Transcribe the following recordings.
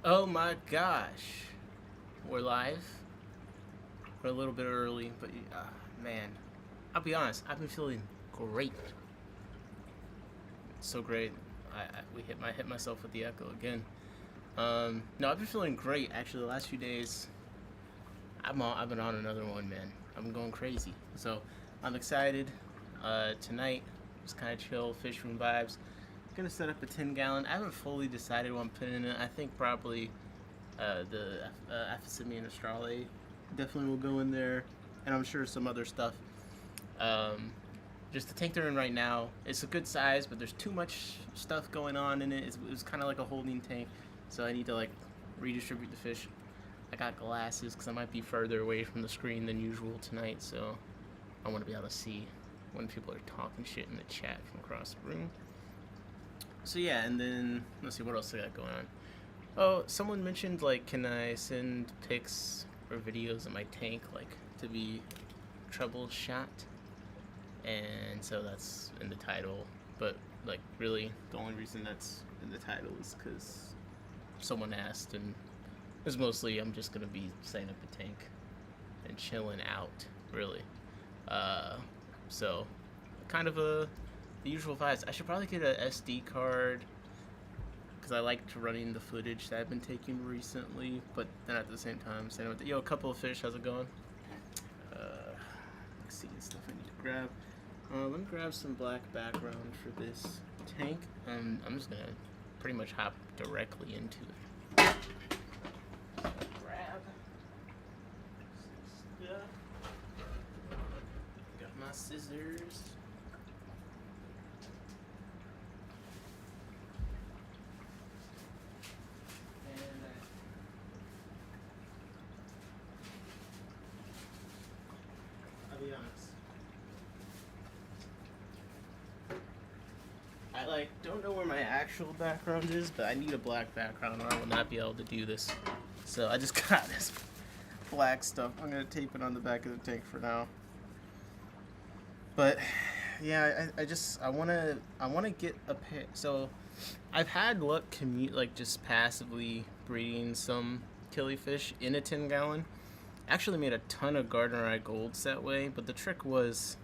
Oh my gosh. We're live. We're a little bit early, but man, I'll be honest, I've been feeling great. So great. I hit myself with the echo again. No, I've been feeling great actually the last few days. I've been on another one, man. I've been going crazy. So I'm excited. Tonight, just kind of chill, fish room vibes. Gonna set up a 10-gallon. I haven't fully decided what I'm putting in it. I think probably the Aphysimian Australe definitely will go in there, and I'm sure some other stuff. Just the tank they're in right now, it's a good size, but there's too much stuff going on in it. It was kind of like a holding tank, so I need to like redistribute the fish. I got glasses because I might be further away from the screen than usual tonight, so I want to be able to see when people are talking shit in the chat from across the room. So yeah, and then let's see what else I got going on. Oh, someone mentioned like, can I send pics or videos of my tank like to be troubleshot? And so that's in the title. But like, really, the only reason that's in the title is because someone asked, and it's mostly I'm just gonna be setting up a tank and chilling out, really. So kind of the usual vibes. I should probably get a SD card because I like running the footage that I've been taking recently, but then at the same time saying with a couple of fish, how's it going? Let's see, stuff I need to grab. Let me grab some black background for this tank. I'm just gonna pretty much hop directly into it. Grab some stuff. Got my scissors. I'll be honest. I don't know where my actual background is, but I need a black background or I will not be able to do this. So I just got this black stuff. I'm gonna tape it on the back of the tank for now. But yeah, I wanna get a pair. So I've had luck just passively breeding some kilifish in a 10-gallon. Actually made a ton of Gardner Eye Golds that way, but the trick was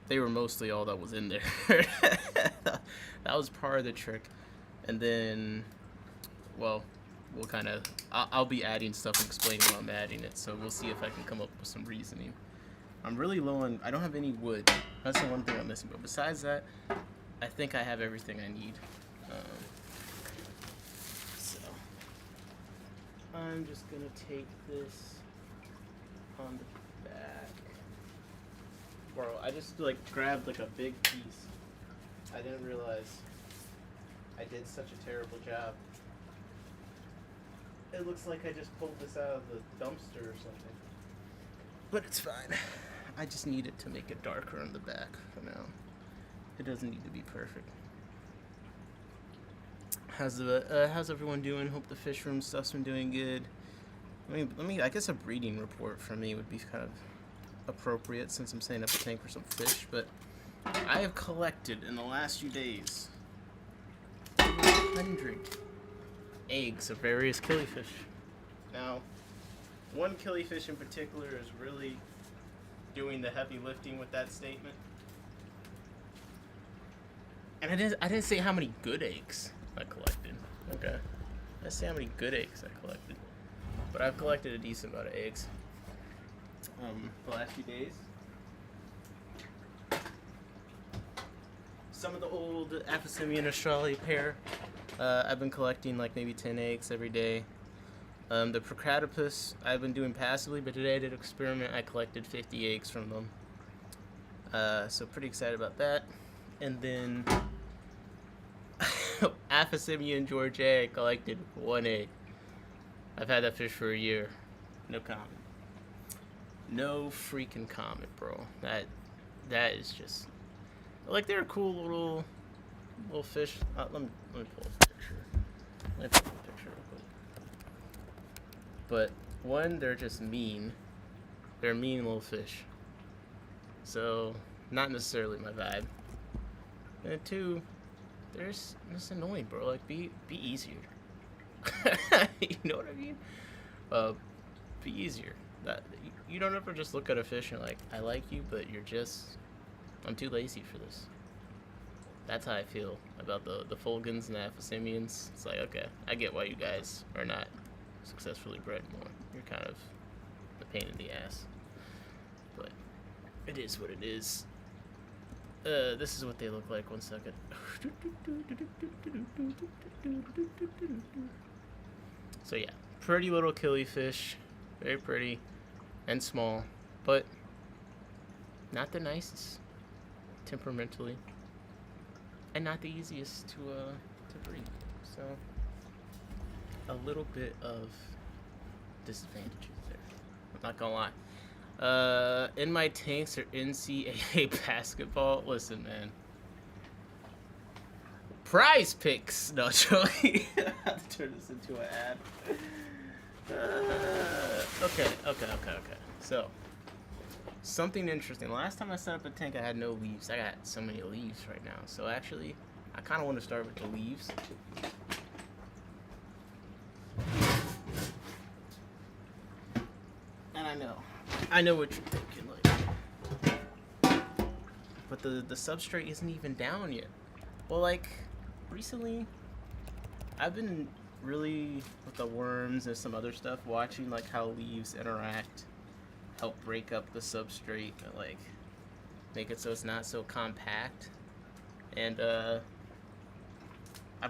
they were mostly all that was in there. That was part of the trick. And then, well, I'll be adding stuff and explaining why I'm adding it, so we'll see if I can come up with some reasoning. I'm really low on, I don't have any wood. That's the one thing I'm missing, but besides that, I think I have everything I need. So, I'm just gonna take this on the back. Bro, I just grabbed a big piece. I didn't realize I did such a terrible job. It looks like I just pulled this out of the dumpster or something. But it's fine. I just need it to make it darker on the back for now. It doesn't need to be perfect. How's everyone doing? Hope the fish room stuff's been doing good. I guess a breeding report for me would be kind of appropriate since I'm setting up a tank for some fish, but I have collected in the last few days 100 eggs of various kilifish. Now, one kilifish in particular is really doing the heavy lifting with that statement. And I didn't say how many good eggs I collected. Okay. I didn't say how many good eggs I collected. But I've collected a decent amount of eggs. The last few days. Some of the old Aphysimian Australe pair, I've been collecting maybe 10 eggs every day. The Procratopus I've been doing passively, but today I did an experiment. I collected 50 eggs from them. So pretty excited about that. And then Aphysimian Georgia, I collected 1 egg. I've had that fish for a year. No comment. No freaking comment, bro. That is just they're a cool little fish. Let me pull a picture. Real quick. But one, they're just mean. They're mean little fish. So not necessarily my vibe. And two, they're just annoying, bro. Be easier. You know what I mean? Be easier. That you don't ever just look at a fish and you're like, I like you, but I'm too lazy for this. That's how I feel about the Fulgans and the Aphosimians. It's like, okay, I get why you guys are not successfully bred more. You're kind of a pain in the ass. But it is what it is. This is what they look like. 1 second. So yeah, pretty little kilifish. Very pretty and small, but not the nicest temperamentally, and not the easiest to breed. So a little bit of disadvantages there. I'm not gonna lie. In my tanks or NCAA basketball. Listen, man. Prize Picks. No, joking. I have to turn this into an ad. Okay. So, something interesting. Last time I set up a tank, I had no leaves. I got so many leaves right now. So actually, I kind of want to start with the leaves. And I know what you're thinking, like, but the substrate isn't even down yet. Well, like, recently, I've been really, with the worms and some other stuff, watching like how leaves interact, help break up the substrate, and like make it so it's not so compact. And I've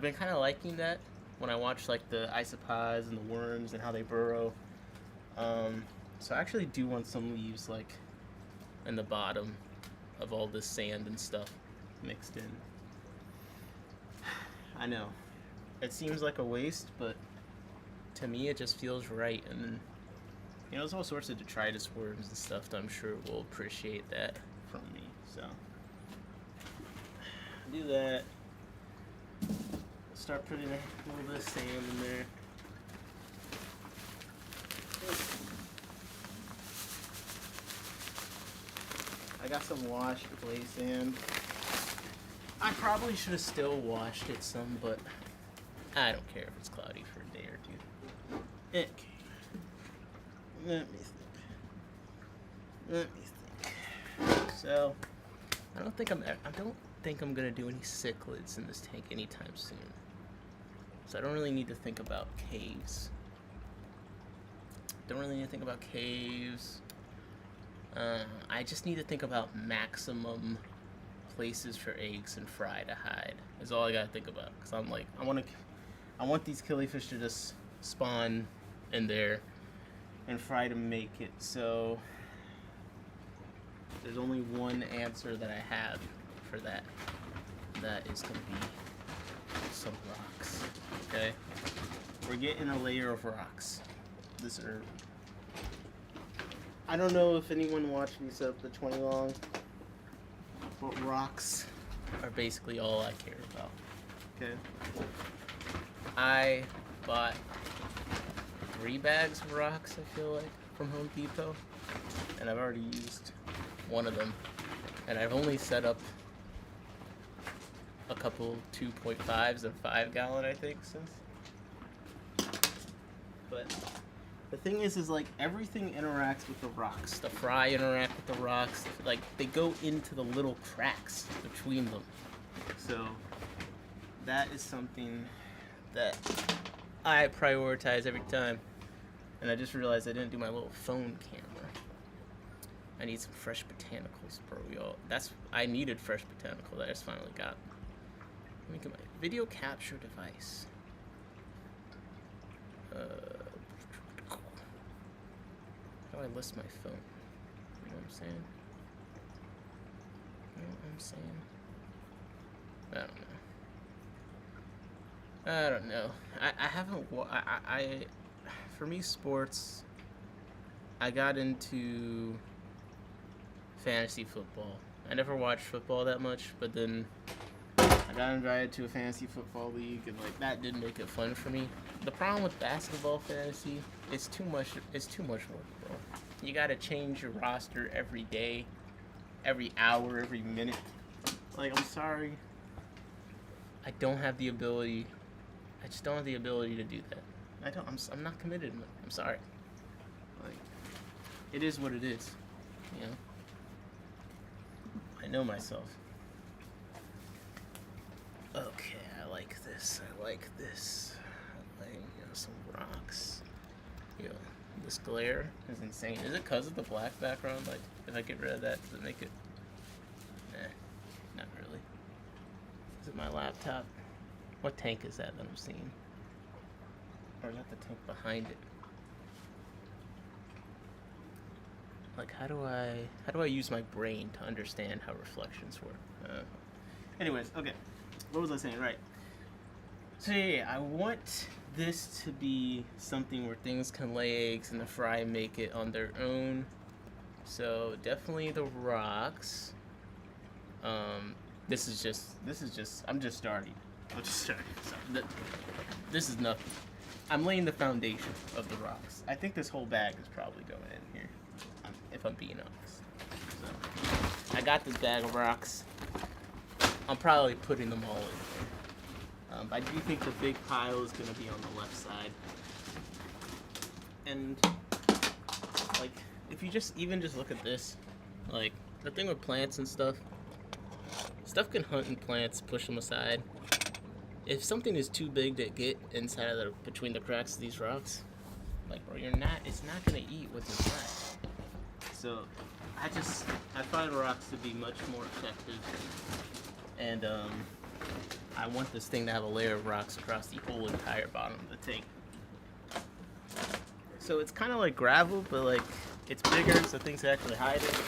been kind of liking that when I watch like the isopods and the worms and how they burrow. So I actually do want some leaves like in the bottom of all this sand and stuff mixed in. I know it seems like a waste, but to me it just feels right. And you know, there's all sorts of detritus worms and stuff that I'm sure will appreciate that from me. So do that. Start putting a little bit of sand in there. I got some washed clay sand. I probably should have still washed it some, but I don't care if it's cloudy for a day or two. Okay. Let me think. So, I don't think I'm gonna do any cichlids in this tank anytime soon. So I don't really need to think about caves. I just need to think about maximum places for eggs and fry to hide. Is all I gotta think about. Cause I'm like, I want these killifish to just spawn in there and fry to make it. So there's only one answer that I have for that. That is gonna be some rocks. Okay, we're getting a layer of rocks. This herb. I don't know if anyone watched me set up the 20 long, but rocks are basically all I care about. Okay. I bought 3 bags of rocks, I feel like, from Home Depot, and I've already used one of them, and I've only set up a couple 2.5s and 5 gallon, I think, since. But the thing is like everything interacts with the rocks. The fry interact with the rocks. Like they go into the little cracks between them. So that is something that I prioritize every time. And I just realized I didn't do my little phone camera. I need some fresh botanicals, bro. I needed fresh botanical that I just finally got. Let me get my video capture device. How do I list my phone? You know what I'm saying? I don't know. I haven't. For me, sports. I got into fantasy football. I never watched football that much, but then I got invited to a fantasy football league, and like that didn't make it fun for me. The problem with basketball fantasy, it's too much work, bro. You gotta change your roster every day, every hour, every minute. Like, I'm sorry, I don't have the ability. I just don't have the ability to do that. I don't. I'm not committed. I'm sorry. Like, it is what it is. You know. I know myself. Okay, I like this. I like this. I like, some rocks. This glare is insane. Is it because of the black background? Like, if I get rid of that, does it make it? Not really. Is it my laptop? What tank is that I'm seeing? Or is that the tank behind it? Like, how do I use my brain to understand how reflections work? Anyways, okay. What was I saying? Right. So yeah, I want this to be something where things can lay eggs and the fry make it on their own. So definitely the rocks. This is just I'm just starting. I'm just starting. So this is nothing. I'm laying the foundation of the rocks. I think this whole bag is probably going in here, if I'm being honest. So I got this bag of rocks. I'm probably putting them all in there. I do think the big pile is going to be on the left side. And, like, if you even just look at this, like, the thing with plants and stuff can hunt in plants, push them aside. If something is too big to get inside of between the cracks of these rocks, like, bro, it's not going to eat what's inside. So, I find rocks to be much more effective. And, I want this thing to have a layer of rocks across the whole entire bottom of the tank. So it's kind of like gravel, but like it's bigger, so things can actually hide it.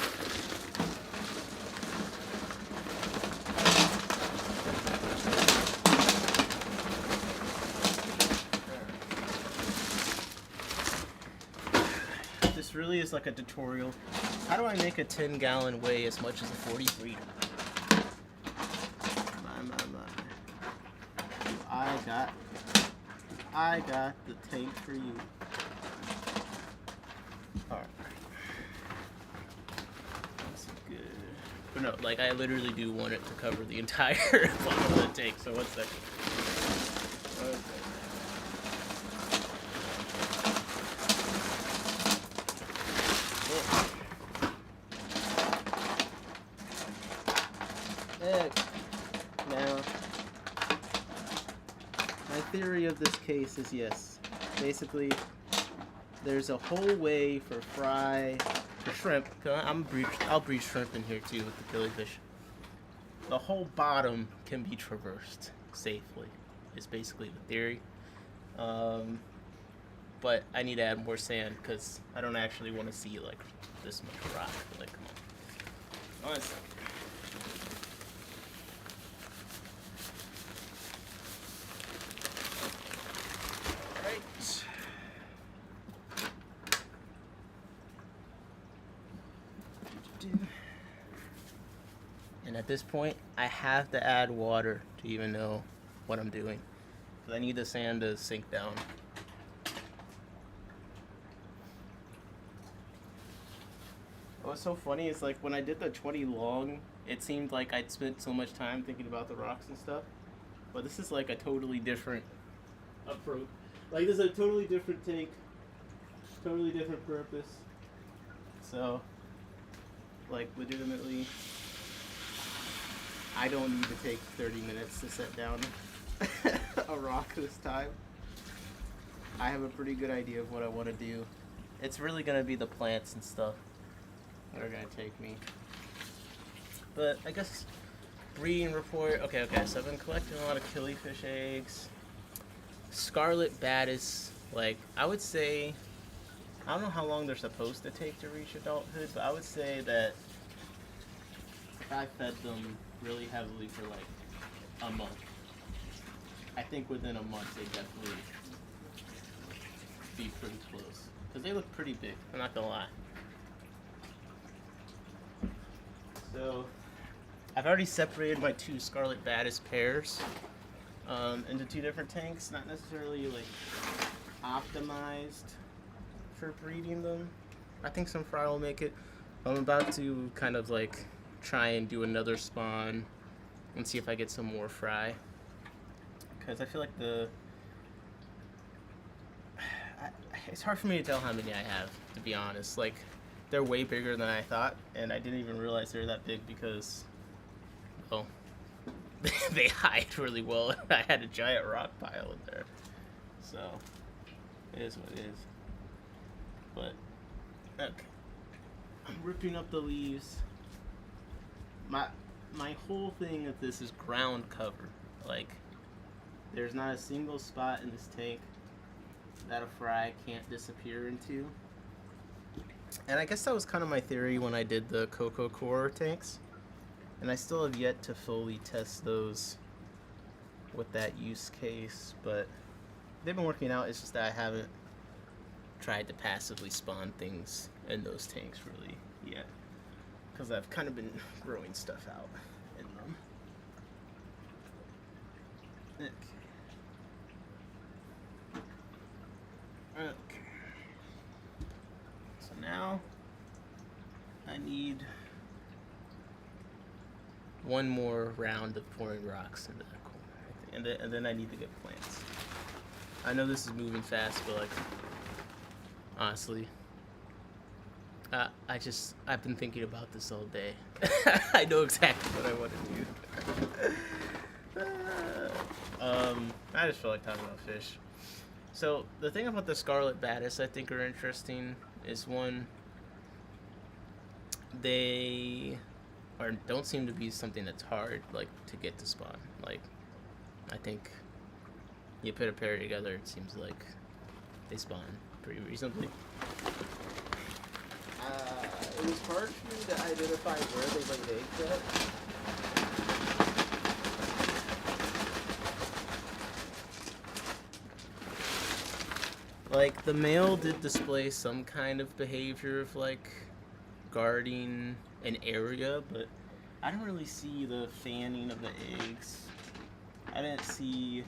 This really is like a tutorial. How do I make a 10-gallon weigh as much as a 43? I got the tank for you. Alright. That's good. But no, like I literally do want it to cover the entire bottom of the tank, so 1 second. Okay. Now, my theory of this case is yes. Basically, there's a whole way for shrimp. I'll breed shrimp in here too with the kilifish. The whole bottom can be traversed safely. Is basically the theory. But I need to add more sand because I don't actually want to see like this much rock. Like, come on. 1 second. And at this point, I have to add water to even know what I'm doing. Because I need the sand to sink down. What's so funny is like when I did the 20 long, it seemed like I'd spent so much time thinking about the rocks and stuff. But this is like a totally different approach. Like this is a totally different tank, totally different purpose. So, like legitimately, I don't need to take 30 minutes to set down a rock this time. I have a pretty good idea of what I want to do. It's really going to be the plants and stuff that are going to take me. But I guess breeding report. Okay, so I've been collecting a lot of kilifish eggs. Scarlet Batis, like I would say, I don't know how long they're supposed to take to reach adulthood, but I would say that if I fed them really heavily for like a month, I think within a month they'd definitely be pretty close. Because they look pretty big, I'm not gonna lie. So, I've already separated my 2 Scarlet Batis pairs into 2 different tanks, not necessarily like optimized for breeding them. I think some fry will make it. I'm about to kind of like try and do another spawn and see if I get some more fry. Because I feel like the it's hard for me to tell how many I have, to be honest. Like, they're way bigger than I thought, and I didn't even realize they were that big because, well, they hide really well. I had a giant rock pile in there, so it is what it is. But okay, I'm ripping up the leaves. My whole thing with this is ground cover. Like, there's not a single spot in this tank that a fry can't disappear into. And I guess that was kind of my theory when I did the Coco Core tanks. And I still have yet to fully test those with that use case, but they've been working out. It's just that I haven't tried to passively spawn things in those tanks really yet, because I've kind of been growing stuff out in them. Okay. Okay. So now I need one more round of pouring rocks into that corner, and then I need to get plants. I know this is moving fast, but like, honestly, I've been thinking about this all day. I know exactly what I want to do. I just feel like talking about fish. So the thing about the scarlet batis I think are interesting is, one, they don't seem to be something that's hard like to get to spawn. Like, I think you put a pair together, it seems like they spawn pretty reasonably. It was hard for me to identify where they laid eggs at. Like, the male did display some kind of behavior of like guarding an area, but I don't really see the fanning of the eggs. I didn't see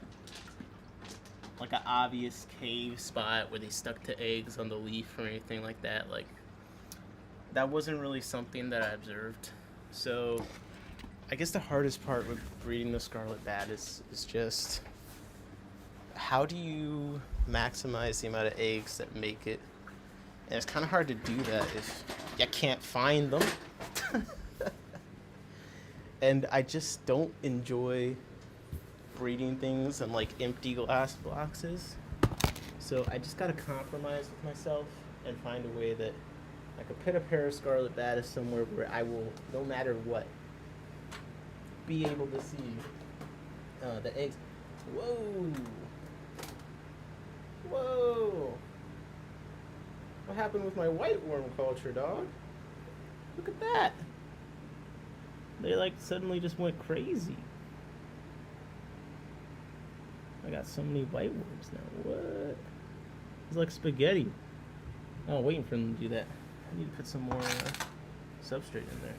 like an obvious cave spot where they stuck to eggs on the leaf or anything like that. Like, that wasn't really something that I observed. So I guess the hardest part with breeding the scarlet batis is just, how do you maximize the amount of eggs that make it? And it's kind of hard to do that if you can't find them. And I just don't enjoy breeding things in like empty glass boxes. So I just gotta compromise with myself and find a way that I could put a pair of scarlet batis somewhere where I will, no matter what, be able to see the eggs. Whoa! Whoa! What happened with my white worm culture, dog? Look at that! They like suddenly just went crazy. I got so many white worms now. What? It's like spaghetti. Oh, waiting for them to do that. I need to put some more substrate in there.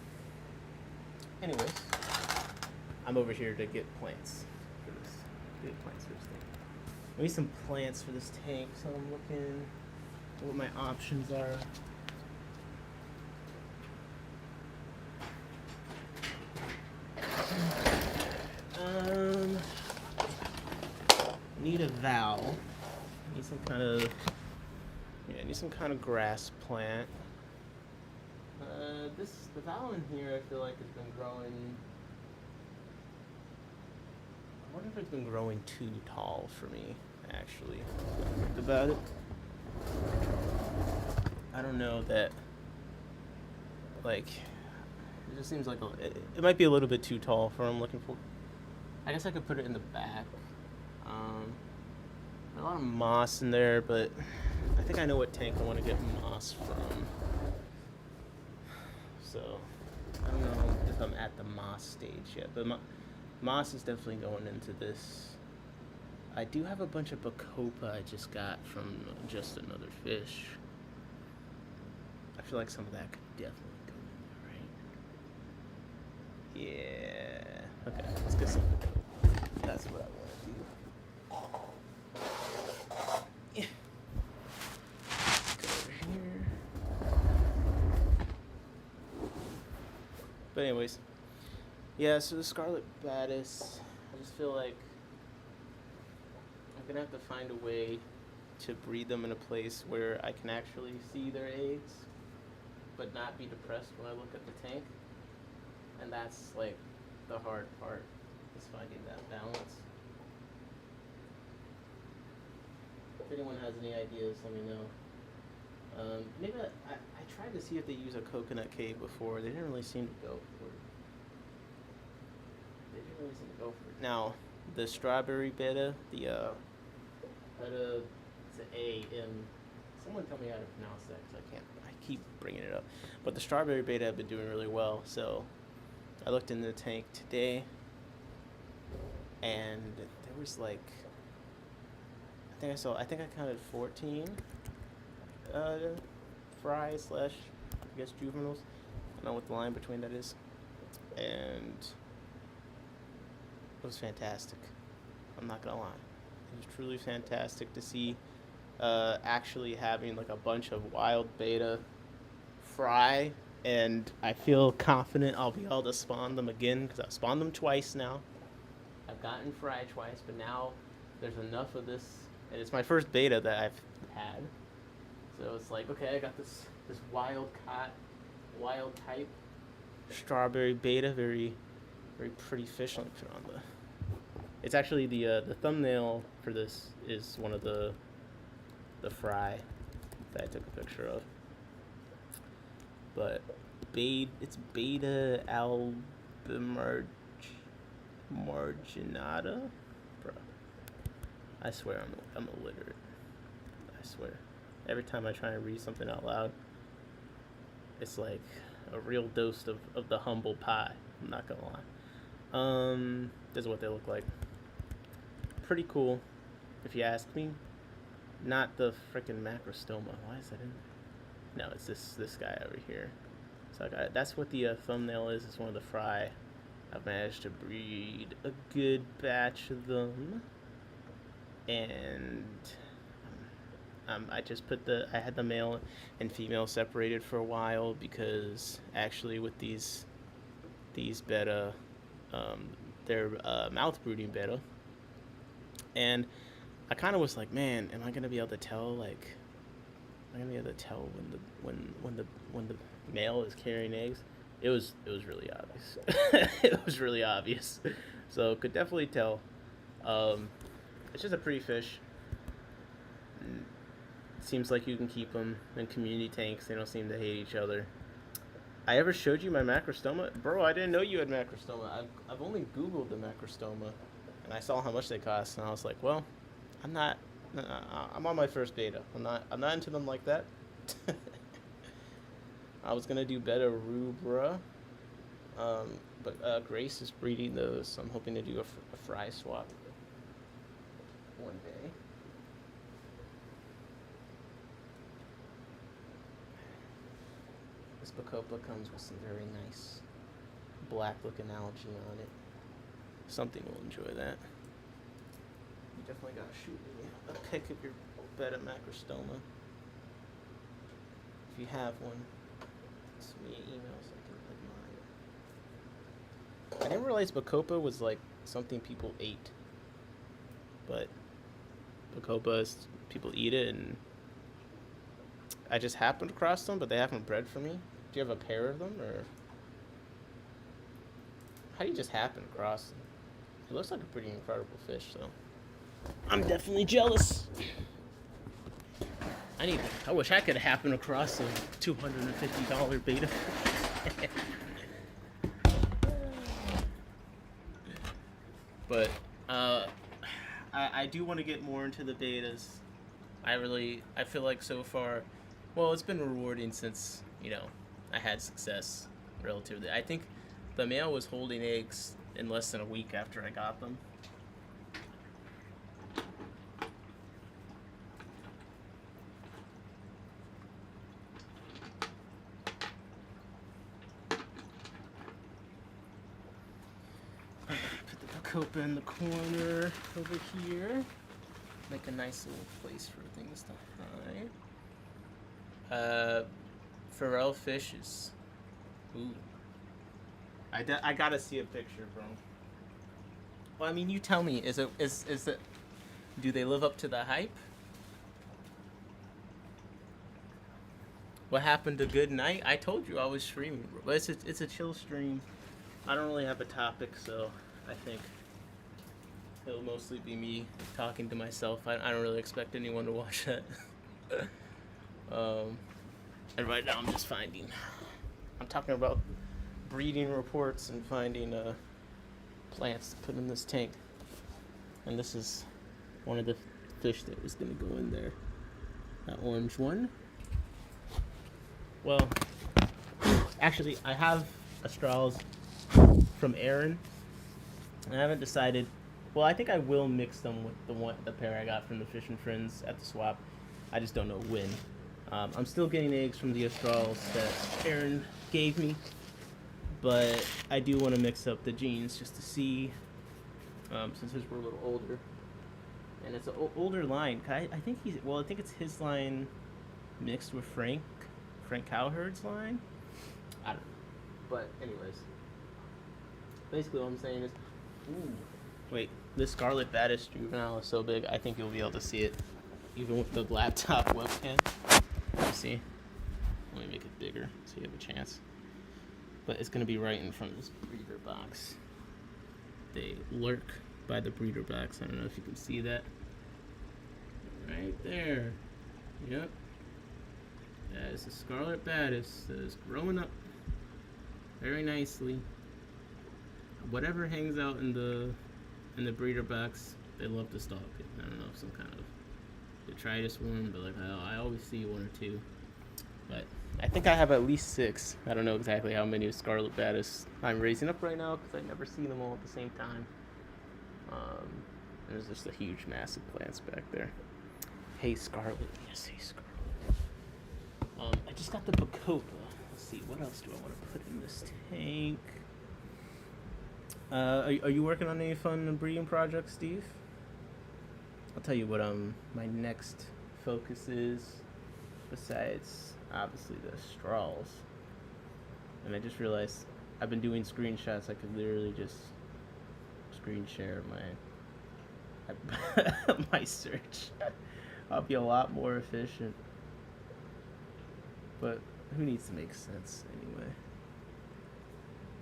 Anyways, I'm over here to get plants for this. Get plants for this thing. I need some plants for this tank, so I'm looking at what my options are. Need a valve. Need some kind of, yeah, need some kind of grass plant. The valve in here I feel like has been growing. I wonder if it's been growing too tall for me, actually. Think about it. I don't know that, like, it just seems like it might be a little bit too tall for what I'm looking for. I guess I could put it in the back. A lot of moss in there, but I think I know what tank I want to get moss from. So I don't know if I'm at the moss stage yet, but moss is definitely going into this. I do have a bunch of bacopa I just got from just another fish. I feel like some of that could definitely go in there, right? Yeah. Okay, let's get some bacopa. That's what I want to do. Yeah. Go over here. But anyways, yeah, so the scarlet batis, I just feel like I'm gonna have to find a way to breed them in a place where I can actually see their eggs, but not be depressed when I look at the tank. And that's like the hard part, is finding that balance. If anyone has any ideas, let me know. Maybe I tried to see if they use a coconut cave before. They didn't really seem to go for it. Now, the strawberry beta, the beta, it's an A-M. Someone tell me how to pronounce that, because I keep bringing it up. But the strawberry beta have been doing really well, so I looked in the tank today, and there was like, I think I counted 14 fry / I guess juveniles. I don't know what the line between that is. And it was fantastic. I'm not gonna lie. It was truly fantastic to see actually having like a bunch of wild beta fry, and I feel confident I'll be able to spawn them again, because I've spawned them twice now. I've gotten fry twice, but now there's enough of this, and it's my first beta that I've had. So it's like, okay, I got this wild type strawberry beta, very pretty fish. Let me put it on the. It's actually the thumbnail for this is one of the fry that I took a picture of. But it's beta marginata. Bro, I swear I'm illiterate. I swear. Every time I try and read something out loud, it's like a real dose of the humble pie. I'm not gonna lie. This is what they look like. Pretty cool, if you ask me. Not the freaking macrostoma. Why is that in there? No, it's this guy over here. So that's what the thumbnail is. It's one of the fry. I've managed to breed a good batch of them, and I just I had the male and female separated for a while, because actually with these beta, they're mouth brooding beta, and I kind of was like, man, am I gonna be able to tell, like, am I gonna be able to tell when the male is carrying eggs? It was really obvious. It was really obvious. So could definitely tell. It's just a pretty fish. Seems like you can keep them in community tanks. They don't seem to hate each other. I ever showed you my macrostoma? Bro, I didn't know you had macrostoma. I've only Googled the macrostoma, and I saw how much they cost, and I was like, well, I'm on my first beta. I'm not into them like that. I was gonna do beta rubra, but Grace is breeding those, so I'm hoping to do a fry swap one day. This Bacopa comes with some very nice black-looking algae on it. Something will enjoy that. You definitely gotta shoot me a pic of your beta macrostoma. If you have one, send me an email so I can admire. I didn't realize Bacopa was like something people ate, but Bacopa is, people eat it, and I just happened across them, but they haven't bred for me. Do you have a pair of them, or how do you just happen across them? It looks like a pretty incredible fish, so I'm definitely jealous. I wish I could happen across a $250 beta. But I do want to get more into the betas. I feel like so far, well, it's been rewarding since, I had success relatively. I think the male was holding eggs in less than a week after I got them. Put the Bacopa in the corner over here. Make a nice little place for things to hide. Forel fishes. Ooh. I gotta see a picture, bro. Well, I mean, you tell me. Is it? Do they live up to the hype? What happened to good night? I told you I was streaming, but it's a chill stream. I don't really have a topic, so I think it'll mostly be me talking to myself. I don't really expect anyone to watch that. And right now I'm talking about breeding reports and finding plants to put in this tank. And this is one of the fish that was gonna go in there. That orange one. Well, actually, I have Australs from Aaron. I haven't decided. Well, I think I will mix them with the pair I got from the Fish and Friends at the swap. I just don't know when. I'm still getting eggs from the Australs that Aaron gave me, but I do want to mix up the genes just to see, since his were a little older. And it's an older line. I think I think it's his line mixed with Frank Cowherd's line. I don't know. But anyways, basically what I'm saying is, ooh, wait, this Scarlet Baddis juvenile is so big, I think you'll be able to see it even with the laptop webcam. You see? Let me make it bigger so you have a chance. But it's going to be right in front of this breeder box. They lurk by the breeder box. I don't know if you can see that. Right there. Yep. That is a Scarlet Baddis that is growing up very nicely. Whatever hangs out in the breeder box, they love to stalk it. I don't know, some kind of detritus one, but like I always see one or two. But I think I have at least 6. I don't know exactly how many Scarlet Baddis I'm raising up right now because I never see them all at the same time. There's just a huge, massive plants back there. Hey Scarlet, yes, hey Scarlet. I just got the Bacopa. Let's see, what else do I want to put in this tank? Are you working on any fun breeding projects, Steve? I'll tell you what my next focus is, besides obviously the straws. And I just realized I've been doing screenshots. I could literally just screen share my search. I'll be a lot more efficient. But who needs to make sense anyway?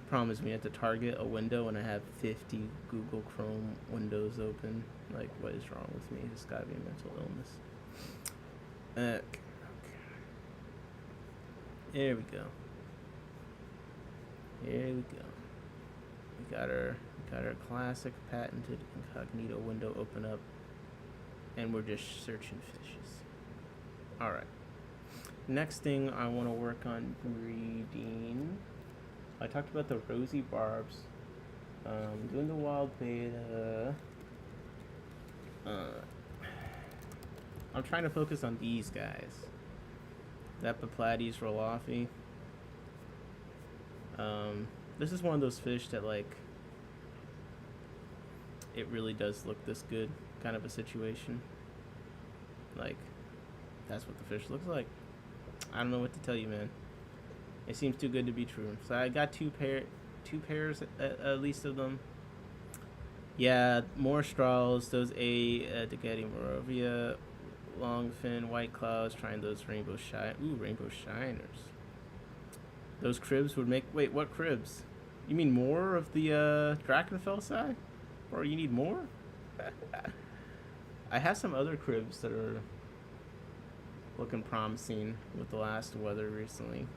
Problem is we have to target a window and I have 50 Google Chrome windows open. Like, what is wrong with me? It's gotta be a mental illness. Okay. There we go. Here we go. We got our classic patented incognito window open up, and we're just searching fishes. All right. Next thing I want to work on breeding. I talked about the rosy barbs. Doing the wild beta. I'm trying to focus on these guys. That Paphlades rolofi. This is one of those fish that, like, it really does look this good kind of a situation. Like, that's what the fish looks like. I don't know what to tell you, man. It seems too good to be true. So I got two pairs at least of them. Yeah, more straws. Those Decadi Morovia, longfin, white clouds, trying those rainbow shiners. Those cribs would make. Wait, what cribs? You mean more of the Drachenfelsai? Or you need more? I have some other cribs that are looking promising with the last weather recently.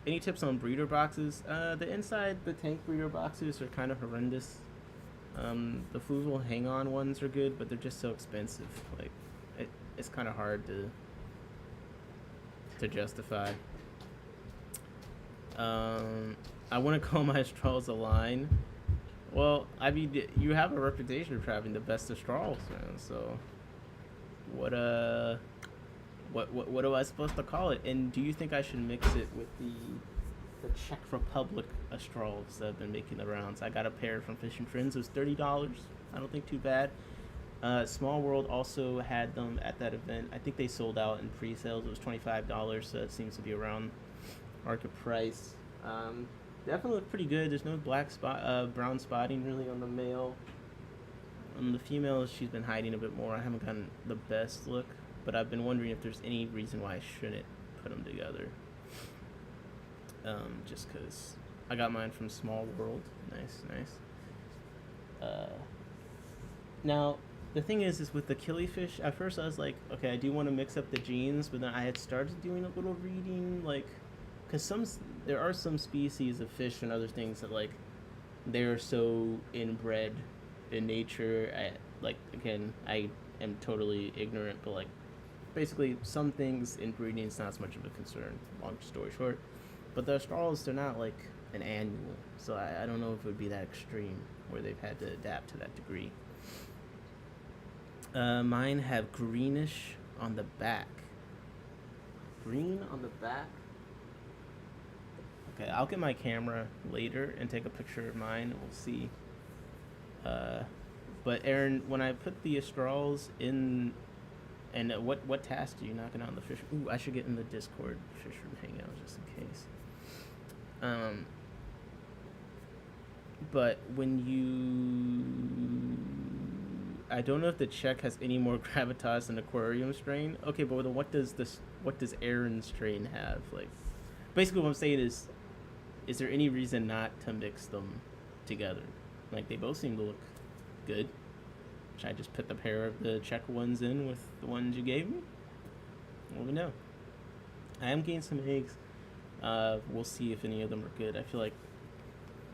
Any tips on breeder boxes? The inside the tank breeder boxes are kind of horrendous. The Fluval hang-on ones are good, but they're just so expensive. Like, it's kind of hard to justify. I want to call my straws a line. Well, I mean, you have a reputation for having the best of straws, man. So, what am I supposed to call it? And do you think I should mix it with the Czech Republic straws that have been making the rounds? I got a pair from Fish and Friends. It was $30. I don't think too bad. Small World also had them at that event. I think they sold out in pre-sales. It was $25, so it seems to be around market price. Definitely look pretty good. There's no brown spotting really on the male. On the female, she's been hiding a bit more. I haven't gotten the best look, but I've been wondering if there's any reason why I shouldn't put them together. just because I got mine from Small World. Nice. Now, the thing is with the kilifish, at first I was like, okay, I do want to mix up the genes, but then I had started doing a little reading, like, because there are some species of fish and other things that, like, they're so inbred in nature. I am totally ignorant, but, like, basically some things in breeding is not as much of a concern, long story short. But the Australs, they're not, like, an annual, so I don't know if it would be that extreme where they've had to adapt to that degree. Mine have greenish on the back. Green on the back? Okay, I'll get my camera later and take a picture of mine. We'll see. But Aaron, when I put the Australs in, and what task are you knocking out in the fish? Ooh, I should get in the Discord fisherman hangout just in case. But when I don't know if the Czech has any more gravitas than aquarium strain. Okay, but what does Aaron's strain have? Like, basically what I'm saying is there any reason not to mix them together? Like, they both seem to look good. Should I just put the pair of the Czech ones in with the ones you gave me? Let me know. I am getting some eggs. We'll see if any of them are good. I feel like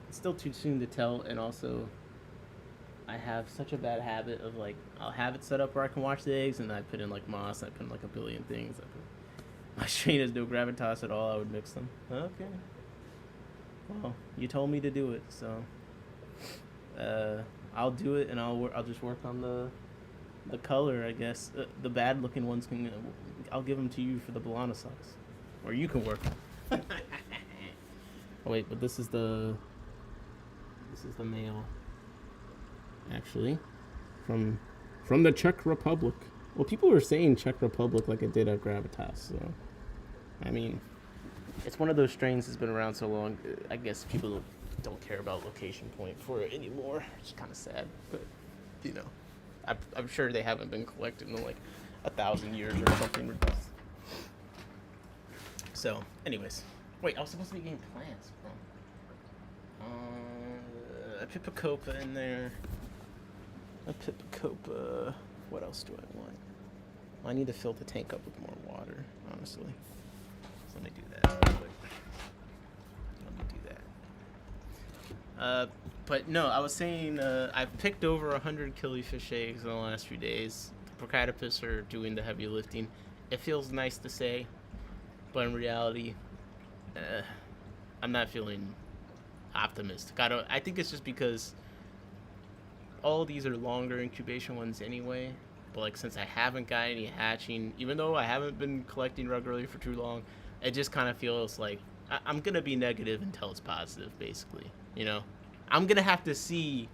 it's still too soon to tell, and also I have such a bad habit of, like, I'll have it set up where I can watch the eggs, and I put in, like, moss, and I put in, like, a billion things. My strain has no gravitas at all. I would mix them. Okay. Well, you told me to do it, so I'll do it, and I'll just work on the color, I guess. The bad looking ones I'll give them to you for the Bologna sauce, or you can work. Oh, wait, but this is the male, actually, from the Czech Republic. Well, people were saying Czech Republic like it did at Gravitas, so I mean, it's one of those strains that's been around so long. I guess people don't care about location point for it anymore. It's kind of sad, but you know, I'm sure they haven't been collected in like 1,000 years or something ridiculous. So, anyways, wait, I was supposed to be getting plants from a Pipicopa in there. A Pipicopa. What else do I want? I need to fill the tank up with more water, honestly. So let me do that real quick. But no, I was saying I've picked over 100 kilifish eggs in the last few days. The Procatopus are doing the heavy lifting. It feels nice to say, but in reality, I'm not feeling optimistic. I think it's just because all these are longer incubation ones anyway. But like, since I haven't got any hatching, even though I haven't been collecting regularly for too long, it just kind of feels like I'm gonna be negative until it's positive, basically. You know, I'm gonna have to see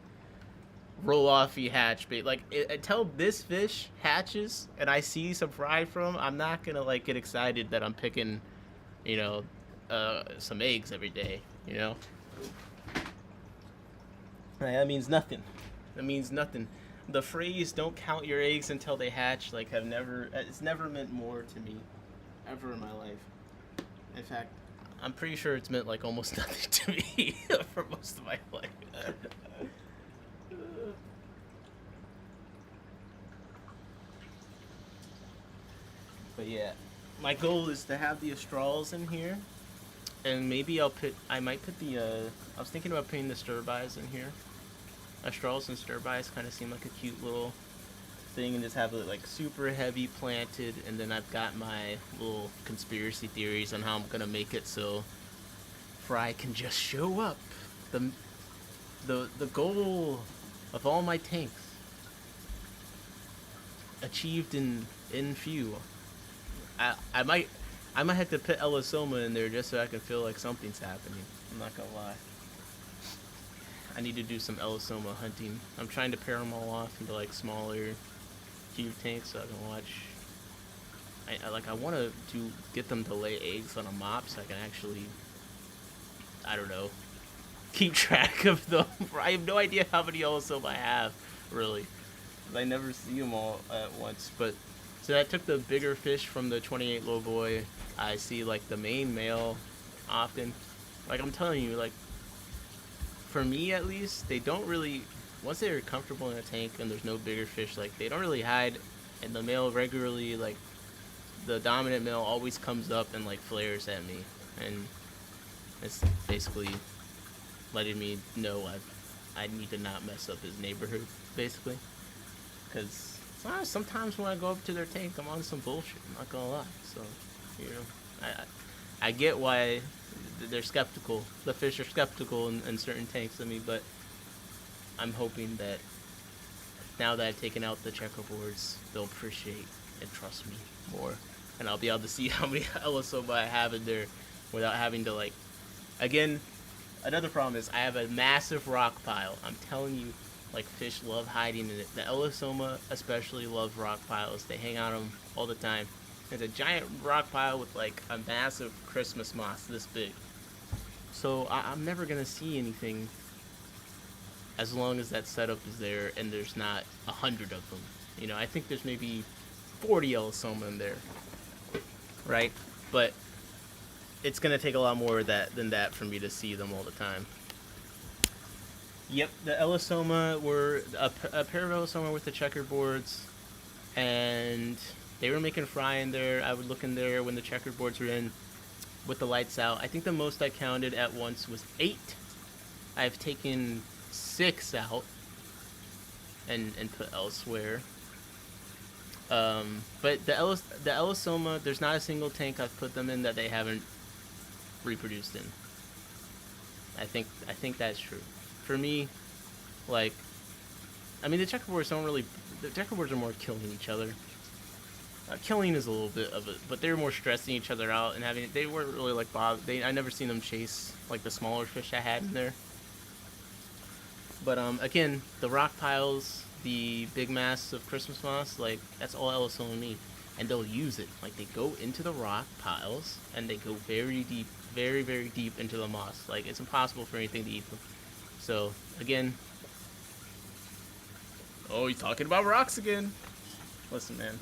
roll-offy hatch bait. Like, until this fish hatches and I see some fry from, I'm not gonna like get excited that I'm picking, you know, some eggs every day. You know, that means nothing. That means nothing. The phrase "don't count your eggs until they hatch" like it's never meant more to me ever in my life. In fact, I'm pretty sure it's meant like almost nothing to me for most of my life. But yeah, my goal is to have the Australs in here, and maybe I might put I was thinking about putting the Sturbis in here. Australs and Sturbis kind of seem like a cute little thing, and just have it like super heavy planted, and then I've got my little conspiracy theories on how I'm gonna make it so fry can just show up. The goal of all my tanks achieved in few. I might have to put Elisoma in there just so I can feel like something's happening. I'm not gonna lie. I need to do some Elisoma hunting. I'm trying to pair them all off into like smaller cube tanks so I can watch. I want to get them to lay eggs on a mop so I can actually, I don't know, keep track of them. I have no idea how many Elisoma I have, really. I never see them all at once. But so I took the bigger fish from the 28 low boy. I see like the main male often. Like I'm telling you, like for me at least, they don't really, once they're comfortable in a tank and there's no bigger fish, like they don't really hide, and the male regularly, like the dominant male always comes up and like flares at me, and it's basically letting me know I need to not mess up his neighborhood, basically. Because sometimes when I go up to their tank, I'm on some bullshit. I'm not gonna lie. So, you know, I get why they're skeptical. The fish are skeptical in certain tanks of me, but I'm hoping that now that I've taken out the checkerboards, they'll appreciate and trust me more, and I'll be able to see how many Elisoma I have in there without having to like. Again, another problem is I have a massive rock pile. I'm telling you, like fish love hiding in it. The Elisoma especially love rock piles. They hang on them all the time. There's a giant rock pile with like a massive Christmas moss this big. So I'm never gonna see anything as long as that setup is there and there's not 100 of them. You know, I think there's maybe 40 Elisoma in there, right? But it's gonna take a lot more of that than that for me to see them all the time. Yep, the Elisoma were a pair of Elisoma with the checkerboards, and they were making fry in there. I would look in there when the checkerboards were in with the lights out. I think the most I counted at once was 8. I've taken 6 out and put elsewhere. But the Elisoma, there's not a single tank I've put them in that they haven't reproduced in. I think that's true. For me, like, I mean, the checkerboards are more killing each other. Killing is a little bit of it, but they're more stressing each other out and they weren't really like I never seen them chase like the smaller fish I had in there. But again, the rock piles, the big mass of Christmas moss, like that's all Elisoma need, and they'll use it. Like they go into the rock piles and they go very deep, very very deep into the moss. Like it's impossible for anything to eat them. So again, oh, he's talking about rocks again. Listen, man.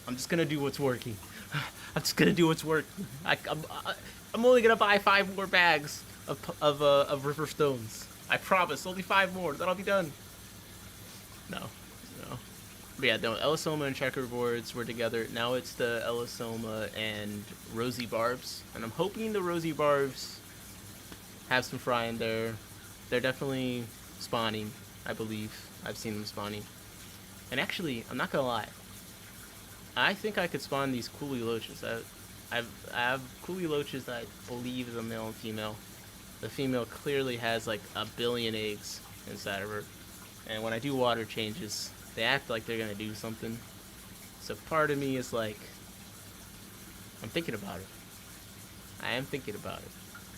I'm just gonna do what's working. I'm just gonna do what's working. I'm only gonna buy 5 more bags of river stones. I promise. Only 5 more. Then I'll be done. No. But yeah, no. Elisoma and checkerboards were together. Now it's the Elisoma and rosy barbs, and I'm hoping the rosy barbs have some fry in there. They're definitely spawning. I believe I've seen them spawning. And actually, I'm not gonna lie. I think I could spawn these coolie loaches. I have coolie loaches that I believe is a male and female. The female clearly has like 1 billion eggs inside of her. And when I do water changes, they act like they're gonna do something. So part of me is like, I'm thinking about it. I am thinking about it.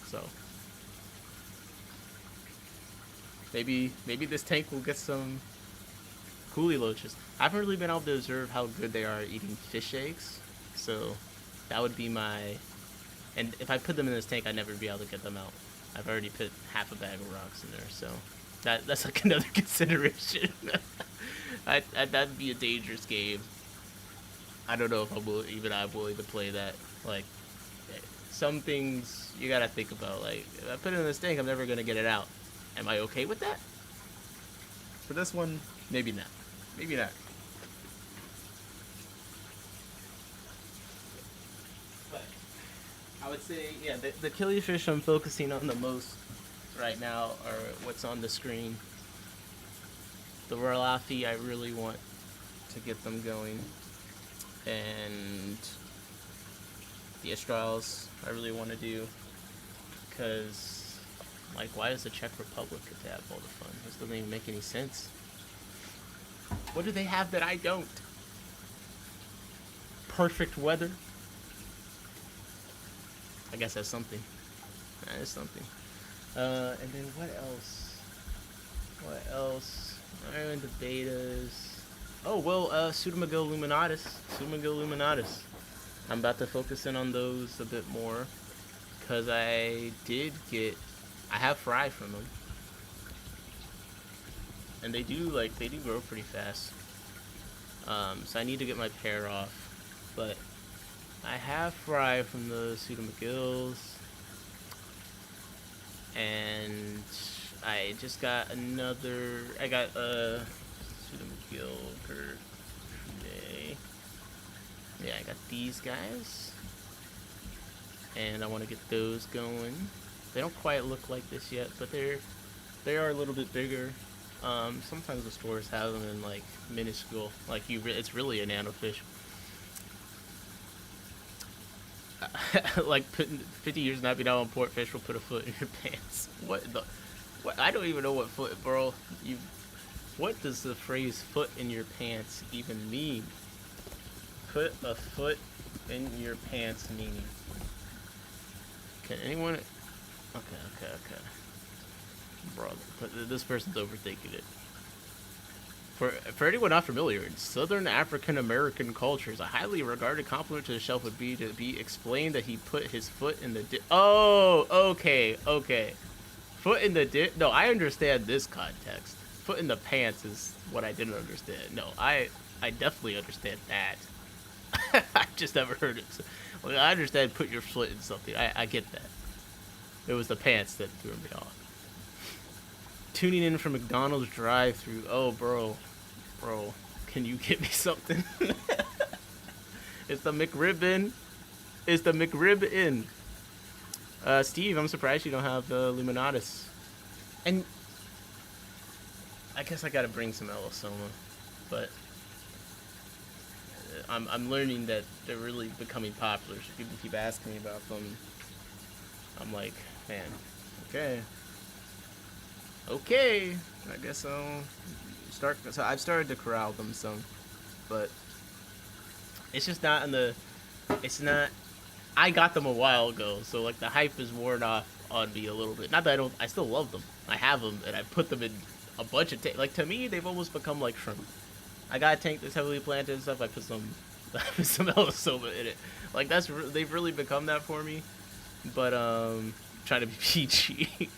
So maybe this tank will get some coolie loaches. I haven't really been able to observe how good they are at eating fish eggs, so that would be my. And if I put them in this tank, I'd never be able to get them out. I've already put half a bag of rocks in there, so that's like another consideration. That'd be a dangerous game. I don't know if I'm willing to play that. Like, some things you gotta think about. Like, if I put it in this tank, I'm never gonna get it out. Am I okay with that? For this one, maybe not. Maybe not. But I would say, yeah, the kilifish I'm focusing on the most right now are what's on the screen. The Ralafi, I really want to get them going. And the Estrals, I really want to do. Because, like, why does the Czech Republic get to have all the fun? This doesn't even make any sense. What do they have that I don't? Perfect weather? I guess that's something. That is something. And then what else? What else? I'm into betas. Oh, well, Pseudomagil luminatus. I'm about to focus in on those a bit more. Because I have fry from them. And they do grow pretty fast. So I need to get my pair off. But I have fry from the Pseudomagils. And I just got another. I got Pseudomcule per day. Yeah, I got these guys, and I want to get those going. They don't quite look like this yet, but they are a little bit bigger. Sometimes the stores have them in like minuscule, like it's really a nanofish. Like 50 years not being out on port, fish will put a foot in your pants. What the? What? I don't even know what foot, bro. What does the phrase "foot in your pants" even mean? Put a foot in your pants meaning. Can anyone? Okay. Bro, this person's overthinking it. For anyone not familiar, in Southern African American cultures, a highly regarded compliment to the shelf would be to be explained that he put his foot in the Oh, okay. Foot in the No, I understand this context. Foot in the pants is what I didn't understand. No, I definitely understand that. I've just never heard it. Well, I understand put your foot in something. I get that. It was the pants that threw me off. Tuning in from McDonald's drive-thru. Oh, bro, can you get me something? It's the McRib in. Steve, I'm surprised you don't have Luminatus. And I guess I gotta bring some Elosoma, but I'm learning that they're really becoming popular. So people keep asking me about them. I'm like, man, okay. I guess I'll start. So I've started to corral them some, but it's just not in the. It's not. I got them a while ago, so like the hype is worn off on me a little bit. Not that I don't. I still love them. I have them, and I put them in a bunch of like to me they've almost become like shrimp. I got a tank that's heavily planted and stuff. I put some Elosoma in it. Like they've really become that for me. But trying to be PG.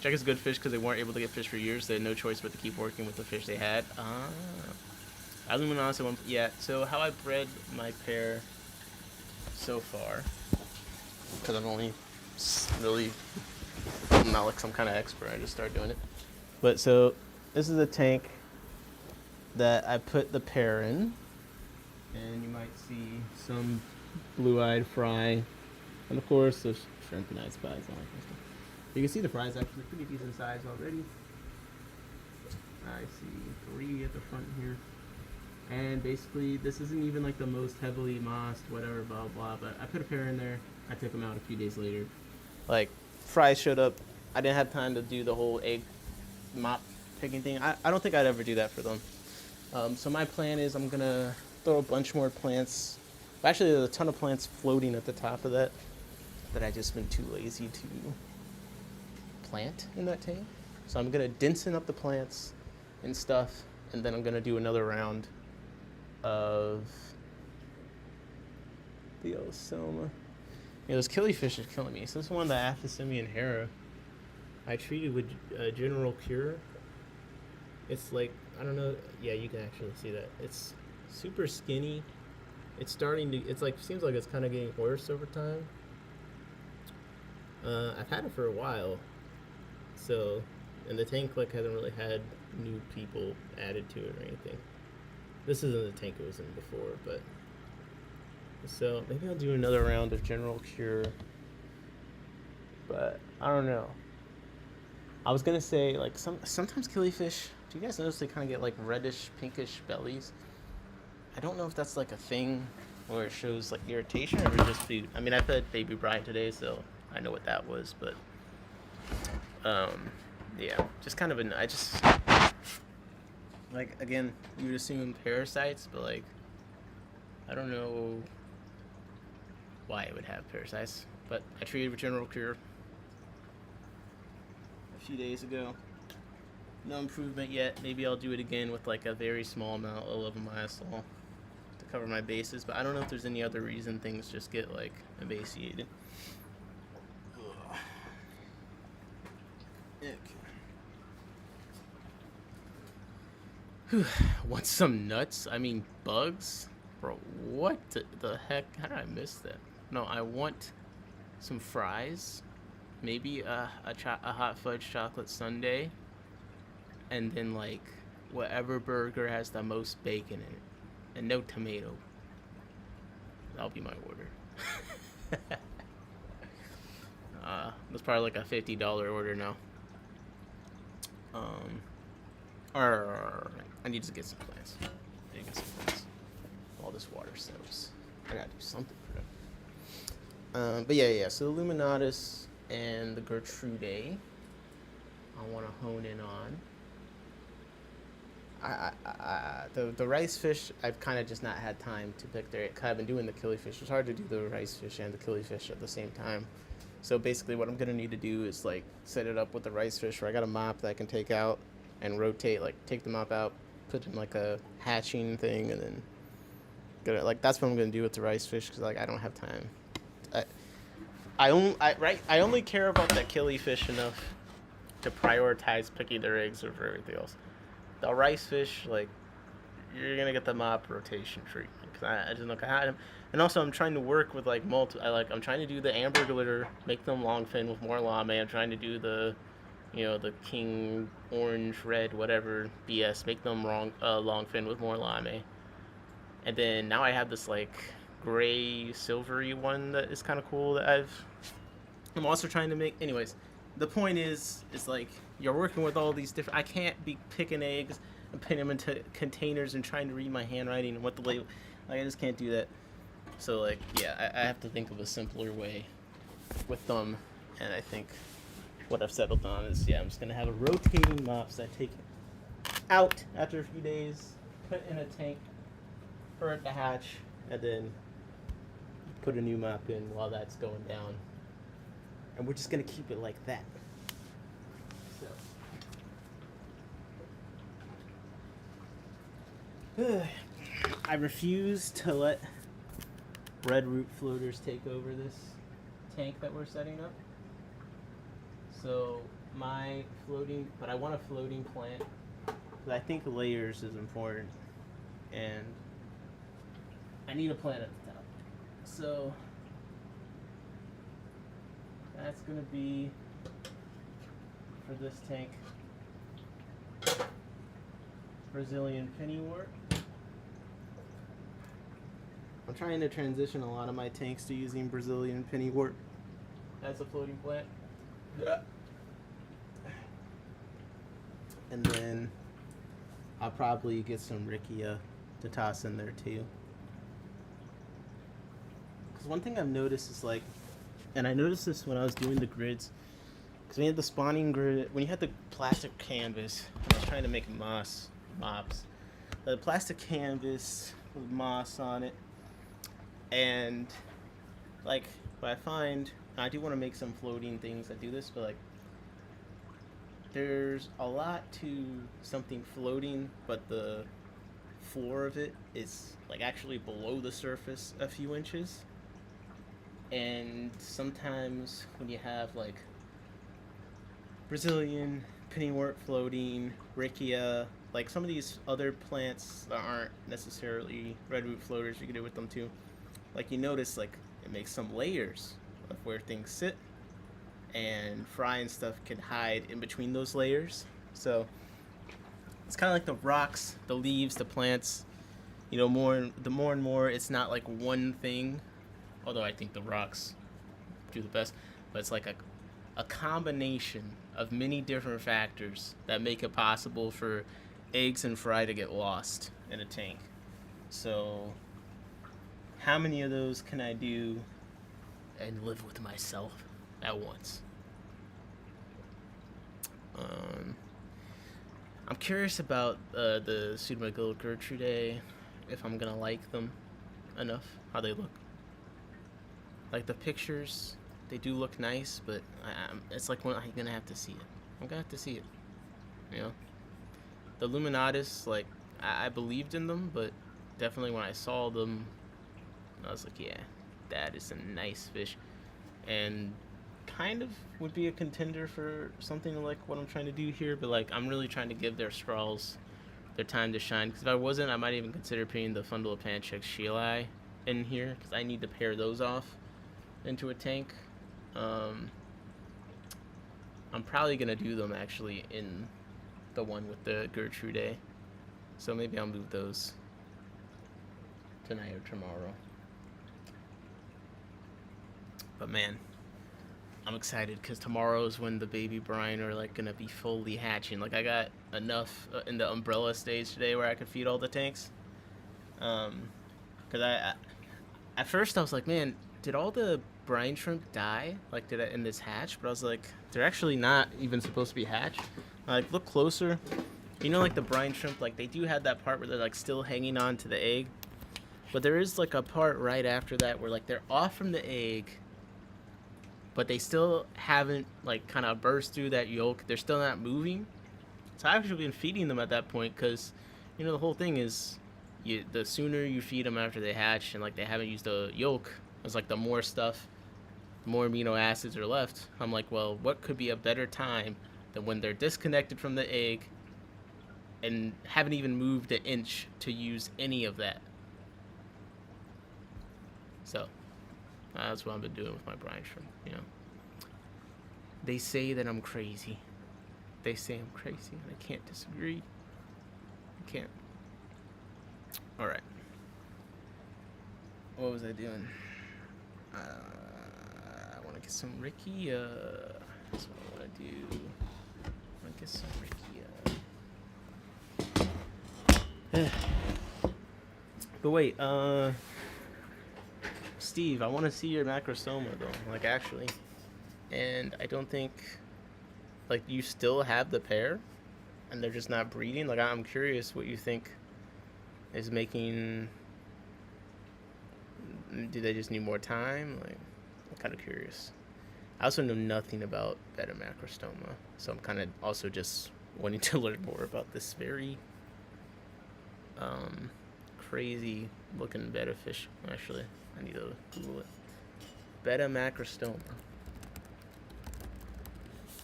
Check is good fish because they weren't able to get fish for years. They had no choice but to keep working with the fish they had. Aluminos at one. Yeah. So how I bred my pair so far, because I'm only really I'm not like some kind of expert. I just started doing it. But so this is the tank that I put the pair in, and you might see some blue-eyed fry, and of course there's shrimp and ice pies and all that kind of stuff. You can see the fries actually pretty decent size already. I see 3 at the front here. And basically, this isn't even like the most heavily mossed, whatever, blah, blah, but I put a pair in there. I took them out a few days later. Like, fries showed up. I didn't have time to do the whole egg mop picking thing. I don't think I'd ever do that for them. So my plan is I'm going to throw a bunch more plants. Actually, there's a ton of plants floating at the top of that I just been too lazy to plant in that tank. So I'm going to densen up the plants and stuff, and then I'm going to do another round of the Elosoma. Yeah, those kilifish are killing me. So this is one of the Aphysemian Hera I treated with General Cure. It's like, I don't know, yeah, you can actually see that. It's super skinny. It's starting to, it's like, seems like it's kind of getting worse over time. I've had it for a while. So, and the tank like hasn't really had new people added to it or anything. This isn't the tank it was in before, but so maybe I'll do another round of General Cure. But I don't know. I was gonna say like sometimes killifish. Do you guys notice they kind of get like reddish, pinkish bellies? I don't know if that's like a thing, or it shows like irritation, or just food. I mean, I fed baby Brian today, so I know what that was, but yeah, just kind of I just like, again, you would assume parasites, but like I don't know why it would have parasites, but I treated with General Cure a few days ago. No improvement yet. Maybe I'll do it again with like a very small amount of myosol to cover my bases, but I don't know if there's any other reason things just get like emaciated. Okay. Want some nuts? I mean bugs? Bro, what the heck? How did I miss that? No, I want some fries maybe a hot fudge chocolate sundae, and then like whatever burger has the most bacon in it, and no tomato. That'll be my order. That's probably like a $50 order now. Or I need to get some plants. I need to get some plants. All this water settles. I gotta do something for them. But yeah. So the Illuminatus and the Gertrude, I want to hone in on. The rice fish, I've kind of just not had time to pick their. I've been doing the kilifish. It's hard to do the rice fish and the kilifish at the same time. So basically, what I'm gonna need to do is like set it up with the rice fish, where I got a mop that I can take out and rotate. Like take the mop out, put in like a hatching thing, and then get it. Like that's what I'm gonna do with the rice fish, because like I don't have time. I only care about that kilifish enough to prioritize picking their eggs over everything else. The rice fish, like, you're gonna get the mop rotation treatment, because I just look at them. And also, I'm trying to work with like I'm trying to do the amber glitter, make them long fin with more lame. I'm trying to do the, the king orange red whatever BS, make them long fin with more lame. And then now I have this like gray silvery one that is kind of cool that I'm also trying to make. Anyways, the point is like you're working with all these different. I can't be picking eggs and putting them into containers and trying to read my handwriting and what the label. Like I just can't do that. So like yeah, I have to think of a simpler way with them. And I think what I've settled on is I'm just gonna have a rotating mop that I take out after a few days, put in a tank for it to hatch, and then put a new mop in while that's going down. And we're just gonna keep it like that. So I refuse to let red root floaters take over this tank that we're setting up. So I want a floating plant, but I think layers is important, and I need a plant at the top. So that's gonna be for this tank Brazilian pennywort. I'm trying to transition a lot of my tanks to using Brazilian pennywort as a floating plant. And then I'll probably get some Riccia to toss in there too. Because one thing I've noticed is like, and I noticed this when I was doing the grids, because we had the spawning grid, when you had the plastic canvas, I was trying to make mops. The plastic canvas with moss on it, and like what I find, I do want to make some floating things that do this, but like there's a lot to something floating, but the floor of it is like actually below the surface a few inches. And sometimes when you have like Brazilian pennywort floating, Riccia, like some of these other plants that aren't necessarily redwood floaters, you can do with them too. Like you notice, like it makes some layers of where things sit, and fry and stuff can hide in between those layers. So it's kind of like the rocks, the leaves, the plants. The more and more, it's not like one thing. Although I think the rocks do the best, but it's like a combination of many different factors that make it possible for eggs and fry to get lost in a tank. So how many of those can I do and live with myself at once? I'm curious about the Pseudomygilla Gertrude, if I'm gonna like them enough, how they look. Like the pictures, they do look nice, but it's like when I'm gonna have to see it. I'm gonna have to see it. The Illuminatus, like I believed in them, but definitely when I saw them, I was like, yeah, that is a nice fish, and kind of would be a contender for something like what I'm trying to do here. But like I'm really trying to give their straws their time to shine, because if I wasn't, I might even consider putting the Fundula Panchex Sheili in here, because I need to pair those off into a tank. I'm probably gonna do them actually in the one with the Gertrude. So maybe I'll move those tonight or tomorrow. But man, I'm excited because tomorrow is when the baby brine are like gonna be fully hatching. Like I got enough in the umbrella stage today where I could feed all the tanks. Because I at first I was like, man, did all the brine shrimp die? Like, did I in this hatch? But I was like, they're actually not even supposed to be hatched. Like, look closer. You know, like the brine shrimp, like they do have that part where they're like still hanging on to the egg. But there is like a part right after that where like they're off from the egg, but they still haven't like kind of burst through that yolk. They're still not moving. So I've actually been feeding them at that point because, you know, the whole thing is the sooner you feed them after they hatch and like they haven't used the yolk, it's like the more stuff, more amino acids are left. I'm like, well, what could be a better time than when they're disconnected from the egg and haven't even moved an inch to use any of that. So that's what I've been doing with my brine shrimp, you know. They say that I'm crazy. They say I'm crazy, and I can't disagree. I can't. All right. What was I doing? I want to get some Ricky. That's what I want to do. I want to get some Ricky. But wait, Steve, I want to see your macrostoma though. Like actually, and I don't think, like, you still have the pair, and they're just not breeding. Like I'm curious what you think is making. Do they just need more time? Like, I'm kind of curious. I also know nothing about beta macrostoma, so I'm kind of also just wanting to learn more about this very crazy looking betta fish. Actually, I need to Google it. Beta macrostoma.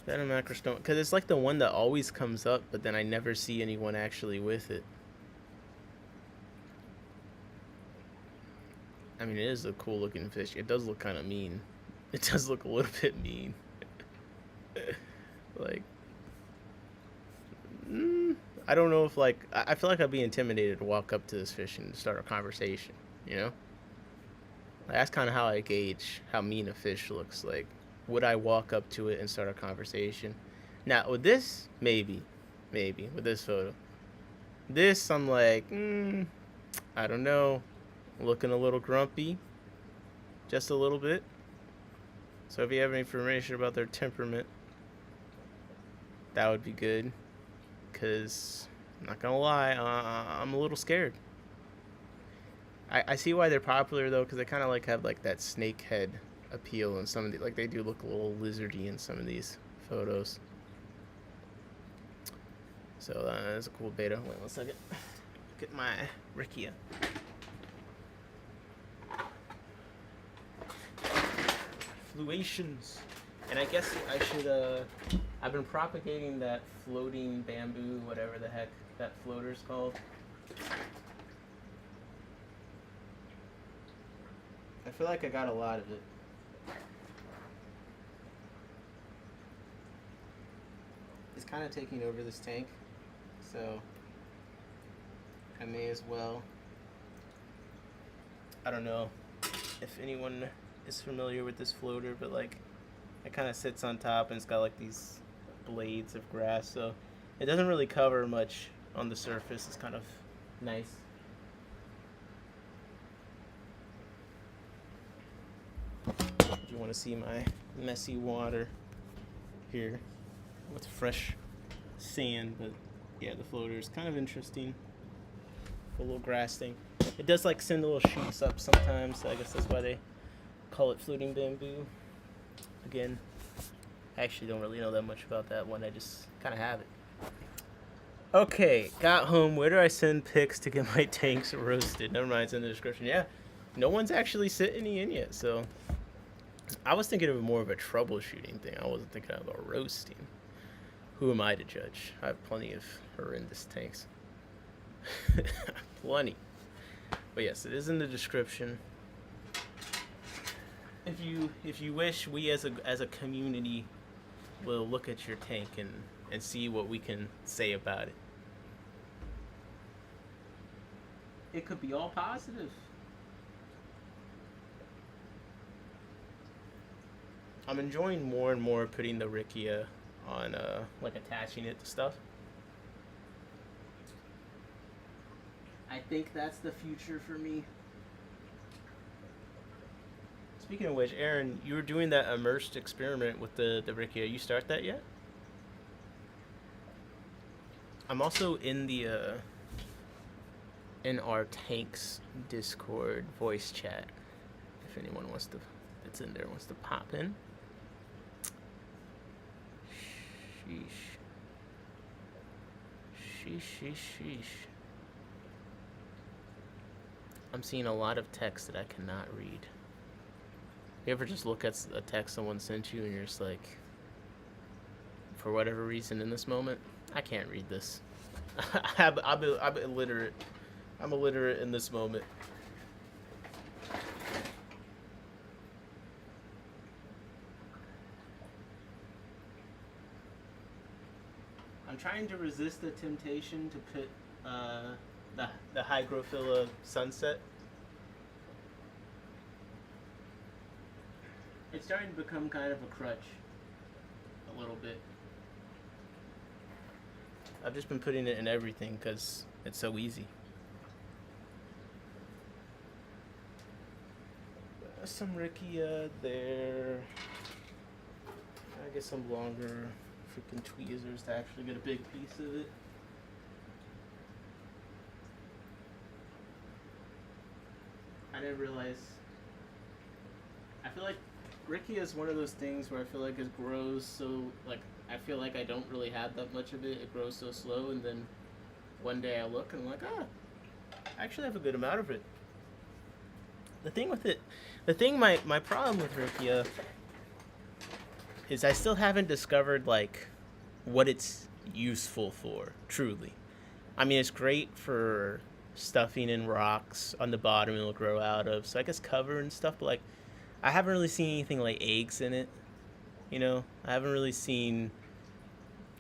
Beta macrostoma, because it's like the one that always comes up, but then I never see anyone actually with it. I mean, it is a cool looking fish. It does look kind of mean. It does look a little bit mean. Like, I don't know if, like, I feel like I'd be intimidated to walk up to this fish and start a conversation, you know? Like, that's kind of how I gauge how mean a fish looks. Like, would I walk up to it and start a conversation? Now, with this, maybe, with this photo. This, I'm like, I don't know. Looking a little grumpy, just a little bit. So if you have any information about their temperament, that would be good. Because, I'm not gonna lie, I'm a little scared. I see why they're popular though, because they kind of like have like that snake head appeal in some of the, like they do look a little lizardy in some of these photos. So that's a cool beta. Wait 1 second. Get my Rickia. Fluations. And I guess I should, I've been propagating that floating bamboo, whatever the heck that floater's called. I feel like I got a lot of it. It's kind of taking over this tank, so I may as well. I don't know if anyone is familiar with this floater, but like it kind of sits on top and it's got like these blades of grass, so it doesn't really cover much on the surface. It's kind of nice. If you want to see my messy water here with fresh sand, but yeah, the floater is kind of interesting. A little grass thing. It does like send little shoots up sometimes, so I guess that's why they call it floating bamboo. Again, I actually don't really know that much about that one. I just kind of have it. Okay, got home. Where do I send pics to get my tanks roasted? Never mind, it's in the description. Yeah, no one's actually sent any in yet, so I was thinking of it more of a troubleshooting thing. I wasn't thinking of a roasting. Who am I to judge? I have plenty of horrendous tanks. Plenty. But yes, it is in the description. If you wish, we as a community we'll look at your tank and see what we can say about it. It could be all positive. I'm enjoying more and more putting the Rickia on, like attaching it to stuff. I think that's the future for me. Speaking of which, Aaron, you were doing that immersed experiment with the Rickia. You start that yet? I'm also in the in our tanks Discord voice chat. If anyone wants to, it's in there, wants to pop in. Sheesh. Sheesh, sheesh, sheesh. I'm seeing a lot of text that I cannot read. You ever just look at a text someone sent you and you're just like, for whatever reason in this moment, I can't read this. I'm illiterate. I'm illiterate in this moment. I'm trying to resist the temptation to put the Hygrophila Sunset. It's starting to become kind of a crutch. A little bit. I've just been putting it in everything because it's so easy. Some Rickia there. I get some longer freaking tweezers to actually get a big piece of it. I didn't realize. I feel like Rickia is one of those things where I feel like it grows so, like, I feel like I don't really have that much of it. It grows so slow, and then one day I look and I'm like, I actually have a good amount of it. The thing with it, my problem with Rickia is I still haven't discovered, like, what it's useful for, truly. I mean, it's great for stuffing in rocks on the bottom it'll grow out of, so I guess cover and stuff, but, like, I haven't really seen anything like eggs in it, you know? I haven't really seen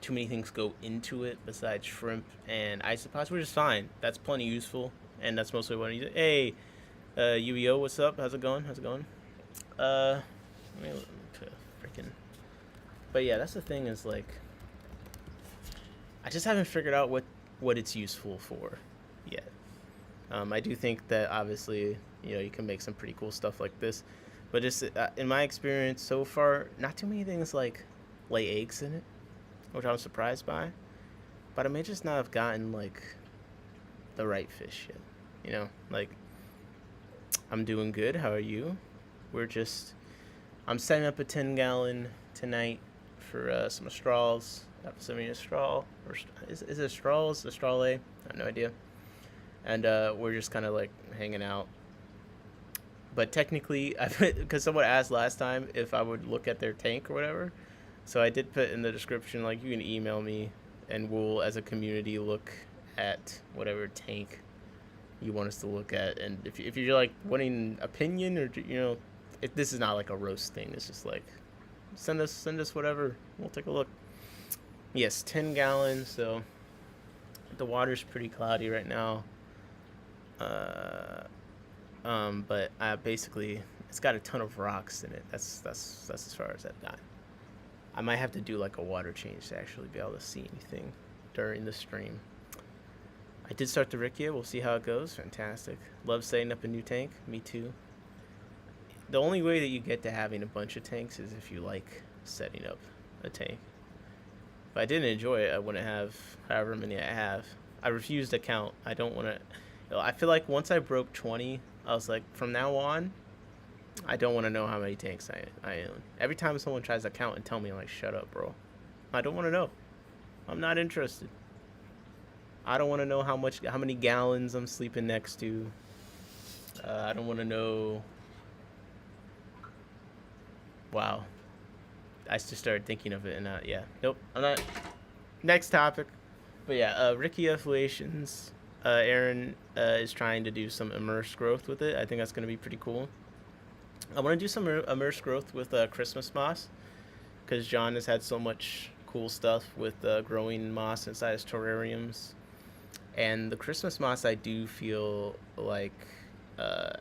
too many things go into it besides shrimp and isopods, which is fine. That's plenty useful, and that's mostly what I use. Hey, UEO, what's up? How's it going? Let me freaking... But yeah, that's the thing is, like, I just haven't figured out what it's useful for yet. I do think that, obviously, you know, you can make some pretty cool stuff like this. But just in my experience so far, not too many things like lay eggs in it, which I'm surprised by. But I may just not have gotten like the right fish yet. You know, like, I'm doing good. How are you? I'm setting up a 10-gallon tonight for some straws. After sending a straw, or is it a straw? Is it a straw lay? I have no idea. And we're just kind of like hanging out. But technically, because someone asked last time if I would look at their tank or whatever, so I did put in the description, like, you can email me, and we'll, as a community, look at whatever tank you want us to look at. And if you're like wanting opinion, or, you know, this is not like a roast thing. It's just like send us whatever. We'll take a look. Yes, 10 gallons. So the water's pretty cloudy right now. But basically, it's got a ton of rocks in it. That's as far as I've got. I might have to do like a water change to actually be able to see anything during the stream. I did start the Rickia. We'll see how it goes. Fantastic. Love setting up a new tank. Me too. The only way that you get to having a bunch of tanks is if you like setting up a tank. If I didn't enjoy it, I wouldn't have however many I have. I refused to count. I don't want to. I feel like once I broke 20, I was like, from now on, I don't want to know how many tanks I own. Every time someone tries to count and tell me, I'm like, shut up, bro. I don't want to know. I'm not interested. I don't want to know how many gallons I'm sleeping next to. I don't want to know. Wow. I just started thinking of it, and yeah. Nope, I'm not. Next topic. But yeah, Rickia affiliations. Aaron is trying to do some immersed growth with it. I think that's going to be pretty cool. I want to do some immersed growth with Christmas moss, because John has had so much cool stuff with growing moss inside his terrariums. And the Christmas moss, I do feel like uh,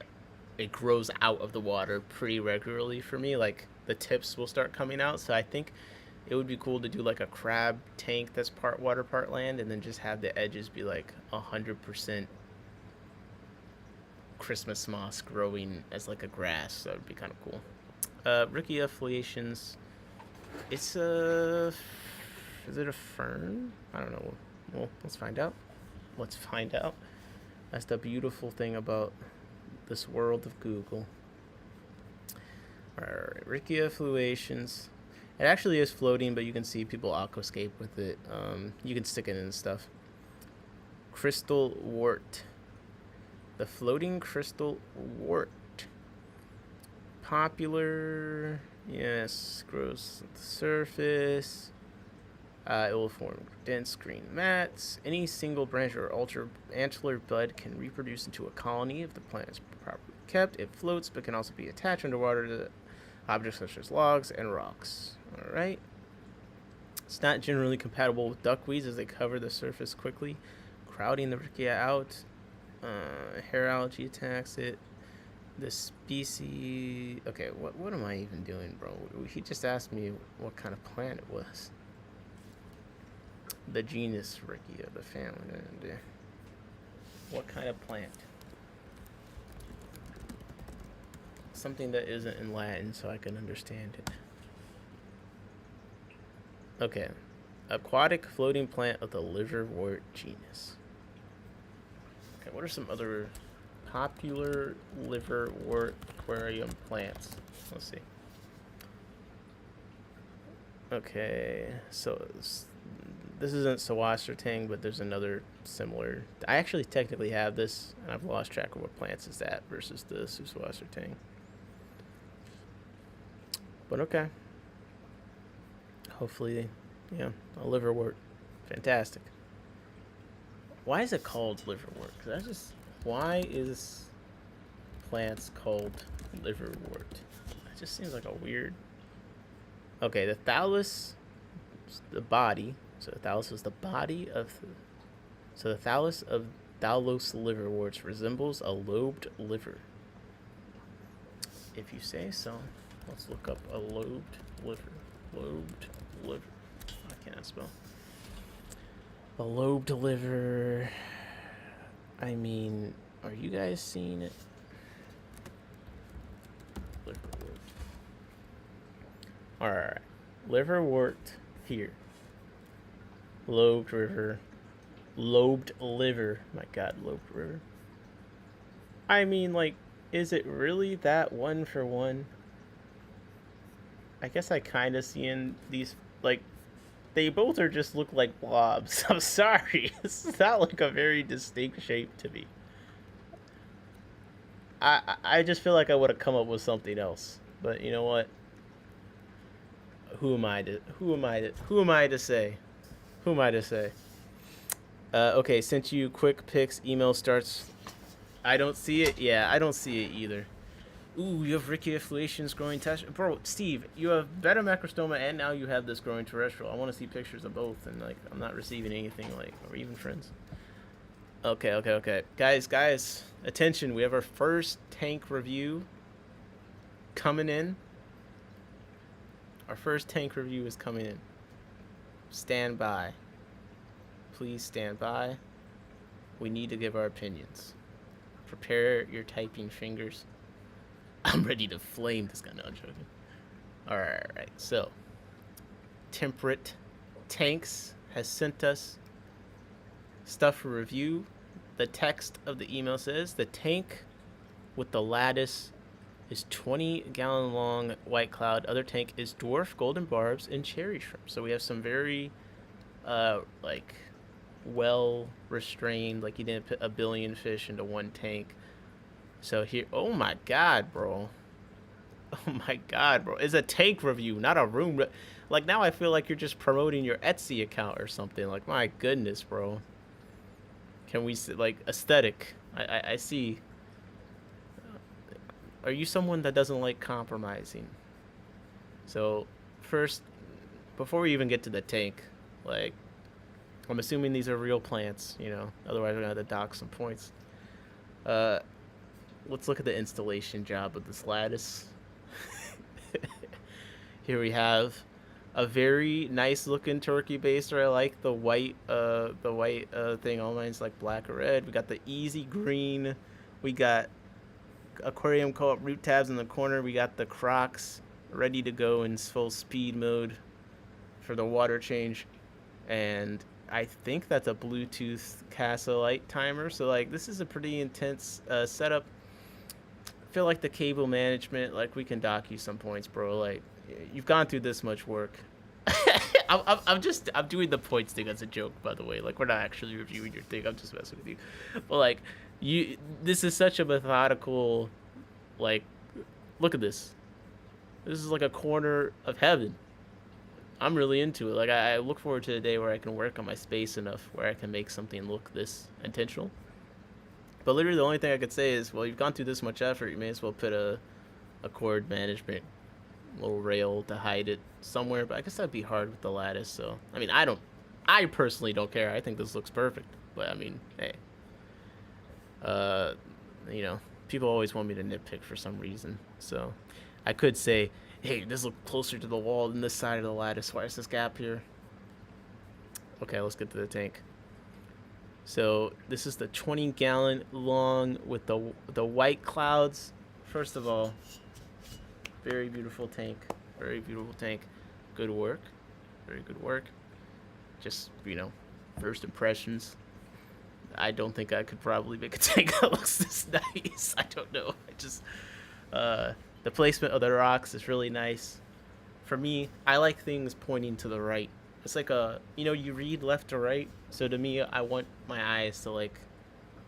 it grows out of the water pretty regularly for me. Like the tips will start coming out, so I think it would be cool to do like a crab tank that's part water, part land, and then just have the edges be like 100% Christmas moss growing as like a grass. That would be kind of cool. Rickia foliations. It's a. Is it a fern? I don't know. Well, let's find out. Let's find out. That's the beautiful thing about this world of Google. Alright, Rickia fluations. It actually is floating, but you can see people aquascape with it. You can stick it in stuff. Crystal wart. The floating crystal wart. Popular. Yes, grows at the surface. It will form dense green mats. Any single branch or antler bud can reproduce into a colony if the plant is properly kept. It floats, but can also be attached underwater to objects such as logs and rocks. All right. It's not generally compatible with duckweeds as they cover the surface quickly, crowding the rickia out. Hair algae attacks it. The species. Okay, what am I even doing, bro? He just asked me what kind of plant it was. The genus Rickia, the family. What kind of plant? Something that isn't in Latin so I can understand it. Okay. Aquatic floating plant of the liverwort genus. Okay, what are some other popular liverwort aquarium plants? Let's see. Okay, so this isn't Sawassertang, but there's another similar. I actually technically have this, and I've lost track of what plants is that versus the Sawassertang. But okay. Hopefully, yeah, a liverwort. Fantastic. Why is it called liverwort? Because why is plants called liverwort? It just seems like a weird. Okay, the thallus, the body. So the thallus is the body of. So the thallus of Thallus liverworts resembles a lobed liver. If you say so. Let's look up a lobed liver. Lobed liver. I cannot spell. A lobed liver. I mean, are you guys seeing it? Liverwort. Alright. Liverwort here. Lobed river. Lobed liver. My god, lobed river. I mean, like, is it really that one for one? I guess I kind of see in these, like, they both are just look like blobs. I'm sorry. It's not like a very distinct shape to me. I just feel like I would have come up with something else. But you know what? Who am I to say? Who am I to say? Okay, sent you quick pics. Email starts. I don't see it. Yeah, I don't see it either. Ooh, you have Rickia foliations growing bro, Steve, you have beta macrostoma and now you have this growing terrestrial. I want to see pictures of both, and like I'm not receiving anything. Like, are we even friends? Okay. Guys, attention. We have our first tank review coming in. Our first tank review is coming in. Stand by. Please stand by. We need to give our opinions. Prepare your typing fingers. I'm ready to flame this guy. No, I'm joking. Alright, so Temperate Tanks has sent us stuff for review. The text of the email says the tank with the lattice is 20-gallon long white cloud. Other tank is dwarf golden barbs and cherry shrimp. So we have some very like well restrained, like you didn't put a billion fish into one tank. So here, oh my god, bro. It's a tank review, not a room. Like, now I feel like you're just promoting your Etsy account or something. Like, my goodness, bro. Can we, like, aesthetic? I see. Are you someone that doesn't like compromising? So, first, before we even get to the tank, like, I'm assuming these are real plants, you know. Otherwise, we're gonna have to dock some points. Uh, let's look at the installation job of this lattice. Here we have a very nice looking turkey baster. I like the white thing. All mine's like black or red. We got the easy green. We got aquarium co-op root tabs in the corner. We got the Crocs ready to go in full speed mode for the water change. And I think that's a Bluetooth Casa light timer. So like this is a pretty intense setup. I feel like the cable management, like we can dock you some points, bro. Like you've gone through this much work. I'm doing the points thing as a joke, by the way. Like we're not actually reviewing your thing. I'm just messing with you. But like this is such a methodical, like, look at this. This is like a corner of heaven. I'm really into it. Like I look forward to the day where I can work on my space enough where I can make something look this intentional. But literally the only thing I could say is, well, you've gone through this much effort, you may as well put a cord management little rail to hide it somewhere. But I guess that'd be hard with the lattice. So I mean, I personally don't care. I think this looks perfect. But I mean, hey, you know, people always want me to nitpick for some reason. So I could say, hey, this looks closer to the wall than this side of the lattice. Why is this gap here? Okay, let's get to the tank. So this is the 20-gallon long with the white clouds. First of all, very beautiful tank. Very beautiful tank. Good work. Very good work. Just, you know, first impressions. I don't think I could probably make a tank that looks this nice. I don't know. I just the placement of the rocks is really nice. For me, I like things pointing to the right. It's like you know, you read left to right. So to me, I want my eyes to like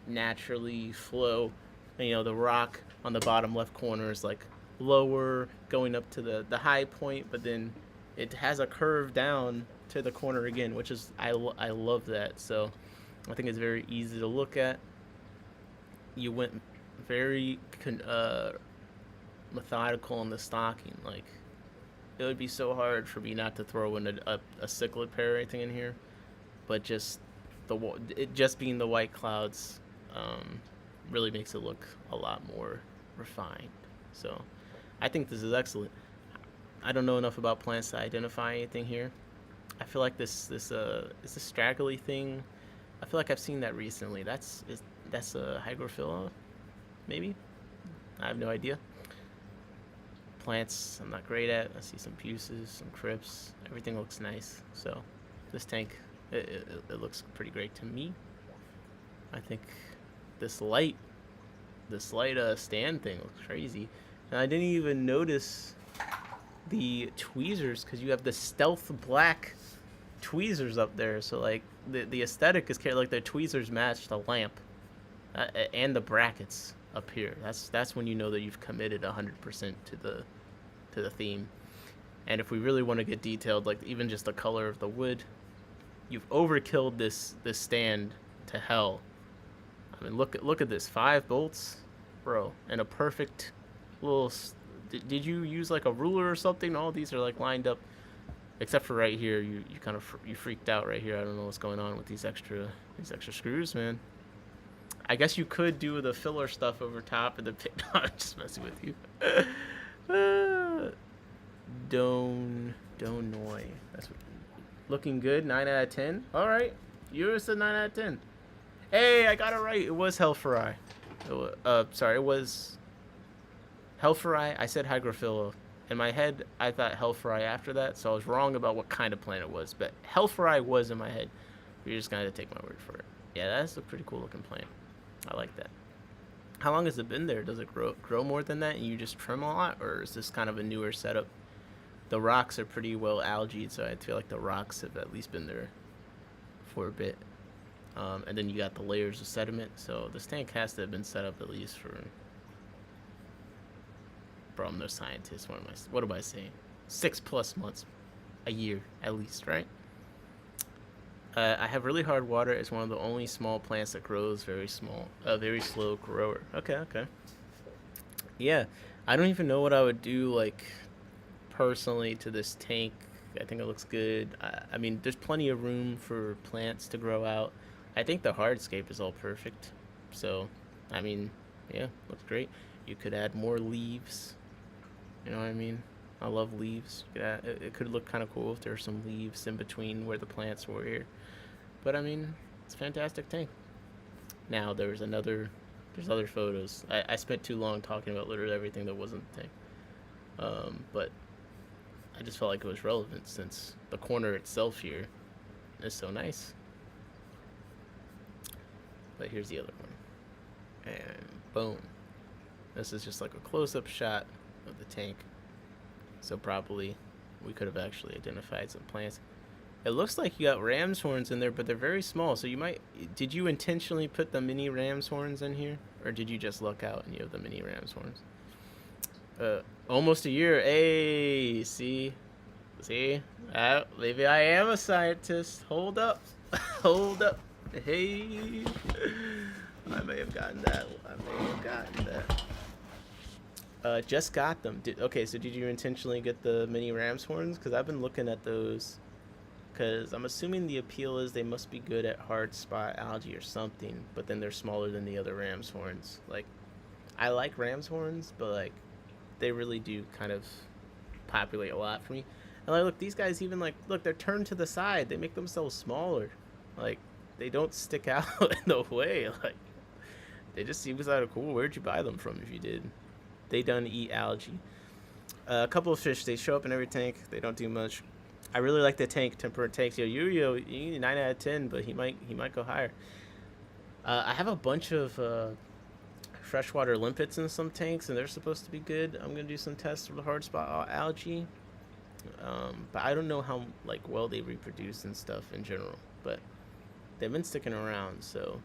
naturally flow. And, you know, the rock on the bottom left corner is like lower, going up to the high point, but then it has a curve down to the corner again, which is I love that. So I think it's very easy to look at. You went very methodical in the stocking. Like it would be so hard for me not to throw in a cichlid pair or anything in here, but just it just being the white clouds really makes it look a lot more refined. So I think this is excellent. I don't know enough about plants to identify anything here. I feel like this is a straggly thing. I feel like I've seen that recently. That's a hygrophila, maybe. I have no idea. Plants I'm not great at. I see some puces, some crypts. Everything looks nice. So this tank, it looks pretty great to me. I think this light stand thing looks crazy. And I didn't even notice the tweezers because you have the stealth black tweezers up there. So like the aesthetic is like the tweezers match the lamp and the brackets up here. That's when you know that you've committed 100% to the theme. And if we really want to get detailed, like even just the color of the wood, you've overkilled this stand to hell. I mean, look at this, 5 bolts, bro, and a perfect little. Did you use like a ruler or something? All these are like lined up, except for right here. You kind of you freaked out right here. I don't know what's going on with these extra screws, man. I guess you could do the filler stuff over top of the pit. No, I'm just messing with you. Donoi. That's what. Looking good. 9 out of 10. All right, you said 9 out of 10. Hey, I got it right. It was Hellfuri. Sorry, it was Hellfuri. I said Hygrophila. In my head, I thought Hellfuri after that, so I was wrong about what kind of plant it was. But Hellfuri was in my head. You're just going to take my word for it. Yeah, that's a pretty cool looking plant. I like that. How long has it been there? Does it grow more than that and you just trim a lot? Or is this kind of a newer setup? The rocks are pretty well algaed, so I feel like the rocks have at least been there for a bit. And then you got the layers of sediment. So this tank has to have been set up at least for... Bro, I'm no scientist. What am I saying? 6+ months. A year, at least, right? I have really hard water. It's one of the only small plants that grows very small. A very slow grower. Okay. Yeah. I don't even know what I would do, like, personally to this tank I think it looks good. I mean, there's plenty of room for plants to grow out. I think the hardscape is all perfect. So, I mean, yeah, looks great. You could add more leaves. You know what I mean? I love leaves. It could look kind of cool if there's some leaves in between where the plants were here. But I mean, it's a fantastic tank. Now there's other photos. I spent too long talking about literally everything that wasn't the tank. But I just felt like it was relevant since the corner itself here is so nice. But here's the other one. And boom. This is just like a close-up shot of the tank. So probably we could have actually identified some plants. It looks like you got ram's horns in there, but they're very small. So did you intentionally put the mini ram's horns in here? Or did you just luck out and you have the mini ram's horns? Almost a year. Hey, see, maybe I am a scientist. Hold up, hold up. Hey, I may have gotten that. Just got them. Okay, so did you intentionally get the mini ram's horns? Because I've been looking at those. Because I'm assuming the appeal is they must be good at hard spot algae or something, but then they're smaller than the other ram's horns. Like, I like ram's horns, but like, they really do kind of populate a lot for me. And like, look, these guys even like, look, they're turned to the side. They make themselves smaller. Like, they don't stick out in the way. Like, they just seem kind of cool. Where'd you buy them from if you did? They done eat algae. A couple of fish, they show up in every tank. They don't do much. I really like the tank, temperate tanks. Yo, you need 9 out of 10, but he might go higher. I have a bunch of freshwater limpets in some tanks, and they're supposed to be good. I'm gonna do some tests for the hard spot algae, but I don't know how like well they reproduce and stuff in general. But they've been sticking around, so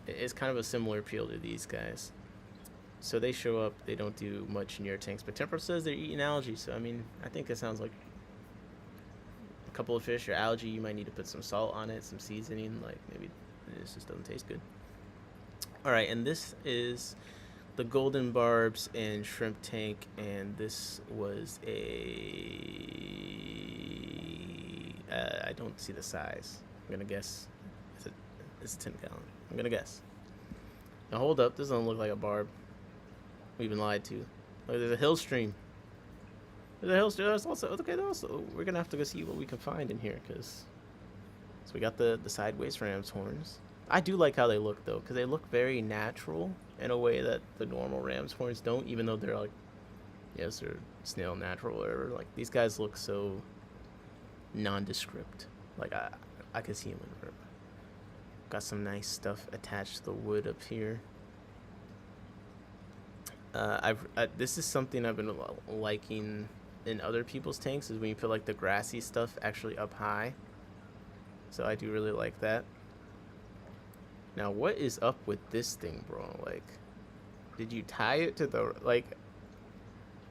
it's kind of a similar appeal to these guys. So they show up, they don't do much in your tanks, but Temper says they're eating algae. So I mean, I think it sounds like a couple of fish or algae. You might need to put some salt on it, some seasoning. Like maybe this just doesn't taste good. All right, and this is the golden barbs and shrimp tank, and this was I don't see the size. I'm gonna guess it's a 10 gallon. I'm gonna guess. Now hold up, this doesn't look like a barb. We've been lied to. Look, there's a hill stream. There's a hill stream. There's also we're gonna have to go see what we can find in here, so we got the sideways ram's horns. I do like how they look though, because they look very natural in a way that the normal ram's horns don't, even though they're like, yes, they're snail natural or whatever. Like these guys look so nondescript. Like I could see them in the river. Got some nice stuff attached to the wood up here. This is something I've been liking in other people's tanks, is when you put like the grassy stuff actually up high. So I do really like that. Now, what is up with this thing, bro? Like, did you tie it to the, like,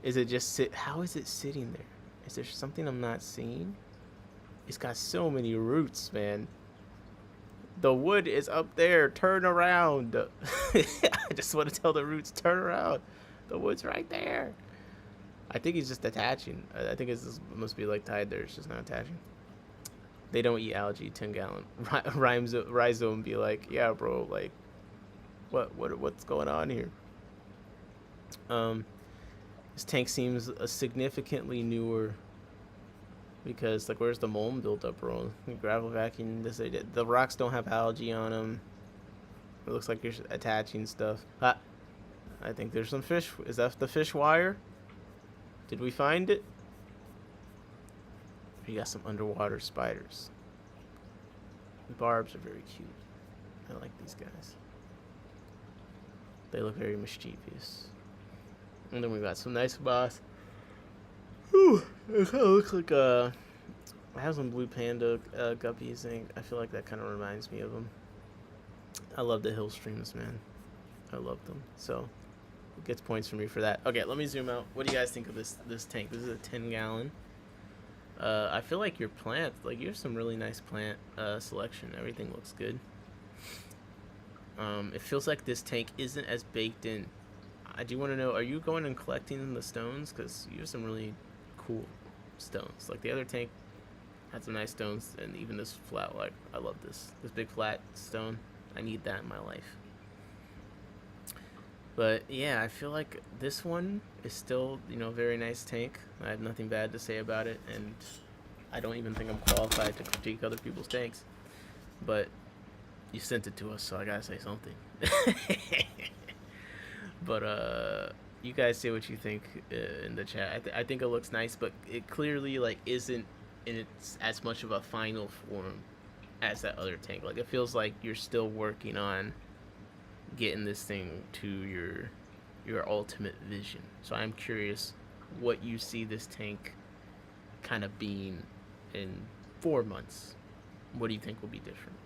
is it just how is it sitting there? Is there something I'm not seeing? It's got so many roots, man. The wood is up there. Turn around. I just want to tell the roots, turn around. The wood's right there. I think he's just attaching. I think it must be like tied there. It's just not attaching. They don't eat algae. 10 gallon. Rhizome be like, yeah, bro. Like, what's going on here? This tank seems significantly newer. Because, like, where's the mold buildup, bro? Gravel vacuum, the rocks don't have algae on them. It looks like you're attaching stuff. Ah, I think there's some fish. Is that the fish wire? Did we find it? We got some underwater spiders. The barbs are very cute. I like these guys. They look very mischievous. And then we got some nice moss. Whew, it kind of looks like I have some blue panda guppies, and I feel like that kind of reminds me of them. I love the hill streams, man. I love them. So it gets points for me for that. Okay, let me zoom out. What do you guys think of this tank? This is a 10 gallon. I feel like your plant, like you have some really nice plant selection. Everything looks good. It feels like this tank isn't as baked in. I do want to know, are you going and collecting the stones? Because you have some really cool stones. Like the other tank had some nice stones, and even this flat, like I love this big flat stone. I need that in my life. But yeah, I feel like this one is still, very nice tank. I have nothing bad to say about it, and I don't even think I'm qualified to critique other people's tanks. But you sent it to us, so I gotta say something. But you guys say what you think in the chat. I think it looks nice, but it clearly like isn't in its as much of a final form as that other tank. Like it feels like you're still working on getting this thing to your ultimate vision. So I'm curious what you see this tank kind of being in 4 months. What do you think will be different?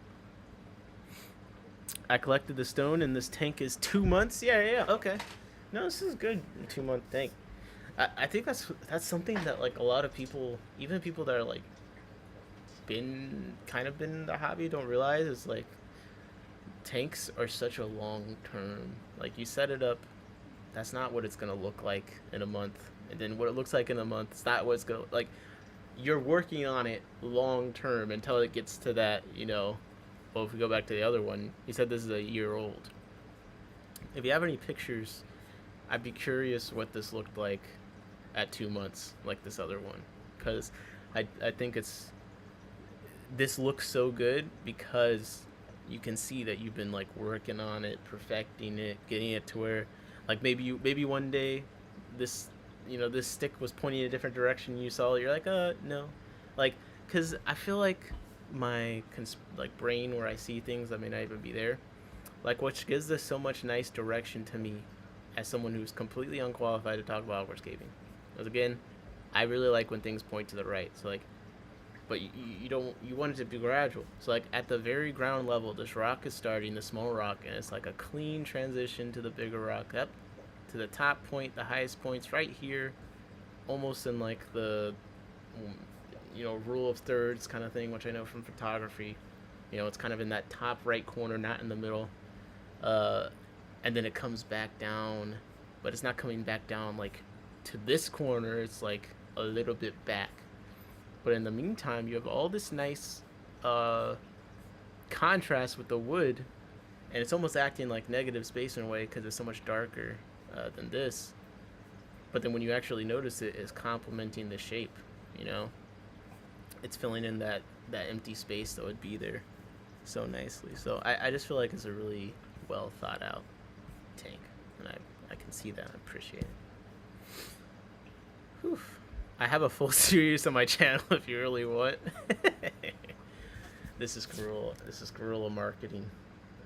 I collected the stone, and this tank is 2 months. Yeah, okay. No, this is good. 2-month tank. I think that's something that like a lot of people, even people that are like been in the hobby, don't realize. Is like tanks are such a long term. Like you set it up, that's not what it's gonna look like in a month, and then what it looks like in a month, it's not what it's gonna like. You're working on it long term until it gets to that, Well, if we go back to the other one, he said this is a year old. If you have any pictures, I'd be curious what this looked like at 2 months, like this other one, because I think this looks so good because you can see that you've been like working on it, perfecting it, getting it to where, like maybe one day, this this stick was pointing in a different direction. You saw it, you're like, no, like, because I feel like my brain where I see things that may not even be there, like which gives this so much nice direction to me, as someone who's completely unqualified to talk about aquascaping. Because again, I really like when things point to the right. So like, but you want it to be gradual. So like at the very ground level, this rock is starting, the small rock, and it's like a clean transition to the bigger rock, up to the top point, the highest point's right here, almost in like the rule of thirds kind of thing, which I know from photography. It's kind of in that top right corner, not in the middle. And then it comes back down, but it's not coming back down like to this corner. It's like a little bit back. But in the meantime, you have all this nice contrast with the wood, and it's almost acting like negative space in a way because it's so much darker than this. But then when you actually notice it, it's complementing the shape. It's filling in that empty space that would be there so nicely. So I just feel like it's a really well thought out tank, and I can see that. I appreciate it. Whew. I have a full series on my channel if you really want. This is guerrilla marketing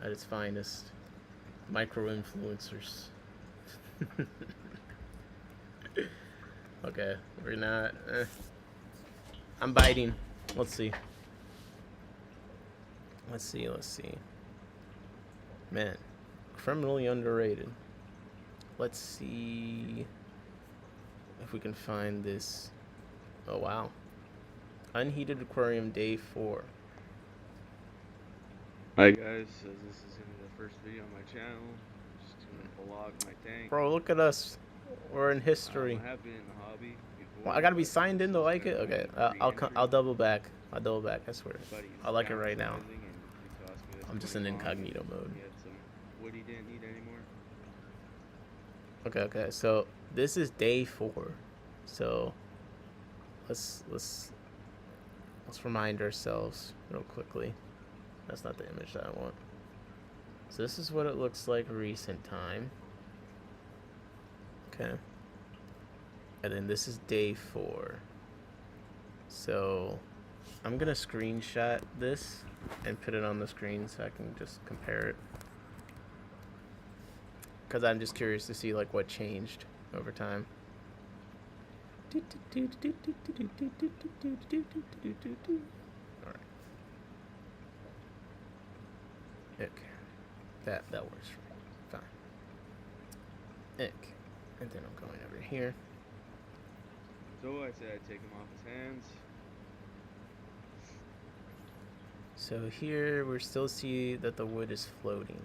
at its finest. Micro influencers. Okay, we're not. I'm biting. Let's see. Man, criminally underrated. Let's see if we can find this. Oh wow. Unheated aquarium day 4. Hi guys, so this is gonna be the first video on my channel. Just gonna vlog my tank. Bro, look at us. We're in history. I have been in the hobby before. Well, I gotta be signed in to like it. Okay, I'll double back. I swear. I like it right now. I'm just in incognito mode. He had some wood he didn't need anymore. Okay. So this is day 4. So let's remind ourselves real quickly. That's not the image that I want. So this is what it looks like recent time. Okay. And then this is day 4. So I'm gonna screenshot this and put it on the screen so I can just compare it, because I'm just curious to see like what changed over time. Alright. Okay. That works for me. Fine. Okay. And then I'm going over here. So I said I'd take him off his hands. So here we still see that the wood is floating.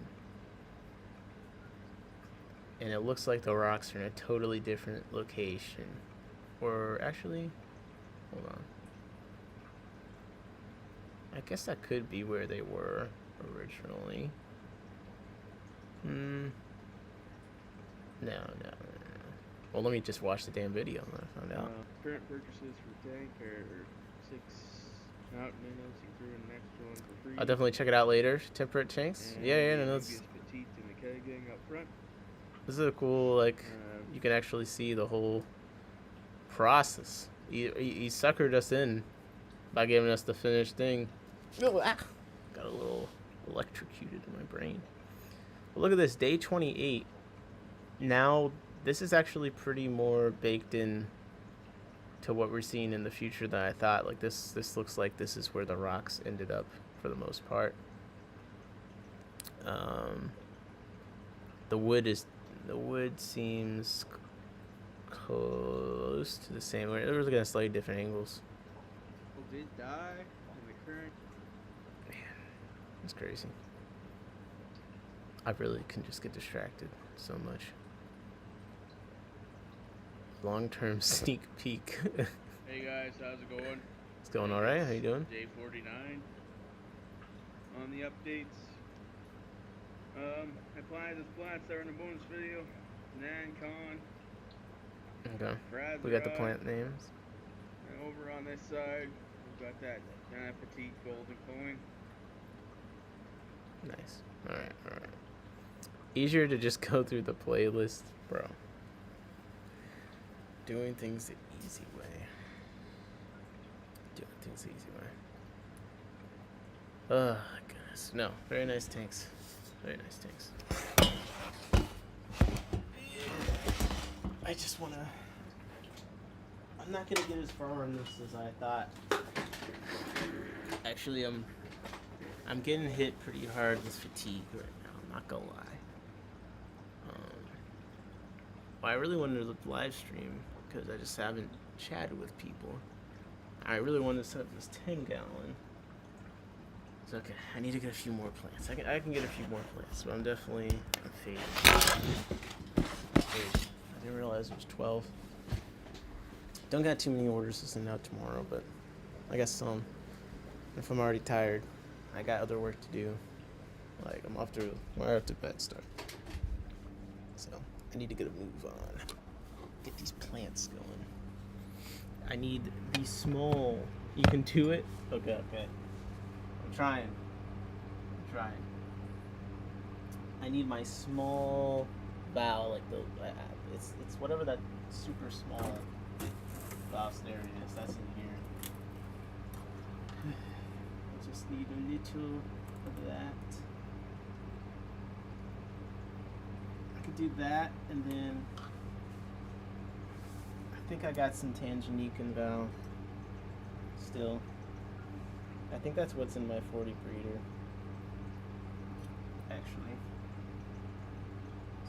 And it looks like the rocks are in a totally different location. Or actually, Hold on. I guess that could be where they were originally. No. Well, let me just watch the damn video and I found out. Current purchases for tank are 6 mountain minnows. You threw in an extra one for free. I'll definitely check it out later. Temperate tanks. And Yeah, the no, it's... petite in the kegging up front. This is a cool, like, you can actually see the whole process. He suckered us in by giving us the finished thing. Got a little electrocuted in my brain. But look at this, day 28. Now, this is actually pretty more baked in to what we're seeing in the future than I thought. Like, this looks like this is where the rocks ended up for the most part. The wood seems close to the same. We're looking at slightly different angles. People did die in the current. Man, that's crazy. I really can just get distracted so much. Long-term sneak peek. Hey guys, how's it going? It's going all right. How you doing? Day 49 on the updates. I planted this plant there in the bonus video. Nancon. Okay. Brad's We got the rod. plant names. And over on this side, we've got that petite golden coin. Nice. All right. Easier to just go through the playlist, bro. Doing things the easy way. Oh, goodness. No, very nice tanks. Very nice tanks. I just want to... I'm not going to get as far on this as I thought. Actually, I'm getting hit pretty hard with fatigue right now. I'm not going to lie. I really wanted to live stream because I just haven't chatted with people. I really wanted to set up this 10-gallon. It's okay. I need to get a few more plants. I can get a few more plants, but I'm definitely fading. I didn't realize it was 12. Don't got too many orders to send out tomorrow, but I got some. If I'm already tired, I got other work to do. Like I'm off to bed start. So I need to get a move on. Get these plants going. I need these small. You can do it? Okay. I'm trying. I need my small valve, like it's whatever that super small valve stereo is. That's in here. I just need a little of that. I could do that, and then I think I got some Tanganyika valve still. I think that's what's in my 40 breeder, actually.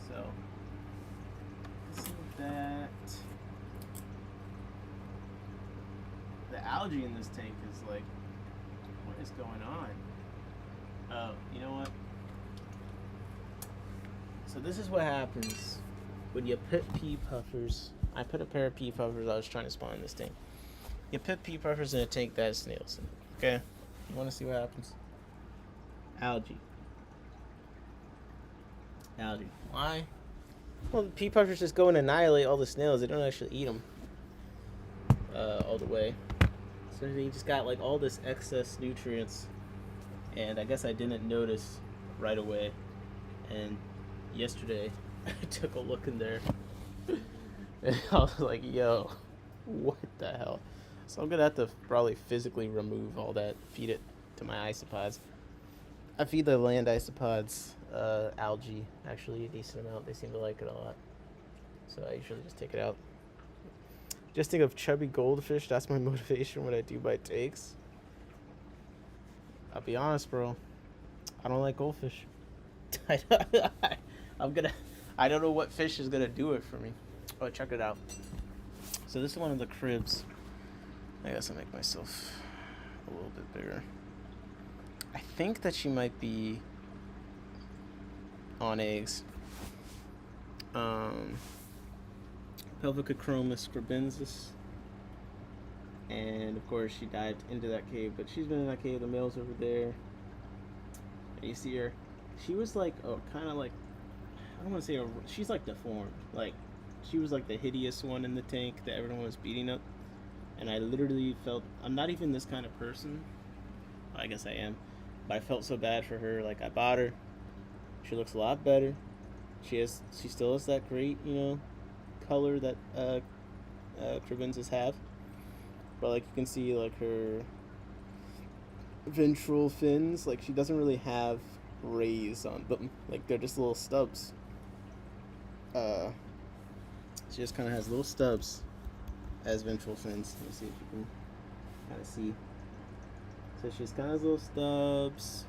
So, let's see that. The algae in this tank is like, what is going on? Oh, you know what? So this is what happens when you put pea puffers. I put a pair of pea puffers. I was trying to spawn this tank. You put pea puffers in a tank that has snails in it. Okay, you want to see what happens? Algae. Why? Well, the pea puffers just go and annihilate all the snails. They don't actually eat them all the way. So you just got like all this excess nutrients, and I guess I didn't notice right away. And yesterday, I took a look in there, and I was like, "Yo, what the hell?" So I'm gonna have to probably physically remove all that, feed it to my isopods. I feed the land isopods algae, actually, a decent amount. They seem to like it a lot. So I usually just take it out. Just think of chubby goldfish. That's my motivation when I do my takes. I'll be honest, bro. I don't like goldfish. I don't know what fish is gonna do it for me. Oh, check it out. So this is one of the cribs. I guess I'll make myself a little bit bigger. I think that she might be on eggs. Pelvica chromis scribensis. And of course she dived into that cave, but she's been in that cave. The male's over there. And you see her. She was like, kind of like, I don't want to say, she's like deformed. Like, she was like the hideous one in the tank that everyone was beating up. And I literally felt, I'm not even this kind of person. I guess I am. But I felt so bad for her. Like, I bought her. She looks a lot better. She still has that great, color that crevenses have. But like you can see, like her ventral fins, like she doesn't really have rays on them. Like they're just little stubs. She just kind of has little stubs as ventral fins. Let me see if you can kind of see. So she's kind of little stubs.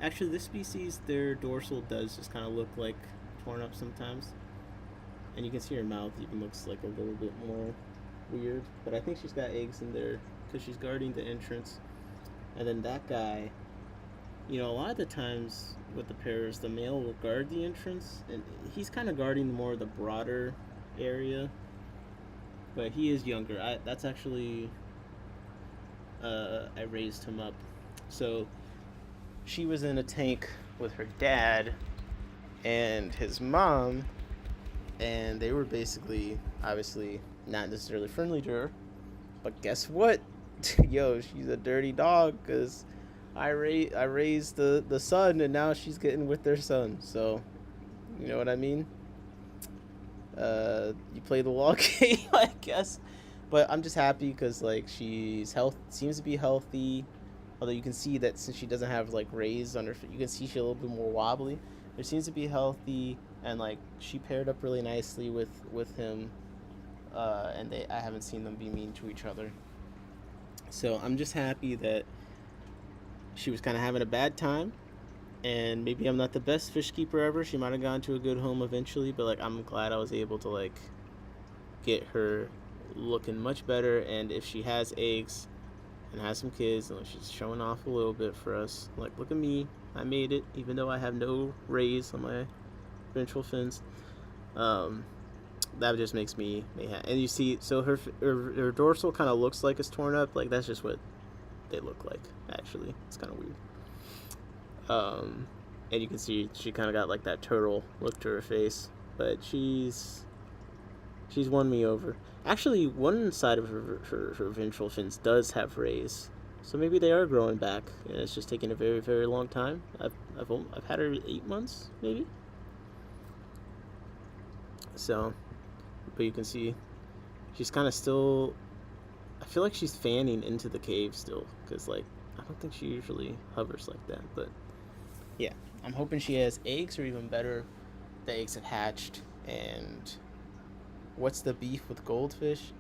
Actually, this species, their dorsal does just kind of look like torn up sometimes. And you can see her mouth even looks like a little bit more weird. But I think she's got eggs in there because she's guarding the entrance. And then that guy, a lot of the times with the pairs, the male will guard the entrance. And he's kind of guarding more of the broader area. But he is younger. That's actually, I raised him up. So she was in a tank with her dad and his mom, and they were basically, obviously, not necessarily friendly to her. But guess what? Yo, she's a dirty dog because I raised the son, and now she's getting with their son. So, you know what I mean? You play the wall game, I guess. But I'm just happy because like seems to be healthy. Although you can see that since she doesn't have like rays on her, you can see she's a little bit more wobbly. But seems to be healthy, and like she paired up really nicely with him. And I haven't seen them be mean to each other. So I'm just happy that she was kind of having a bad time, and maybe I'm not the best fish keeper ever. She might have gone to a good home eventually, but like I'm glad I was able to like get her looking much better. And if she has eggs and has some kids, and she's showing off a little bit for us, like look at me, I made it, even though I have no rays on my ventral fins. That just makes me happy. And you see, so her dorsal kind of looks like it's torn up. Like that's just what they look like. Actually, it's kind of weird. And you can see she kind of got like that turtle look to her face, but she's won me over. Actually, one side of her ventral fins does have rays, so maybe they are growing back, and it's just taking a very, very long time. I've had her 8 months, maybe. So, but you can see she's kind of still. I feel like she's fanning into the cave still, because like I don't think she usually hovers like that. But yeah, I'm hoping she has eggs, or even better, the eggs have hatched. And what's the beef with goldfish?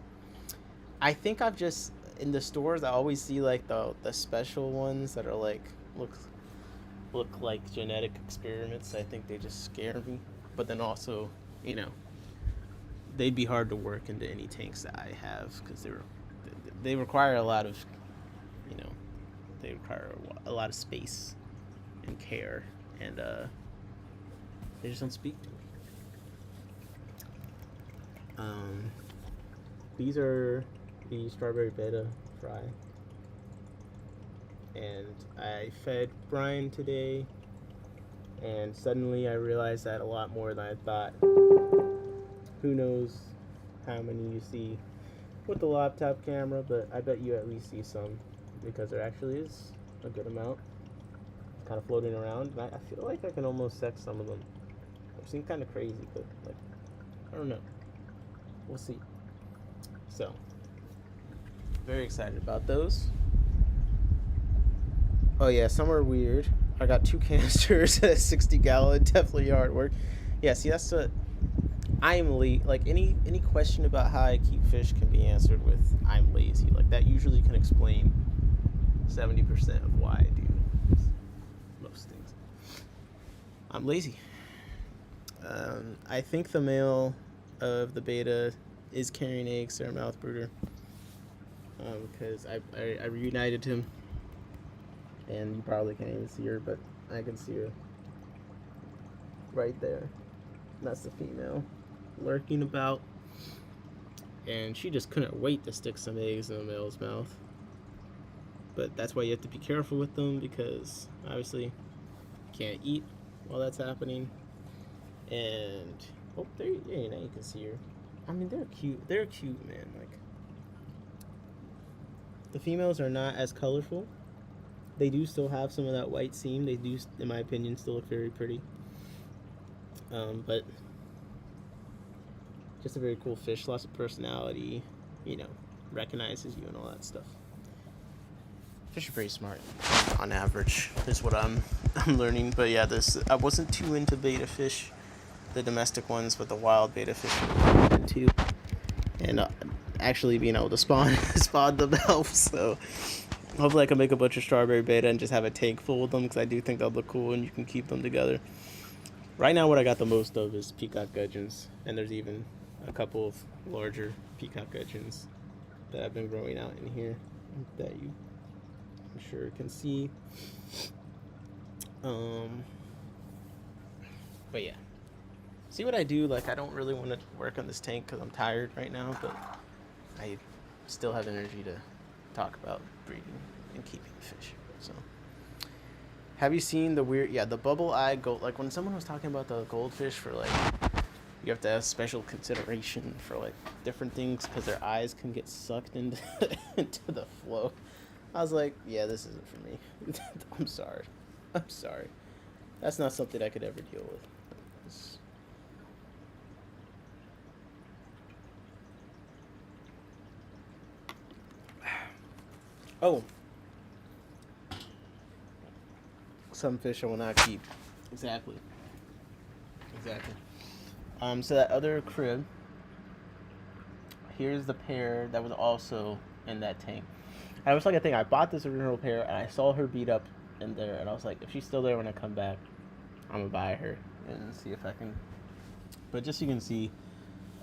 I think I've just, in the stores I always see like the special ones that are like look like genetic experiments. I think they just scare me. But then also, they'd be hard to work into any tanks that I have because they require a lot of, they require a lot of space and care, and they just don't speak to me. These are the strawberry betta fry, and I fed Brian today, and suddenly I realized that a lot more than I thought. Who knows how many you see with the laptop camera, but I bet you at least see some, because there actually is a good amount kind of floating around, and I feel like I can almost sex some of them. It seems kind of crazy, but like, I don't know. We'll see. So, very excited about those. Oh yeah, some are weird. I got 2 canisters at a 60-gallon, definitely hard work. Yeah, see, that's what I'm late. Like any question about how I keep fish can be answered with I'm lazy. Like that usually can explain 70% of why I do most things. I'm lazy. I think the male of the beta is carrying eggs. They're a mouth brooder. Because I reunited him, and you probably can't even see her, but I can see her right there. That's the female lurking about. and she just couldn't wait to stick some eggs in the male's mouth. But that's why you have to be careful with them, because obviously you can't eat while that's happening. And oh, there you now you can see her. I mean, they're cute. They're cute, man. Like, the females are not as colorful. They do still have some of that white seam. They do, in my opinion, still look very pretty. But just a very cool fish. Lots of personality. You know, recognizes you and all that stuff. Fish are pretty smart, on average, is what I'm learning. But yeah, I wasn't too into betta fish, the domestic ones, but the wild betta fish I'm into. And actually being able to spawn them helps. So hopefully I can make a bunch of strawberry betta and just have a tank full of them, because I do think they'll look cool and you can keep them together. Right now what I got the most of is peacock gudgeons, and there's even a couple of larger peacock gudgeons that I've been growing out in here that you I'm sure can see. But yeah, see what I do, like, I don't really want to work on this tank because I'm tired right now, but I still have energy to talk about breeding and keeping fish. So have you seen the weird, the bubble eye gold, like when someone was talking about the goldfish, for like, you have to have special consideration for like different things because their eyes can get sucked into into the flow. I was like, yeah, this isn't for me. I'm sorry. That's not something I could ever deal with. Oh. Some fish I will not keep. Exactly. So that other crib, here's the pair that was also in that tank. And I was like, I bought this original pair, and I saw her beat up in there, and I was like, if she's still there when I come back, I'm gonna buy her and see if I can. But just so you can see,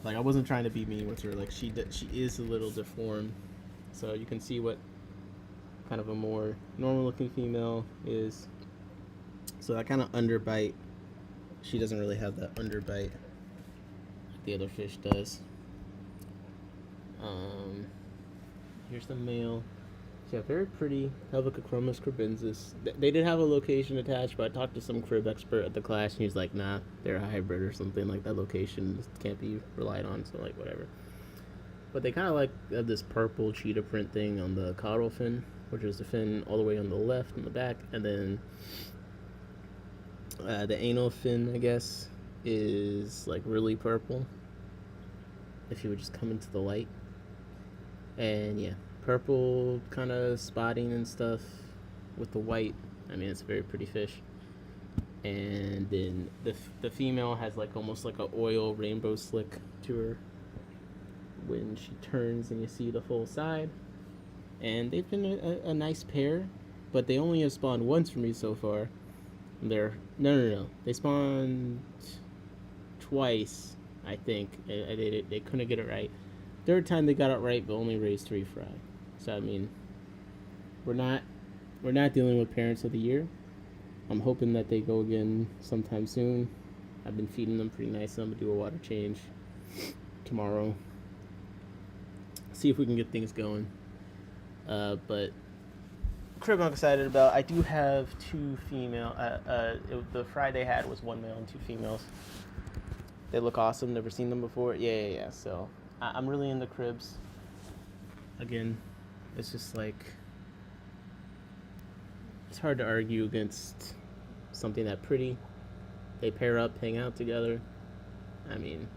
like, I wasn't trying to be mean with her. Like, she is a little deformed, so you can see what kind of a more normal-looking female is. So that kind of underbite, she doesn't really have that underbite like the other fish does. Here's the male. Yeah, very pretty. Helvicachromis cribensis. They did have a location attached, but I talked to some crib expert at the class, and he's like, nah, they're a hybrid or something. Like, that location can't be relied on, so, like, whatever. But they kind of like have this purple cheetah print thing on the caudal fin, which is the fin all the way on the left and the back, and then the anal fin, I guess, is like really purple if you would just come into the light. And yeah, purple kind of spotting and stuff with the white. I mean, it's a very pretty fish. And then the female has like almost like a oil rainbow slick to her when she turns, and you see the full side. And they've been a nice pair, but they only have spawned once for me so far. No. They spawned twice, I think. They couldn't get it right. Third time they got it right, but only raised 3 fry. So I mean, we're not dealing with parents of the year. I'm hoping that they go again sometime soon. I've been feeding them pretty nice. I'm gonna do a water change tomorrow. See if we can get things going. But crib I'm excited about. I do have 2 female. The fry they had was 1 male and 2 females. They look awesome. Never seen them before. Yeah. So I'm really into cribs. Again, it's just like, it's hard to argue against something that pretty. They pair up, hang out together. I mean,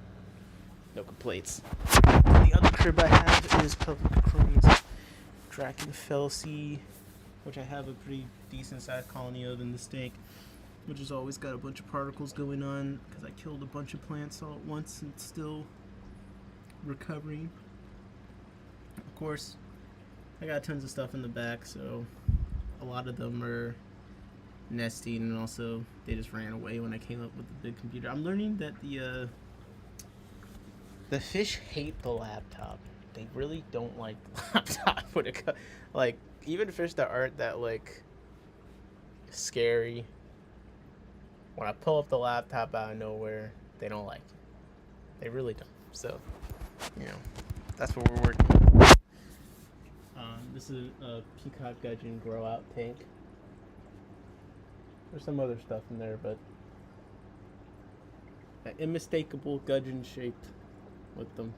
no complaints. The other crib I have is Chromius Draculafelsi, which I have a pretty decent sized colony of in this tank, which has always got a bunch of particles going on because I killed a bunch of plants all at once and it's still recovering. Of course, I got tons of stuff in the back, so a lot of them are nesting, and also they just ran away when I came up with the big computer. I'm learning that the fish hate the laptop. They really don't like the laptop when it comes, like, even fish that aren't that like scary, when I pull up the laptop out of nowhere, they don't like it. They really don't. So, you know, that's what we're working with. This is a peacock gudgeon grow out tank. There's some other stuff in there, but an unmistakable gudgeon shaped with them.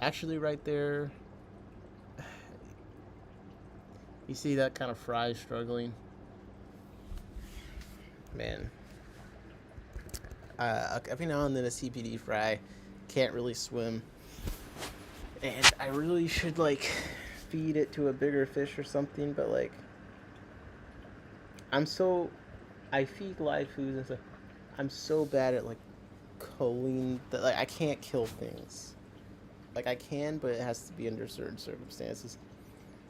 Actually, right there, you see that kind of fry struggling? Man. Every now and then a CPD fry can't really swim. And I really should, like, feed it to a bigger fish or something, but, like, I feed live foods and stuff. I'm so bad at, like, culling that, like, I can't kill things. Like, I can, but it has to be under certain circumstances.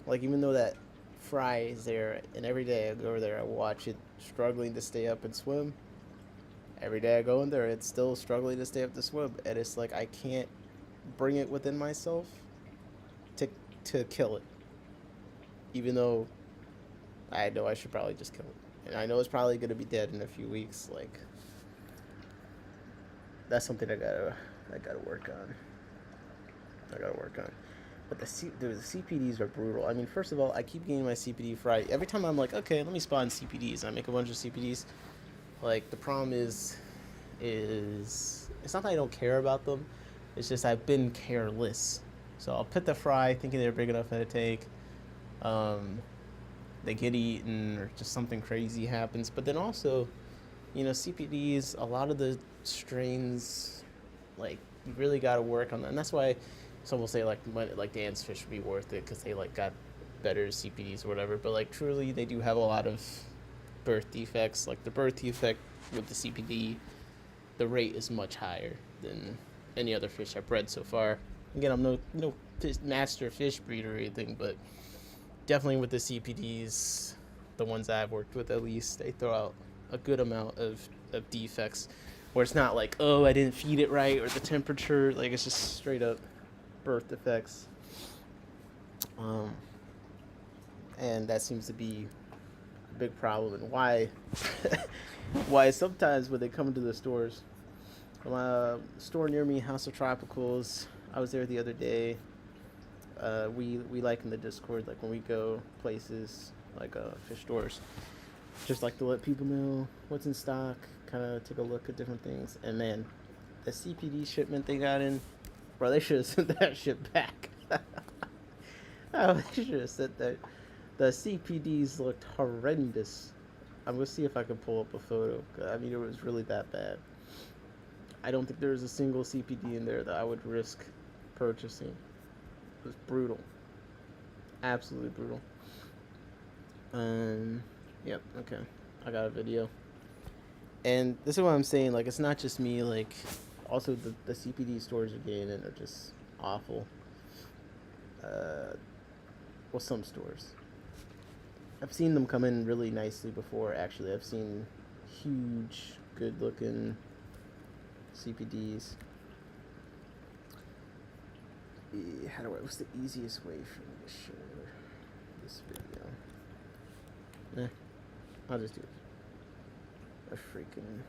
Like, even though that fry is there, and every day I go over there, I watch it struggling to stay up and swim. Every day I go in there, it's still struggling to stay up to swim, and it's like I can't bring it within myself to kill it. Even though I know I should probably just kill it. And I know it's probably going to be dead in a few weeks. Like, that's something I gotta work on. But the CPDs are brutal. I mean, first of all, I keep getting my CPD fry. Every time I'm like, okay, let me spawn CPDs. I make a bunch of CPDs. Like, the problem is it's not that I don't care about them. It's just I've been careless. So I'll put the fry thinking they're big enough to take. They get eaten or just something crazy happens. But then also, you know, CPDs, a lot of the strains, like, you really got to work on that. And that's why some will say, like Dan's fish would be worth it because they, like, got better CPDs or whatever. But, like, truly, they do have a lot of birth defects. Like, the birth defect with the CPD, the rate is much higher than any other fish I've bred so far. Again, I'm no master fish breeder or anything, but definitely with the CPDs, the ones I've worked with at least, they throw out a good amount of defects where it's not like, oh, I didn't feed it right or the temperature. Like, it's just straight up birth defects. And that seems to be a big problem, and why sometimes when they come into the stores, store near me, House of Tropicals, I was there the other day. We like in the Discord, like when we go places like fish stores, just like to let people know what's in stock, kind of take a look at different things. And man, the CPD shipment they got in, bro, they should have sent that shit back. Oh, they should have sent that. The CPDs looked horrendous. I'm gonna see if I can pull up a photo. I mean, it was really that bad. I don't think there was a single CPD in there that I would risk purchasing. It was brutal. Absolutely brutal. Yep, okay. I got a video. And this is what I'm saying, like, it's not just me, like, also the CPD stores are getting in are just awful. Well, some stores. I've seen them come in really nicely before, actually. I've seen huge, good-looking CPDs. What's the easiest way for me to share this video? I'll just do a freaking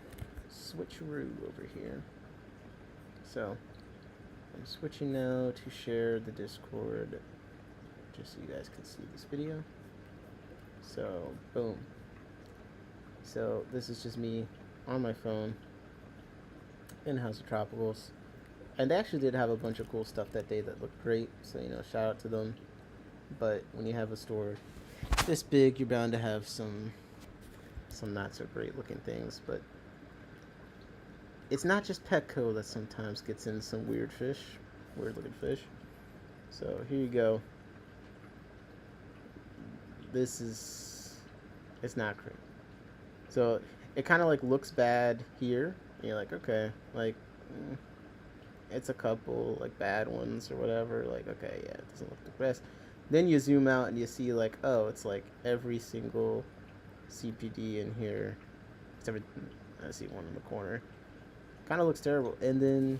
switcheroo over here. So, I'm switching now to share the Discord, just so you guys can see this video. So, boom. So, this is just me on my phone in House of Tropicals. And they actually did have a bunch of cool stuff that day that looked great, so, you know, shout out to them. But when you have a store this big, you're bound to have some not so great looking things. But it's not just Petco that sometimes gets in some weird looking fish. So here you go. It's not great. So it kind of like looks bad here. And you're like, okay, like it's a couple like bad ones or whatever. Like, okay, yeah, it doesn't look the best. Then you zoom out and you see like, oh, it's like every single CPD in here. I see one in the corner. Kind of looks terrible. And then,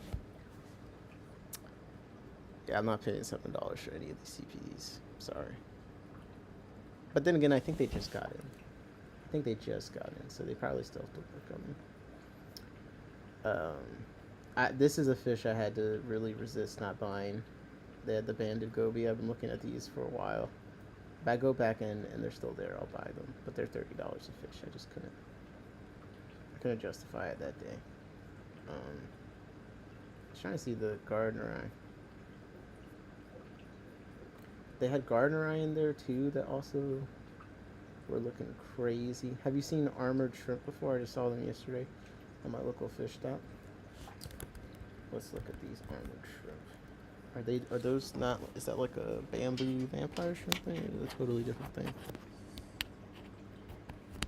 yeah, I'm not paying $7 for any of these CPDs. Sorry. But then again, I think they just got in. So they probably still have to work on them. This is a fish I had to really resist not buying. They had the banded goby. I've been looking at these for a while. If I go back in and they're still there, I'll buy them. But they're $30 a fish. I just couldn't justify it that day. I was trying to see the gardener eye. They had gardener eye in there too that also were looking crazy. Have you seen armored shrimp before? I just saw them yesterday at my local fish stop. Let's look at these armored shrimp. Are those not, is that like a bamboo vampire shrimp thing, or is it a totally different thing?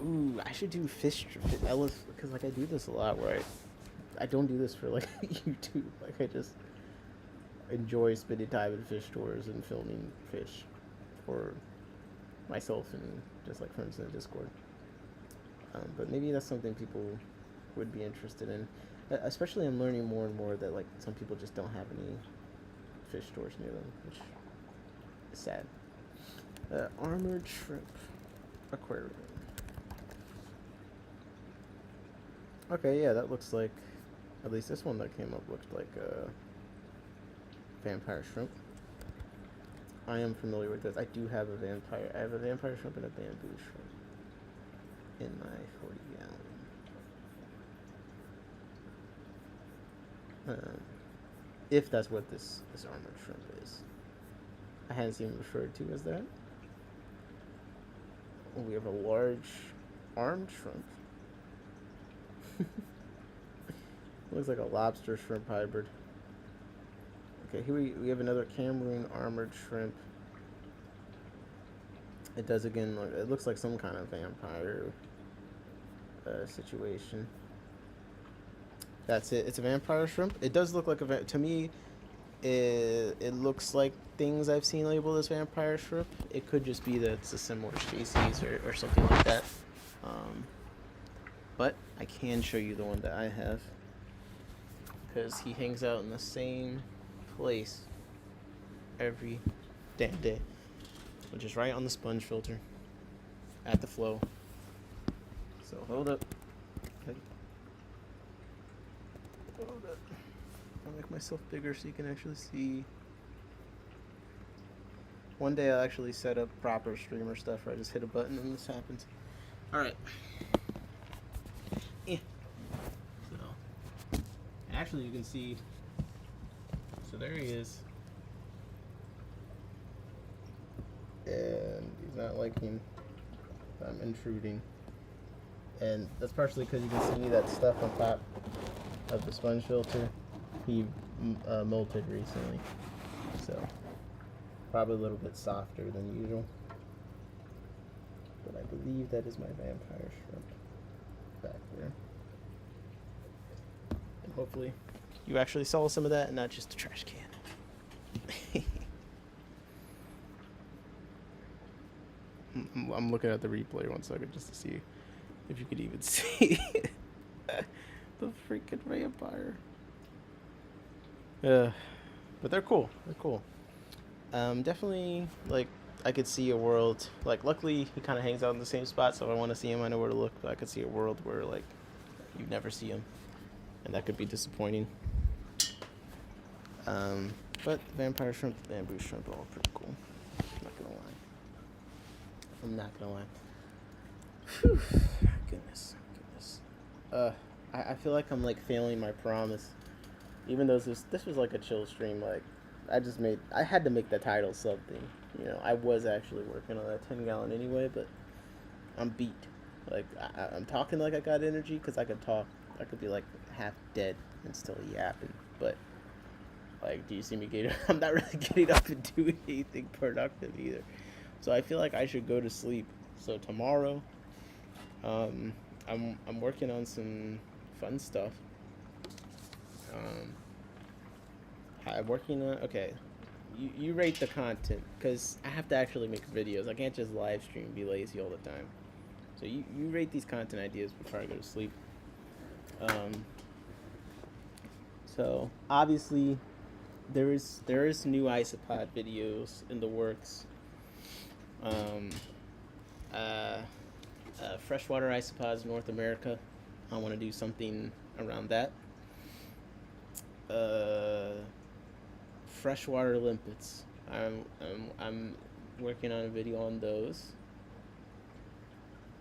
Ooh, I should do fish because like I do this a lot where I don't do this for like YouTube. Like I just enjoy spending time in fish stores and filming fish for myself and just like friends in the Discord. But maybe that's something people would be interested in. Especially I'm learning more and more that like some people just don't have any fish stores near them, which is sad. Armored shrimp aquarium. Okay, yeah, that looks like, at least this one that came up looked like a vampire shrimp. I am familiar with this. I have a vampire shrimp and a bamboo shrimp in my 40-gallon. If that's what this armored shrimp is. I hadn't seen it referred to as that. We have a large armed shrimp. Looks like a lobster shrimp hybrid. Okay, here we have another Cameroon armored shrimp. It does again, it looks like some kind of vampire situation. That's it. It's a vampire shrimp. It does look like to me, it looks like things I've seen labeled as vampire shrimp. It could just be that it's a similar species or something like that. But I can show you the one that I have, because he hangs out in the same place every damn day, which is right on the sponge filter at the flow. So hold up. Hold up. I'll make myself bigger so you can actually see. One day I'll actually set up proper streamer stuff where I just hit a button and this happens. Alright. Yeah. So, actually you can see, so there he is. And he's not liking I'm intruding. And that's partially because you can see that stuff on top of the sponge filter. He molted recently, so probably a little bit softer than usual. But I believe that is my vampire shrimp back there. And hopefully you actually saw some of that and not just a trash can. I'm looking at the replay 1 second just to see if you could even see the freaking vampire. But they're cool. They're cool. Definitely, like, I could see a world, like, luckily he kind of hangs out in the same spot, so if I want to see him, I know where to look, but I could see a world where, like, you never see him, and that could be disappointing. But vampire shrimp, bamboo shrimp are all pretty cool. I'm not gonna lie. Whew. Goodness. I feel like I'm, like, failing my promise. Even though this was like a chill stream, like, I had to make the title something. You know, I was actually working on that 10-gallon anyway, but I'm beat. Like, I'm talking like I got energy, because I could talk. I could be, like, half dead and still yapping. But, like, do you see me getting... I'm not really getting up and doing anything productive either. So I feel like I should go to sleep. So tomorrow, I'm working on some fun stuff. I'm working on, okay, you rate the content, because I have to actually make videos. I can't just live stream, be lazy all the time. So you rate these content ideas before I go to sleep. So obviously there is new isopod videos in the works. Freshwater isopods North America. I want to do something around that. freshwater limpets. I'm working on a video on those.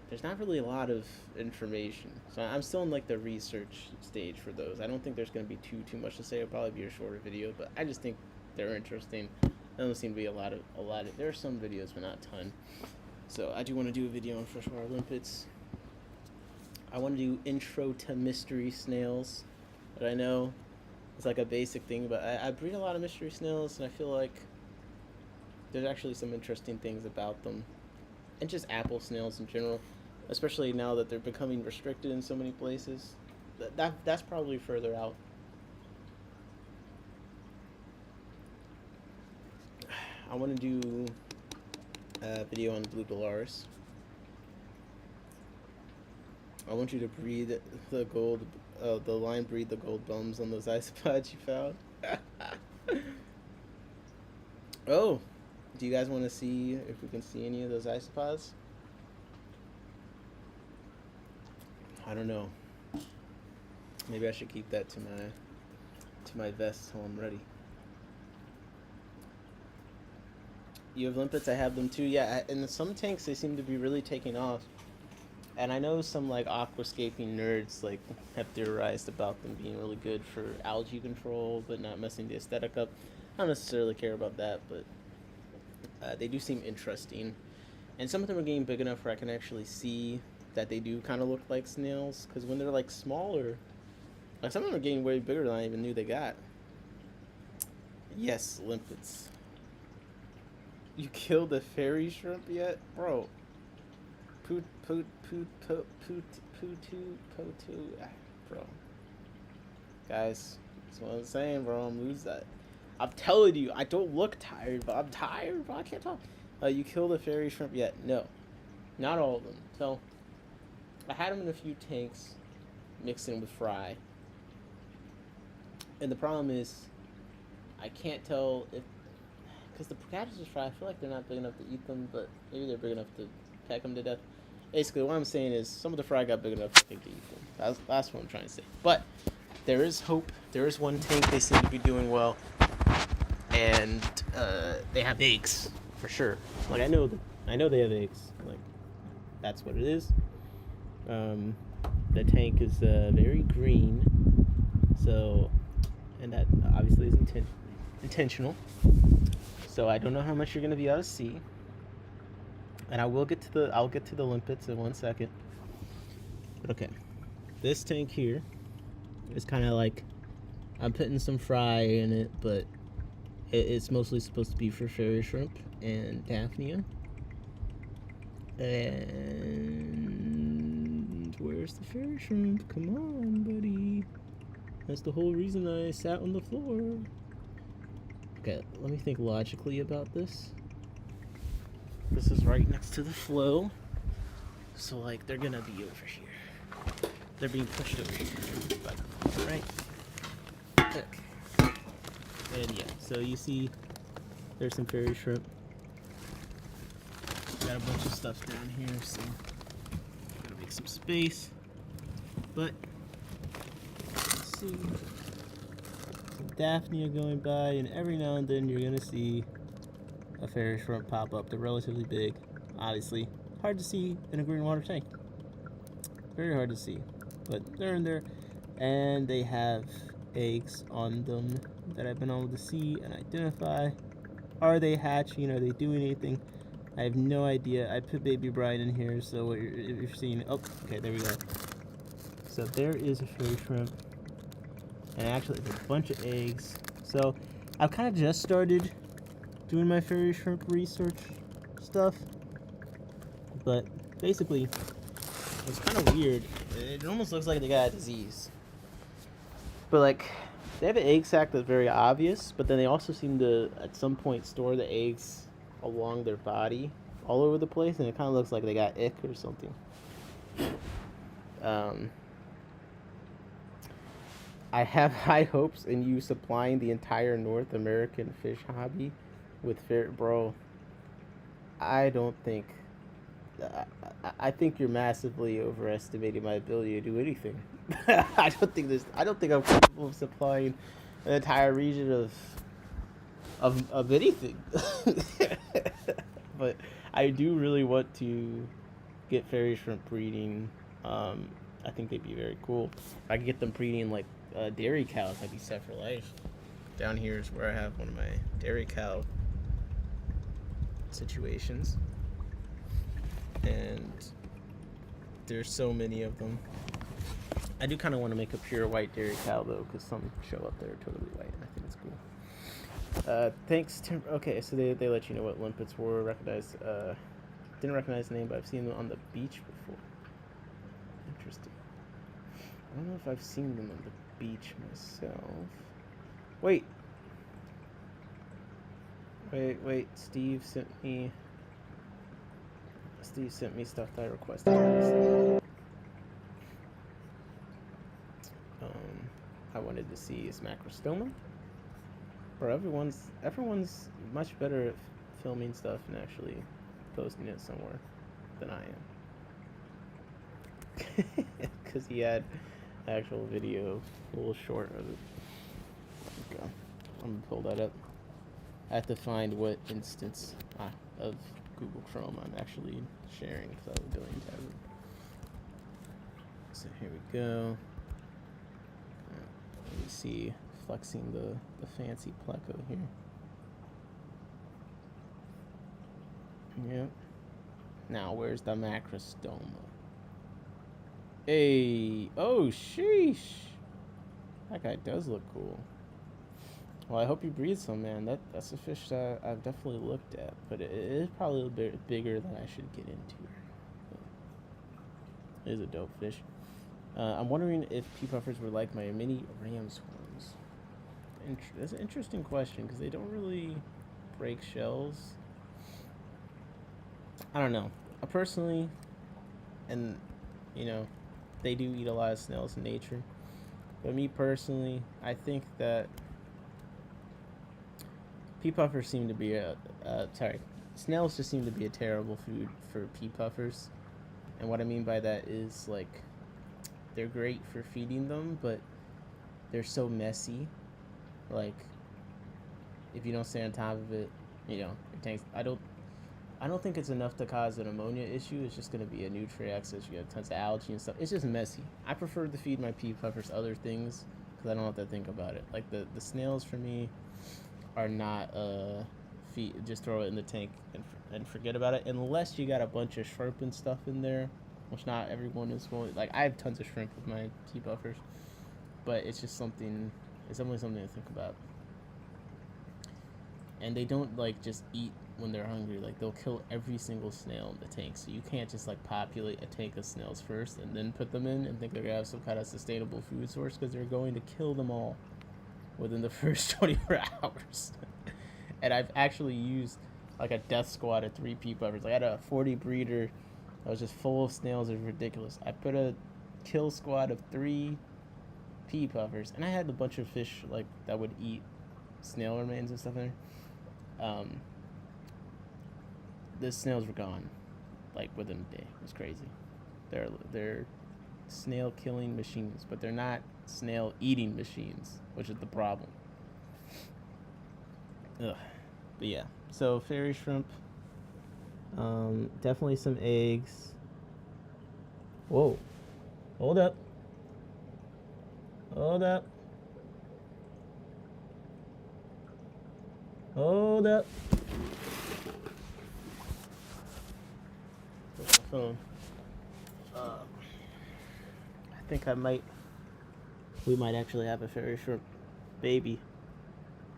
There's not really a lot of information, so I'm still in like the research stage for those. I don't think there's going to be too much to say. It'll probably be a shorter video, but I just think they're interesting. There don't seem to be a lot of. There are some videos, but not a ton. So I do want to do a video on freshwater limpets. I want to do intro to mystery snails, but I know it's like a basic thing. But I breed a lot of mystery snails, and I feel like there's actually some interesting things about them, and just apple snails in general. Especially now that they're becoming restricted in so many places. That's probably further out. I want to do a video on blue Belarus. I want you to breed the gold, the line breed the gold bums on those isopods you found. Oh, do you guys want to see if we can see any of those isopods? I don't know. Maybe I should keep that to my vest till I'm ready. You have limpets? I have them too. Yeah, in some tanks they seem to be really taking off. And I know some like aquascaping nerds like have theorized about them being really good for algae control, but not messing the aesthetic up. I don't necessarily care about that, but they do seem interesting. And some of them are getting big enough where I can actually see that they do kind of look like snails, because when they're like smaller, like some of them are getting way bigger than I even knew they got. Yes, limpets. You killed a fairy shrimp yet, bro? Bro. Guys, that's what I'm saying, bro. I'm losing that. I'm telling you, I don't look tired, but I'm tired, bro. I can't talk. You killed a fairy shrimp yet? No, not all of them. So I had them in a few tanks mixed in with fry. And the problem is, I can't tell if, because the caddises fry, I feel like they're not big enough to eat them, but maybe they're big enough to peck them to death. Basically, what I'm saying is, some of the fry got big enough, I think, to eat them. That's what I'm trying to say. But there is hope. There is one tank they seem to be doing well, and they have eggs for sure. Like I know they have eggs. Like that's what it is. The tank is very green, so, and that obviously is intentional. So I don't know how much you're gonna be able to see, and I'll get to the limpets in 1 second. But okay, this tank here is kind of like, I'm putting some fry in it, but it's mostly supposed to be for fairy shrimp and Daphnia. And where's the fairy shrimp? Come on, buddy. That's the whole reason I sat on the floor. Okay, let me think logically about this. This is right next to the flow, so like they're gonna be over here. They're being pushed over here, right? Okay. And yeah, so you see, there's some fairy shrimp. Got a bunch of stuff down here, so gotta make some space. But let's see, some Daphnia going by, and every now and then you're gonna see a fairy shrimp pop up. They're relatively big, obviously. Hard to see in a green water tank. Very hard to see, but they're in there, and they have eggs on them that I've been able to see and identify. Are they hatching? Are they doing anything? I have no idea. I put baby brine in here, so if you're seeing, oh, okay, there we go. So there is a fairy shrimp, and actually there's a bunch of eggs. So I've kind of just started doing my fairy shrimp research stuff, but basically it's kind of weird. It almost looks like they got a disease, but like they have an egg sac that's very obvious, but then they also seem to at some point store the eggs along their body all over the place, and it kind of looks like they got ick or something. I have high hopes in you supplying the entire North American fish hobby with bro. I don't think. I think you're massively overestimating my ability to do anything. I don't think I'm capable of supplying an entire region of of anything. But I do really want to get fairy shrimp breeding. I think they'd be very cool. If I could get them breeding like dairy cows, I'd be set for life. Down here is where I have one of my dairy cow situations, and there's so many of them. I do kind of want to make a pure white dairy cow though, because some show up that are totally white, and I think it's cool. Thanks, Tim. Okay, so they let you know what limpets were. Recognized. Didn't recognize the name, but I've seen them on the beach before. Interesting. I don't know if I've seen them on the beach myself. Wait. Steve sent me stuff that I requested. I wanted to see is macrostoma. Bro, everyone's much better at filming stuff and actually posting it somewhere than I am. Because he had actual video, a little short of it. Okay. I'm gonna pull that up. I have to find what instance of Google Chrome I'm actually sharing because I was doing tab. So here we go. Let me see, flexing the fancy pleco here. Yep. Now where's the macrostoma? Hey, oh sheesh. That guy does look cool. Well, I hope you breed some, man. That's a fish that I've definitely looked at, but it is probably a bit bigger than I should get into. It is a dope fish. I'm wondering if pea puffers were like my mini ram's horns. That's an interesting question because they don't really break shells. I don't know. Personally, and you know, they do eat a lot of snails in nature. But me personally, I think that pea puffers seem to be snails just seem to be a terrible food for pea puffers. And what I mean by that is, like, they're great for feeding them, but they're so messy. Like, if you don't stay on top of it, you know, your tanks. I don't think it's enough to cause an ammonia issue. It's just going to be a nutrient excess. You get tons of algae and stuff. It's just messy. I prefer to feed my pea puffers other things because I don't have to think about it. Like the snails for me are not just throw it in the tank and forget about it, unless you got a bunch of shrimp and stuff in there, which not everyone is going. Like, I have tons of shrimp with my pea puffers, but it's just something. It's definitely something to think about. And they don't like just eat when they're hungry. Like, they'll kill every single snail in the tank, so you can't just like populate a tank of snails first and then put them in and think they're gonna have some kind of sustainable food source, because they're going to kill them all within the first 24 hours. And I've actually used like a death squad of 3 pea puffers. I had a 40 breeder that was just full of snails. It was ridiculous. I put a kill squad of 3 pea puffers, and I had a bunch of fish like that would eat snail remains and stuff in there. The snails were gone like within a day. It was crazy. They're snail killing machines, but they're not snail eating machines, which is the problem. Ugh. But yeah, so fairy shrimp, definitely some eggs. Whoa, hold up. Hold up. Hold up. Where's my phone? I think we might actually have a fairy shrimp baby.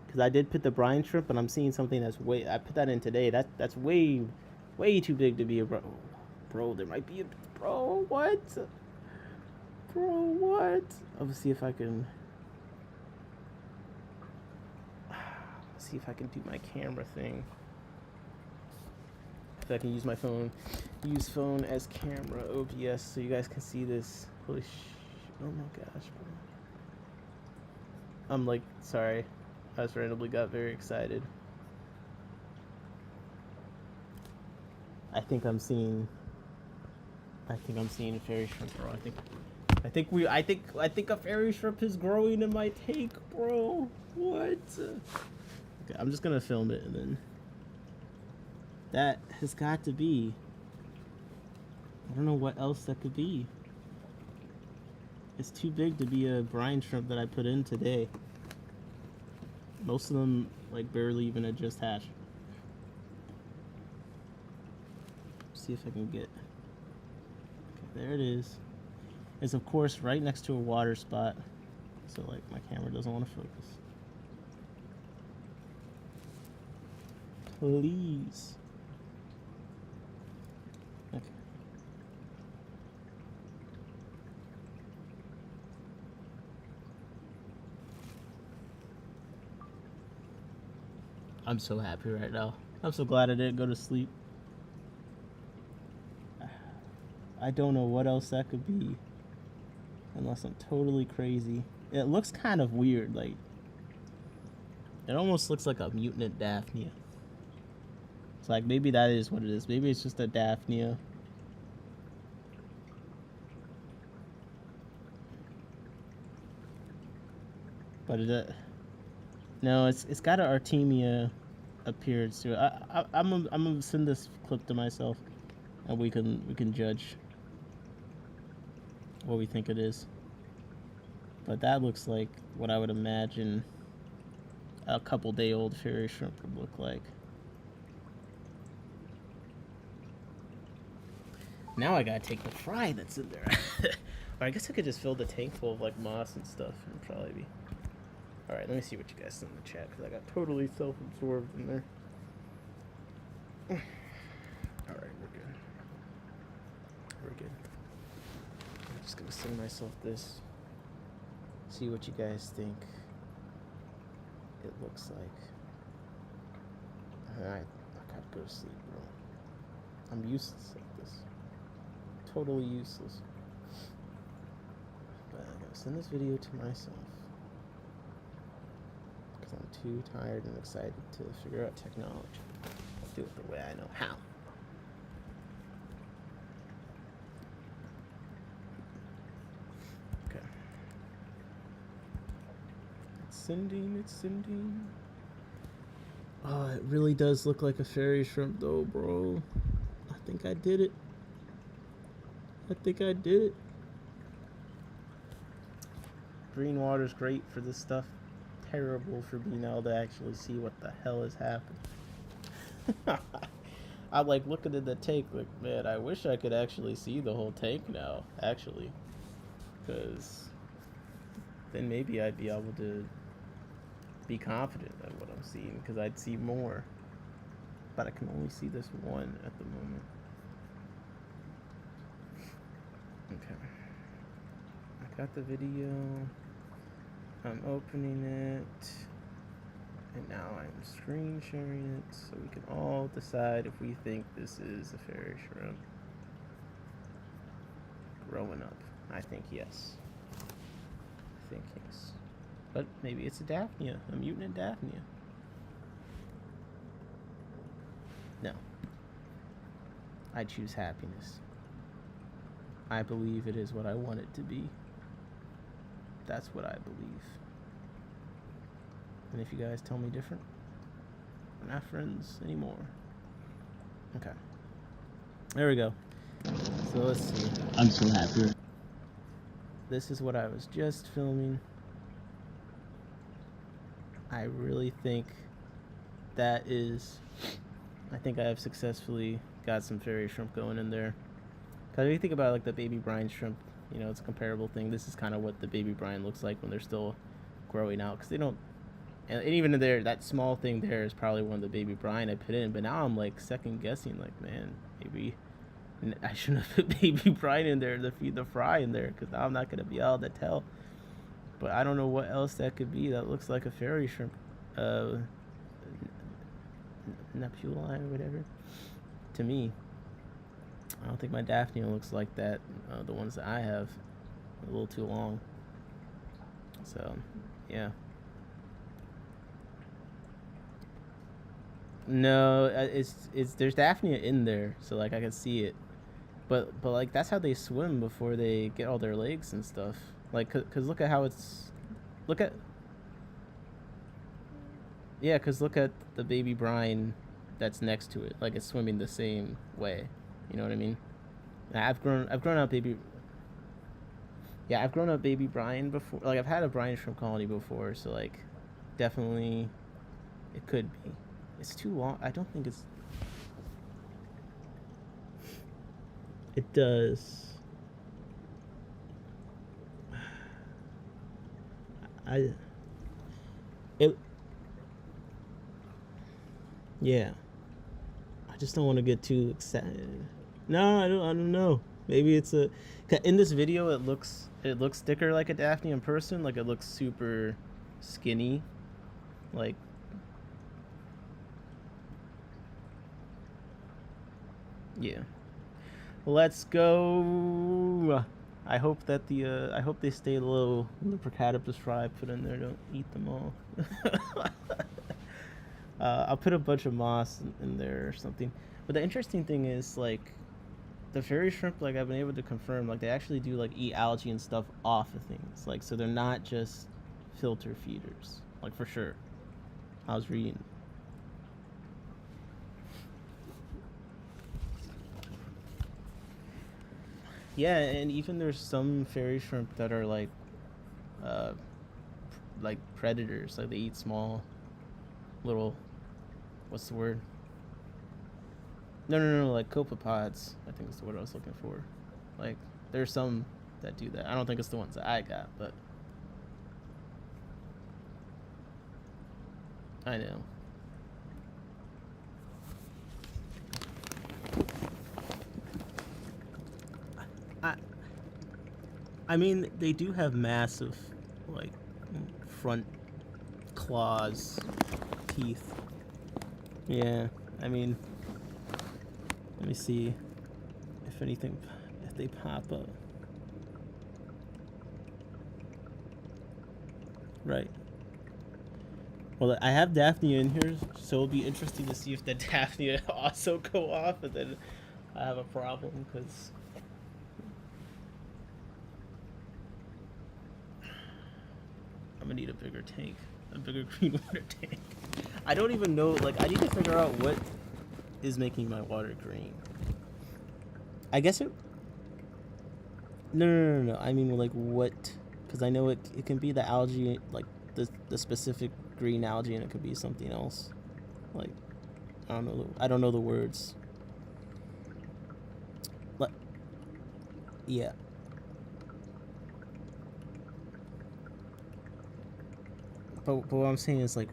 Because I did put the brine shrimp, but I'm seeing something that's I put that in today. That's way too big to be a bro. There might be a bro. What? Bro, what? I'll see if I can. See if I can do my camera thing. If I can use my phone, use phone as camera OBS, so you guys can see this. Holy oh my gosh, bro. I'm like, sorry. I just randomly got very excited. I think I'm seeing a fairy shrimp, bro. I think a fairy shrimp is growing in my tank, bro. What? Okay, I'm just gonna film it and then. That has got to be. I don't know what else that could be. It's too big to be a brine shrimp that I put in today. Most of them like barely even had just hatched. See if I can get. Okay, there it is. It's of course right next to a water spot, so like my camera doesn't want to focus. Please. Okay. I'm so happy right now. I'm so glad I didn't go to sleep. I don't know what else that could be. Unless I'm totally crazy. It looks kind of weird, like it almost looks like a mutant Daphnia. It's like maybe that is what it is. Maybe it's just a Daphnia. But it no, it's got an Artemia appearance to it. I'm gonna send this clip to myself, and we can judge what we think it is. But that looks like what I would imagine a couple-day-old fairy shrimp would look like. Now I gotta take the fry that's in there. Or I guess I could just fill the tank full of like moss and stuff and probably be. Alright, let me see what you guys think in the chat because I got totally self-absorbed in there. Alright, we're good. We're good. I'm just gonna send myself this. See what you guys think it looks like. I gotta go to sleep, bro. I'm useless like this. Totally useless. But I'm gonna send this video to myself. Because I'm too tired and excited to figure out technology. I'll do it the way I know how. Okay. It's sending. Oh, it really does look like a fairy shrimp though, bro. I think I did it. Green water's great for this stuff. Terrible for being able to actually see what the hell is happening. I'm like looking at the tank like, man, I wish I could actually see the whole tank now, actually. Because then maybe I'd be able to be confident at what I'm seeing, because I'd see more. But I can only see this one at the moment. Okay. I got the video. I'm opening it. And now I'm screen sharing it so we can all decide if we think this is a fairy shrimp growing up. I think yes. But maybe it's a Daphnia, a mutant Daphnia. No. I choose happiness. I believe it is what I want it to be. That's what I believe. And if you guys tell me different, we're not friends anymore. Okay. There we go. So let's see. I'm so happy. This is what I was just filming. I really think that is... I think I have successfully got some fairy shrimp going in there. Because if you think about like the baby brine shrimp, you know, it's a comparable thing. This is kind of what the baby brine looks like when they're still growing out. Because they don't... And even in there, that small thing there is probably one of the baby brine I put in. But now I'm like second guessing, like, man, maybe I shouldn't have put baby brine in there to feed the fry in there. Because now I'm not going to be able to tell. But I don't know what else that could be. That looks like a fairy shrimp. Neptuli or whatever. To me. I don't think my Daphnia looks like that. The ones that I have are a little too long. So, yeah. No, it's there's Daphnia in there, so like I can see it. But like that's how they swim before they get all their legs and stuff. Like, cause look at how it's, look at. Yeah, because look at the baby brine that's next to it. Like it's swimming the same way. You know what I mean? I've grown up baby. Yeah, I've grown up baby brine before. Like I've had a brine shrimp colony before, so like, definitely, it could be. It's too long. I don't think it's. It does. I. It. Yeah. I just don't want to get too excited. No, I don't know. Maybe it's a. In this video, it looks thicker like a Daphne in person. Like it looks super skinny. Like. Yeah. Let's go. I hope they stay low when the Procatopus fry put in there. Don't eat them all. I'll put a bunch of moss in there or something. But the interesting thing is, like, the fairy shrimp, like, I've been able to confirm, like, they actually do, like, eat algae and stuff off of things. Like, so they're not just filter feeders. Like, for sure. I was reading. Yeah, and even there's some fairy shrimp that are, uh, like predators. Like, they eat small, little, what's the word? No, like copepods, I think is the word I was looking for. Like, there's some that do that. I don't think it's the ones that I got, but I know. I I mean, they do have massive, like, front claws, teeth. Yeah, I mean, let me see if anything, if they pop up. Right. Well, I have Daphne in here, so it'll be interesting to see if the Daphne also go off, and then I have a problem, because I'm gonna need a bigger tank, a bigger green water tank. I don't even know, like, I need to figure out what is making my water green. I guess it. No. I mean, like, what? Because I know it can be the algae, like the specific green algae, and it could be something else. Like, I don't know the words. But yeah. But what I'm saying is, like,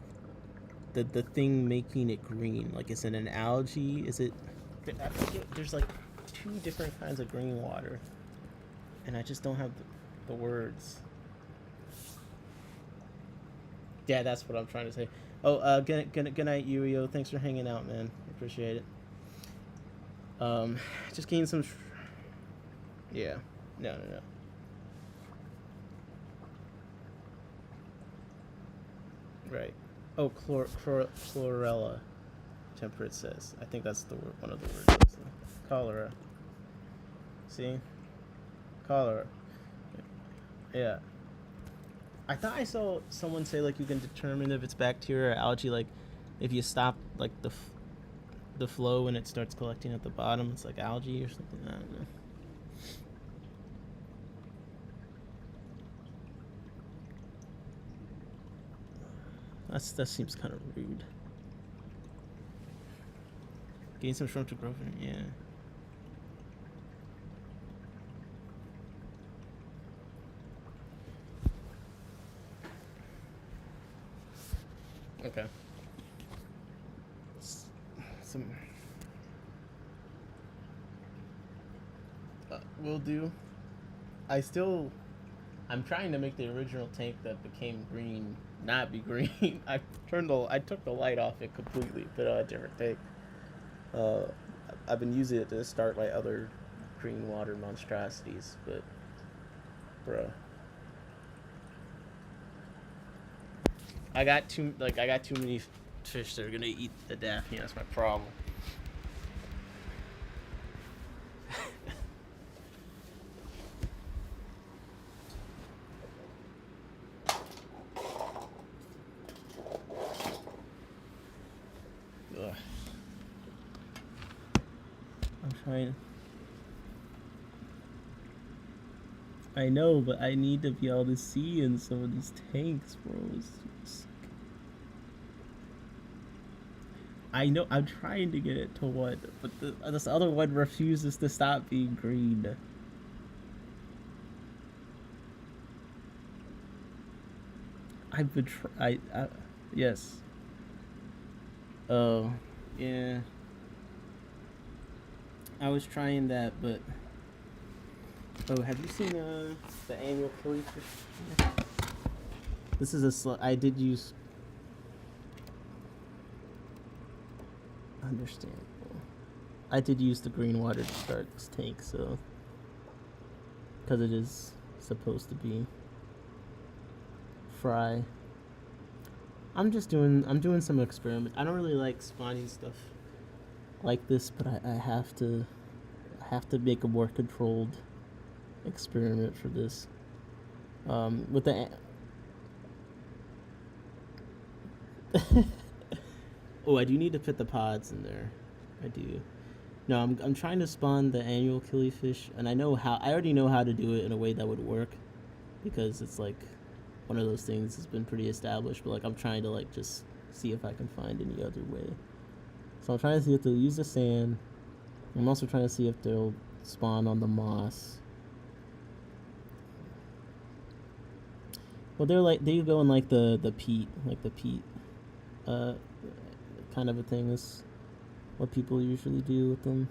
the thing making it green. Like, is it an algae? Is it? I forget. There's like two different kinds of green water, and I just don't have the words. Yeah, that's what I'm trying to say. Oh, good night, Yurio. Thanks for hanging out, man. Appreciate it. Just getting some. Yeah. No. Right. Oh, chlorella. Temperate says. I think that's the word. One of the words. Cholera. See? Cholera. Yeah. I thought I saw someone say, like, you can determine if it's bacteria or algae, like, if you stop, like, the flow when it starts collecting at the bottom. It's like algae or something. I don't know. That seems kind of rude. Getting some shrimp to grow for it, yeah. Okay. Will do. I'm trying to make the original tank that became green not be green. I took the light off it completely, put on a different tank. I've been using it to start my other green water monstrosities, but bruh, I got too many fish that are gonna eat the Daphne. That's my problem. Ugh. I'm trying. I know, but I need to be able to see in some of these tanks, bro. I know I'm trying to get it to one, but this other one refuses to stop being green. I've been yes. Oh, yeah. I was trying that, but oh, have you seen the annual kilifish? This is I did use. Understandable. I did use the green water to start this tank, so because it is supposed to be fry. I'm doing some experiment. I don't really like spawning stuff like this, but I have to make a more controlled experiment for this. With the oh, I do need to put the pods in there. I do. No, I'm trying to spawn the annual kilifish, and I already know how to do it in a way that would work, because it's like one of those things that's been pretty established. But like I'm trying to like just see if I can find any other way. So I'm trying to see if they'll use the sand. I'm also trying to see if they'll spawn on the moss. Well, they go in like the peat, kind of a thing is what people usually do with them.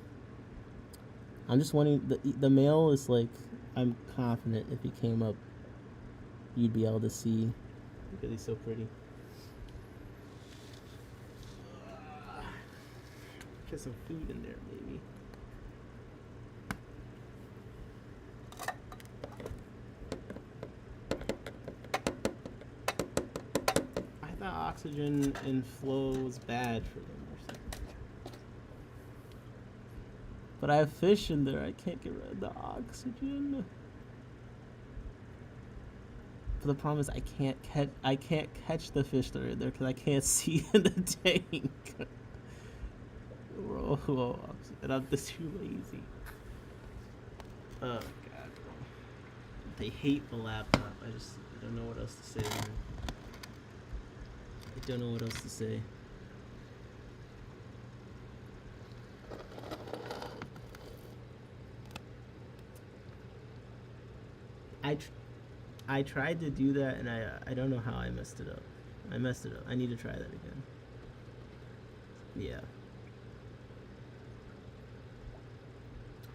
I'm just wondering, the male is like, I'm confident if he came up, you'd be able to see because he's so pretty. Get some food in there, maybe. I thought oxygen in flow was bad for them or something. But I have fish in there. I can't get rid of the oxygen. But the problem is I can't catch the fish that are in there because I can't see in the tank. Whoa, and I'm just too lazy. Oh god, bro. They hate the laptop. I don't know what else to say, man. I don't know what else to say. I tried to do that, and I don't know how I messed it up. I messed it up. I need to try that again. Yeah.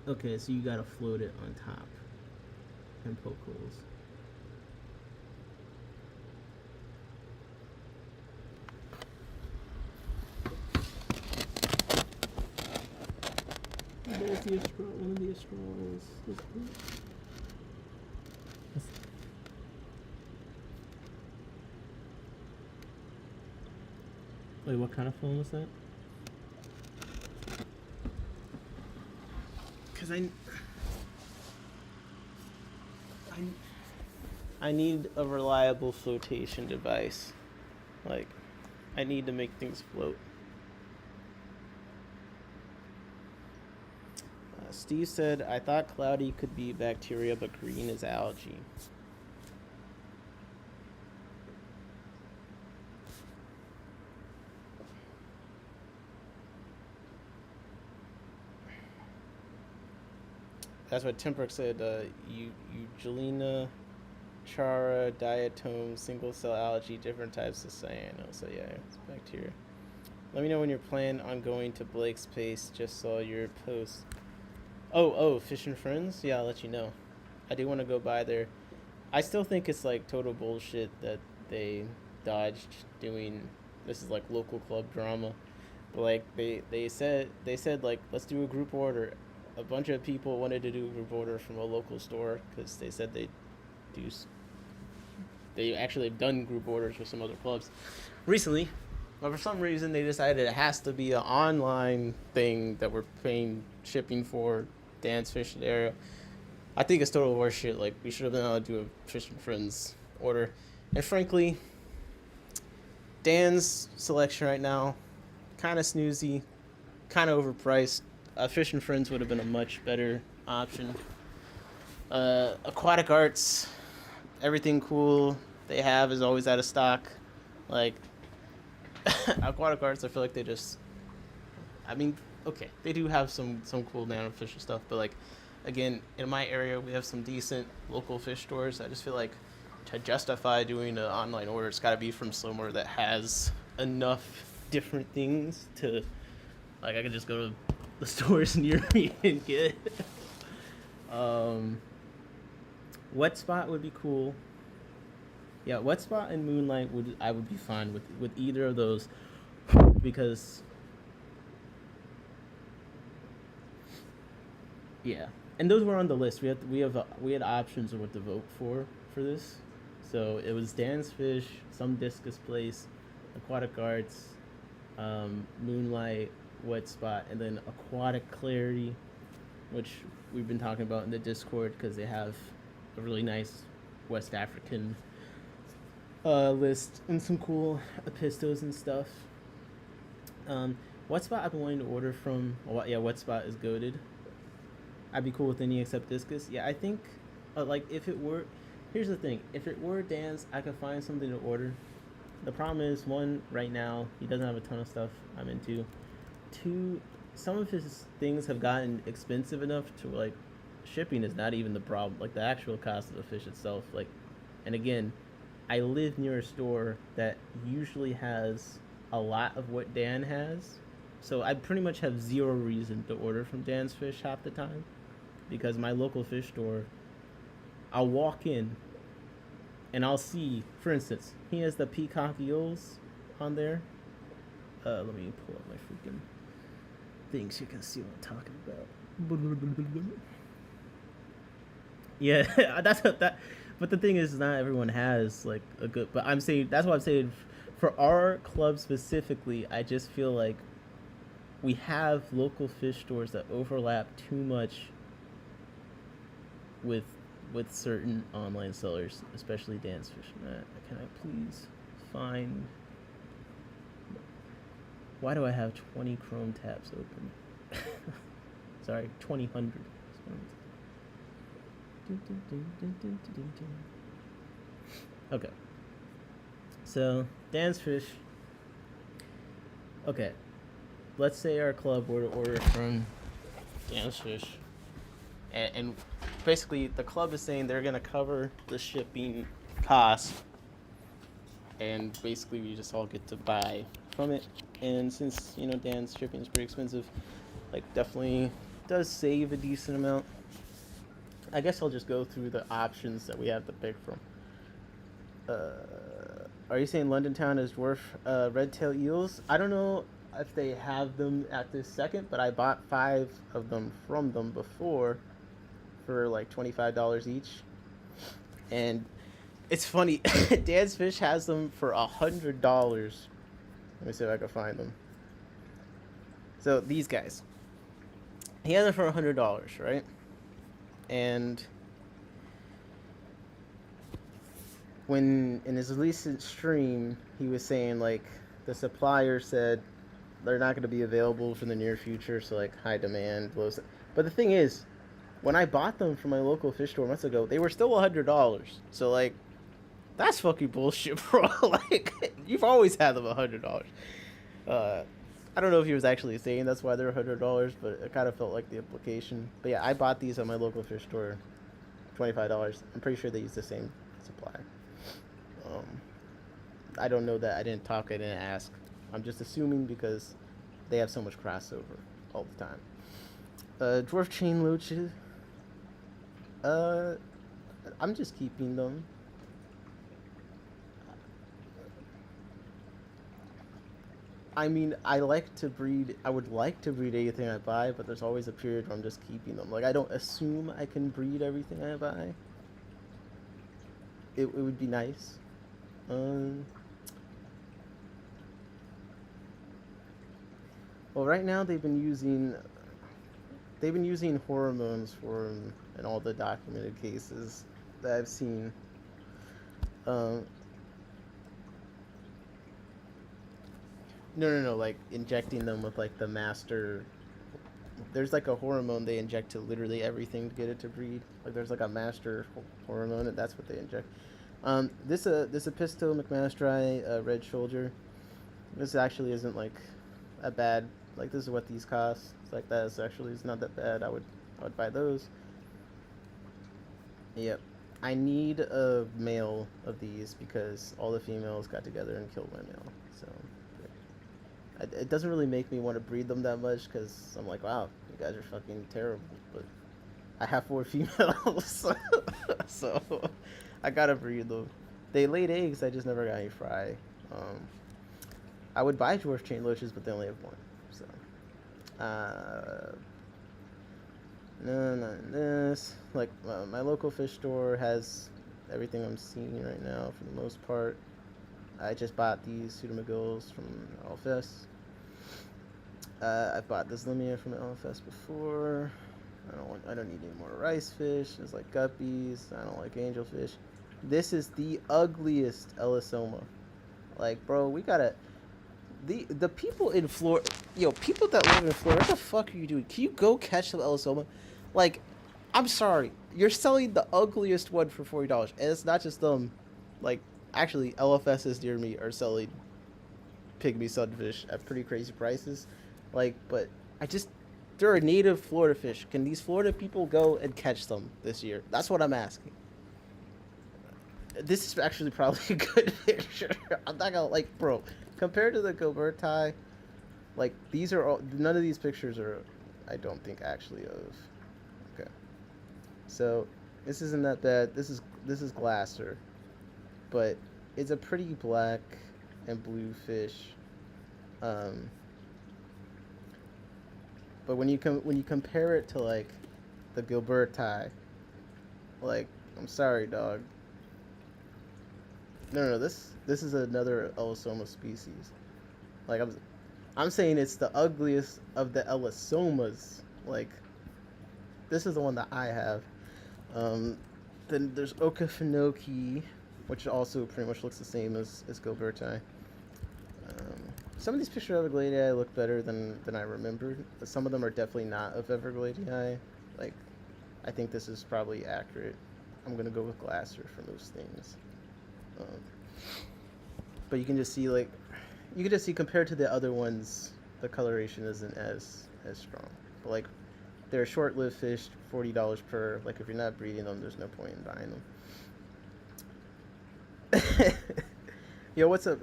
Okay, so you gotta float it on top and poke holes. There's the one of the straws. Wait, what kind of phone was that? Because I need a reliable flotation device. Like, I need to make things float. Steve said, I thought cloudy could be bacteria, but green is algae. That's what Temperk said. Eugelina, Chara, diatom, single cell algae, different types of cyano. So yeah, it's bacteria. Let me know when you're planning on going to Blake's Pace. Just saw your post. Oh, Fish and Friends? Yeah, I'll let you know. I do want to go by there. I still think it's like total bullshit that they dodged doing this is like local club drama. But like they said like let's do a group order. A bunch of people wanted to do a group order from a local store because they said they actually have done group orders with some other clubs recently, but for some reason they decided it has to be an online thing that we're paying shipping for. Dan's Fishing Area. I think it's total horseshit. Like, we should have been able to do a Fish and Friends order. And frankly, Dan's selection right now kind of snoozy, kind of overpriced. Fish and Friends would have been a much better option. Aquatic Arts, everything cool they have is always out of stock. Like, Aquatic Arts, I feel like they just, I mean, okay, they do have some cool nanofish stuff, but like, again, in my area, we have some decent local fish stores. I just feel like to justify doing an online order, it's got to be from somewhere that has enough different things to, like, I could just go to the stores near me and get. Wet Spot would be cool. Yeah, Wet Spot and Moonlight I would be fine with either of those, because yeah, and those were on the list. We had options of what to vote for this. So it was Dan's Fish, some Discus Place, Aquatic Arts, Moonlight, Wet Spot, and then Aquatic Clarity, which we've been talking about in the Discord because they have a really nice West African list and some cool apistos and stuff. Wet Spot I've been wanting to order from. Yeah, Wet Spot is goated. I'd be cool with any except Discus. Yeah, I think like if it were, here's the thing: if it were Dan's, I could find something to order. The problem is, one, right now he doesn't have a ton of stuff I'm into. Two, some of his things have gotten expensive enough to like shipping is not even the problem. Like the actual cost of the fish itself. Like, and again, I live near a store that usually has a lot of what Dan has, so I pretty much have zero reason to order from Dan's Fish half the time, because my local fish store, I'll walk in and I'll see, for instance, he has the peacock eels on there. Let me pull up my freaking thing so you can see what I'm talking about. Yeah, that. But the thing is, not everyone has like a good. But I'm saying that's what I'm saying. For our club specifically, I just feel like we have local fish stores that overlap too much with certain online sellers, especially Dan's Fish. Can I please find? Why do I have 20 Chrome tabs open? Sorry, 2000. Okay. So, Dan's Fish. Okay. Let's say our club were to order from Dan's Fish. And basically, the club is saying they're going to cover the shipping cost. And basically, we just all get to buy from it. And since, Dan's shipping is pretty expensive, like, definitely does save a decent amount. I guess I'll just go through the options that we have to pick from. Are you saying London Town is dwarf red-tailed eels? I don't know if they have them at this second, but I bought 5 of them from them before for like $25 each. And it's funny, Dan's Fish has them for $100. Let me see if I can find them. So these guys, he has them for $100, right? And when in his recent stream, he was saying like the supplier said they're not going to be available for the near future, so like high demand, low. But the thing is, when I bought them from my local fish store months ago, they were still $100. So like, that's fucking bullshit, bro. Like, you've always had them $100. I don't know if he was actually saying that's why they're $100, but it kind of felt like the implication. But yeah, I bought these at my local fish store, $25. I'm pretty sure they use the same supplier. I don't know that. I didn't ask. I'm just assuming because they have so much crossover all the time. Dwarf chain loaches. I'm just keeping them. I mean, I would like to breed anything I buy, but there's always a period where I'm just keeping them. Like, I don't assume I can breed everything I buy. It would be nice. Well, right now they've been using hormones for them in all the documented cases that I've seen. No, like injecting them with like the master. There's like a hormone they inject to literally everything to get it to breed. Like there's like a master hormone, and that's what they inject. This Episto McMasteri red shoulder. This actually isn't like a bad. Like this is what these cost. It's like that is actually it's not that bad. I would buy those. Yep. I need a male of these because all the females got together and killed my male. So it doesn't really make me want to breed them that much because I'm like, wow, you guys are fucking terrible. But I have 4 females, so I gotta breed them. They laid eggs. I just never got any fry. I would buy dwarf chain loaches, but they only have 1. So none of this. Like my local fish store has everything I'm seeing right now for the most part. I just bought these pseudomagills from LFS. I've bought this Limia from LFS before. I don't need any more rice fish. There's like guppies. I don't like angelfish. This is the ugliest Elisoma. Like, bro, we gotta. The people in Florida, people that live in Florida, what the fuck are you doing? Can you go catch some Elisoma? Like, I'm sorry, you're selling the ugliest one for $40, and it's not just them. Like, actually, LFSs near me are selling pygmy sunfish at pretty crazy prices. Like, but they're a native Florida fish. Can these Florida people go and catch them this year? That's what I'm asking. This is actually probably a good picture. I'm not gonna, like, bro, compared to the Gilberti, like, these are all, none of these pictures are, I don't think, actually of. Okay. So, this isn't that bad. This is Glasser. But it's a pretty black and blue fish. But when you compare it to like the Gilberti, like, I'm sorry, dog. No, this is another Elisoma species. Like I'm saying it's the ugliest of the Elisomas. Like, this is the one that I have. Then there's Okefenokee, which also pretty much looks the same as Gilberti. Some of these pictures of Evergladii look better than I remembered. Some of them are definitely not of Evergladii. Like, I think this is probably accurate. I'm gonna go with Glasser for those things. But you can just see, compared to the other ones, the coloration isn't as strong. But like, they're short-lived fish, $40 per. Like, if you're not breeding them, there's no point in buying them. Yo, what's up?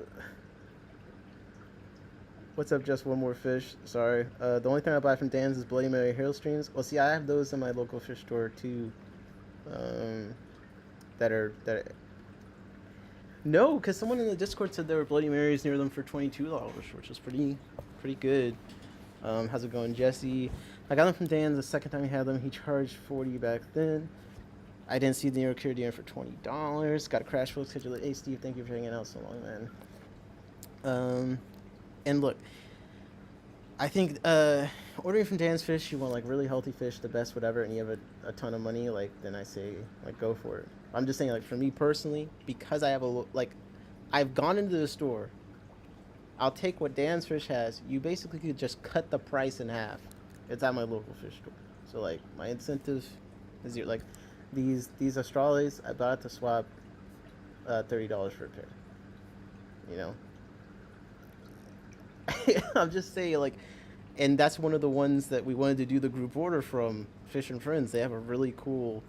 What's up? Just one more fish. Sorry. The only thing I buy from Dan's is Bloody Mary Hero Streams. Well, see, I have those in my local fish store too. No, because someone in the Discord said there were Bloody Marys near them for $22, which is pretty good. How's it going, Jesse? I got them from Dan the second time he had them. He charged $40 back then. I didn't see the Nero Curidian for $20. Got a crash full schedule. Hey, Steve, thank you for hanging out so long, man. And look, I think ordering from Dan's Fish, you want like really healthy fish, the best whatever, and you have a ton of money, like, then I say, like, go for it. I'm just saying, like, for me personally, because I have I've gone into the store, I'll take what Dan's Fish has. You basically could just cut the price in half. It's at my local fish store. So, like, my incentive is, like, these Australes, I bought it to swap $30 for a pair. You know? I'm just saying, like, and that's one of the ones that we wanted to do the group order from Fish and Friends. They have a really cool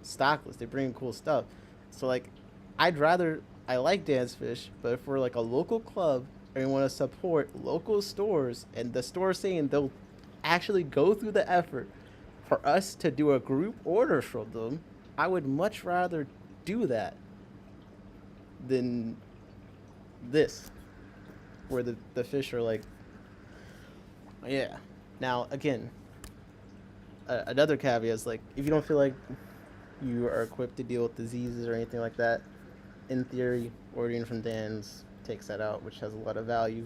stock list. They bring in cool stuff. So, like, I like Dan's Fish, but if we're like a local club and we want to support local stores, and the store saying they'll actually go through the effort for us to do a group order from them, I would much rather do that than this, where the fish are like, yeah. Now, again, another caveat is, like, if you don't feel like you are equipped to deal with diseases or anything like that, in theory, ordering from Dan's takes that out, which has a lot of value.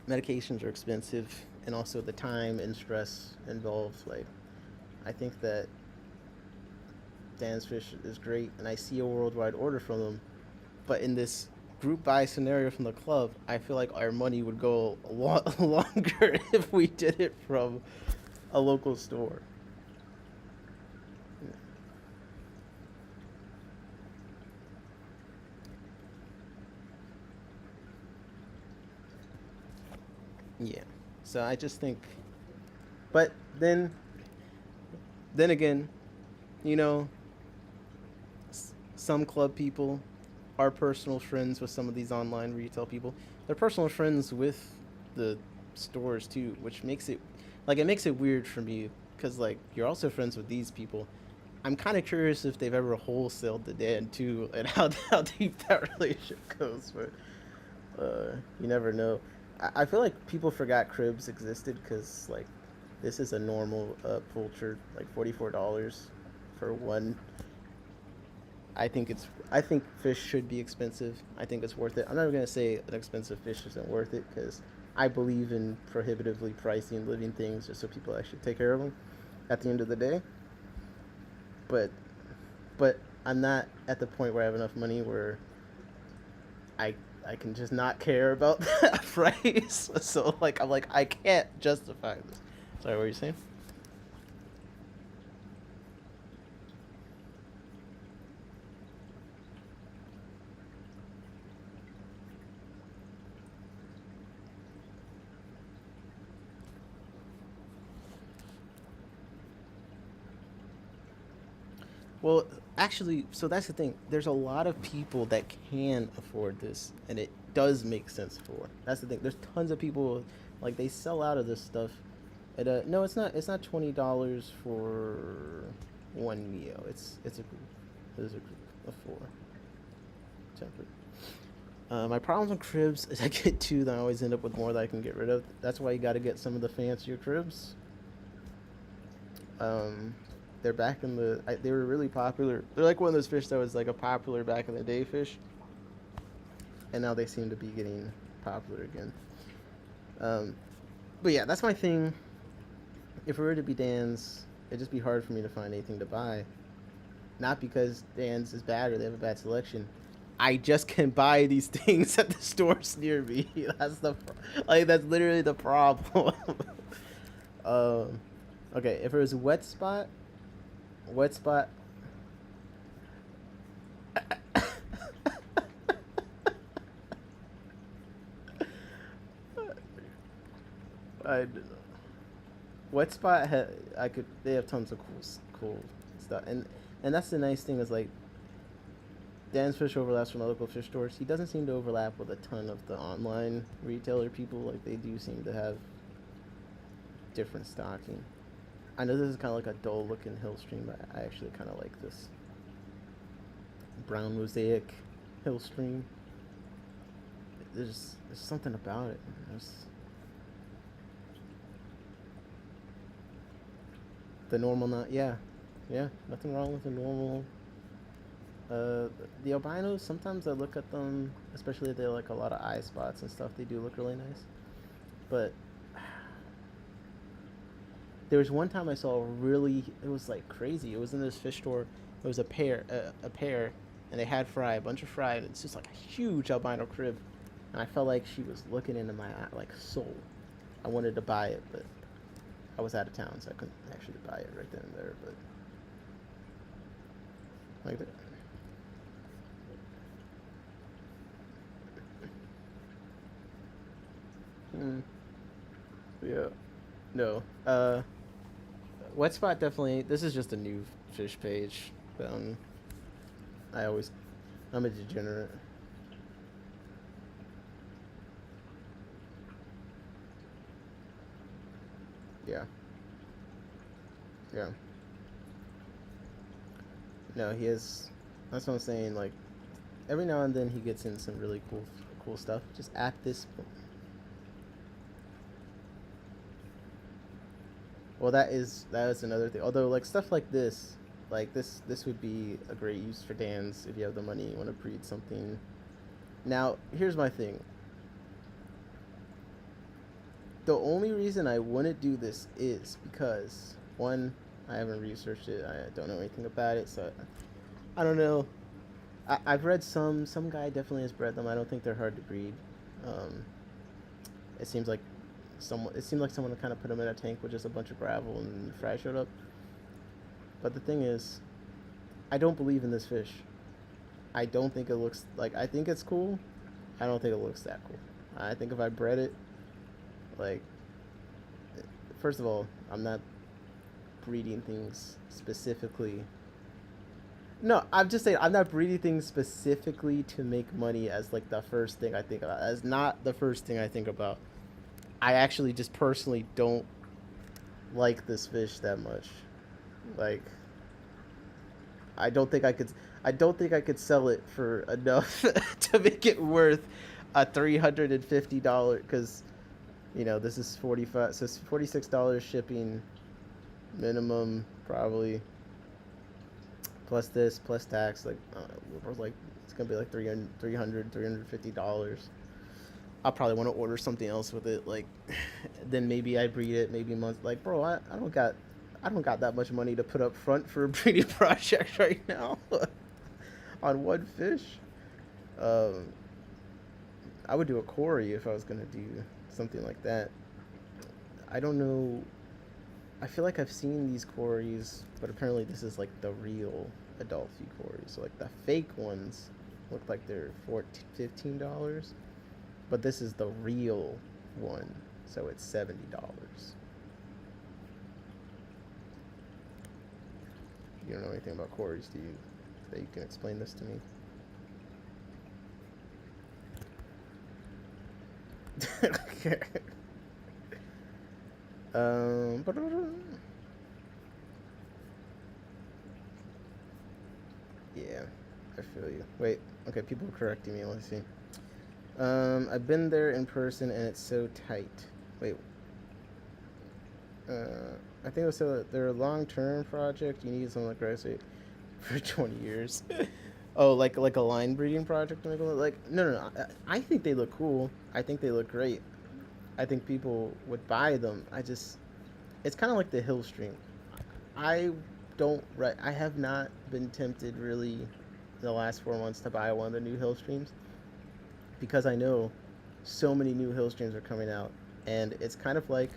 Medications are expensive, and also the time and stress involved. Like, I think that Dan's Fish is great, and I see a worldwide order from them, but in this group buy scenario from the club, I feel like our money would go a lot longer if we did it from a local store. Yeah. So I just think, but then again, you know, some club people are personal friends with some of these online retail people. They're personal friends with the stores too, which makes it like it makes it weird for me because like you're also friends with these people. I'm kind of curious if they've ever wholesaled the Dan too, and how deep that relationship goes. But you never know. I feel like people forgot cribs existed because like this is a normal poultry, like $44 for one. I think fish should be expensive. I think it's worth it. I'm not gonna say an expensive fish isn't worth it because I believe in prohibitively pricing living things just so people actually take care of them at the end of the day. But but I'm not at the point where I have enough money where I I can just not care about that price. So like I'm like I can't justify this. Sorry, what were you saying? Well, actually, so that's the thing. There's a lot of people that can afford this, and it does make sense for. That's the thing. There's tons of people like they sell out of this stuff. No, it's not. It's not $20 for one meal. It's a group. There's a group of four. Temperate. My problems with cribs is I get two, then I always end up with more that I can get rid of. That's why you got to get some of the fancier cribs. Um, they're back in they were really popular. They're like one of those fish that was like a popular back in the day fish, and now they seem to be getting popular again. Um, but yeah, that's my thing. If it were to be Dan's, it'd just be hard for me to find anything to buy. Not because Dan's is bad or they have a bad selection. I just can buy these things at the stores near me. That's literally the problem. um, okay, if it was a wet spot. I wet spot. I could. They have tons of cool stuff, and that's the nice thing is like Dan's Fish overlaps from the local fish stores. He doesn't seem to overlap with a ton of the online retailer people. Like they do seem to have different stocking. I know this is kind of like a dull looking hill stream, but I actually kind of like this brown mosaic hill stream. There's something about it. The normal, not yeah, nothing wrong with the normal. The albinos, sometimes I look at them, especially if they like a lot of eye spots and stuff. They do look really nice, but there was one time I saw it was like crazy. It was in this fish store. It was a pair, and they had a bunch of fry, and it's just like a huge albino crib, and I felt like she was looking into my eye, like soul. I wanted to buy it, but I was out of town, so I couldn't actually buy it right then and there. But like that. Hmm. Yeah. No. Wet spot definitely. This is just a new fish page. I always. I'm a degenerate. Yeah. Yeah. No, he is. That's what I'm saying. Like every now and then he gets in some really cool stuff. Just at this. Well, that is another thing. Although like stuff like this would be a great use for Dan's if you have the money. You want to breed something. Now, here's my thing. The only reason I wouldn't do this is because one, I haven't researched it. I don't know anything about it, so I don't know I've read some guy definitely has bred them. I don't think they're hard to breed. Um, it seems like someone it seemed like someone kind of put them in a tank with just a bunch of gravel and fry showed up. But the thing is, I don't believe in this fish. I don't think it looks like I think it's cool. I don't think it looks that cool. I think if I bred it, like, first of all, I'm not breeding things specifically. No, I'm just saying I'm not breeding things specifically to make money as like the first thing I think about. As not the first thing I think about. I actually just personally don't like this fish that much. Like, I don't think I could. I don't think I could sell it for enough to make it worth a $350. Because this is 45. So it's $46 shipping minimum probably. Plus this, plus tax, like it's gonna be like $350. I'll probably want to order something else with it. Like, then maybe I breed it, maybe months. Like, bro, I don't got that much money to put up front for a breeding project right now on one fish. Um, I would do a quarry if I was gonna do something like that. I don't know. I feel like I've seen these quarries, but apparently this is like the real Adolphi quarries. So like the fake ones look like they're $15, but this is the real one, so it's $70. You don't know anything about quarries, do you? That you can explain this to me? Okay. But yeah, I feel you. Wait, okay, people are correcting me. Let's see. I've been there in person and it's so tight. Wait. I think it was so they're a long-term project. You need something like graduate for 20 years. Oh, like a line breeding project to make them look like no. I think they look cool. I think they look great. I think people would buy them. It's kind of like the hill stream. I I have not been tempted really in the last 4 months to buy one of the new hill streams because I know so many new hill streams are coming out, and it's kind of like,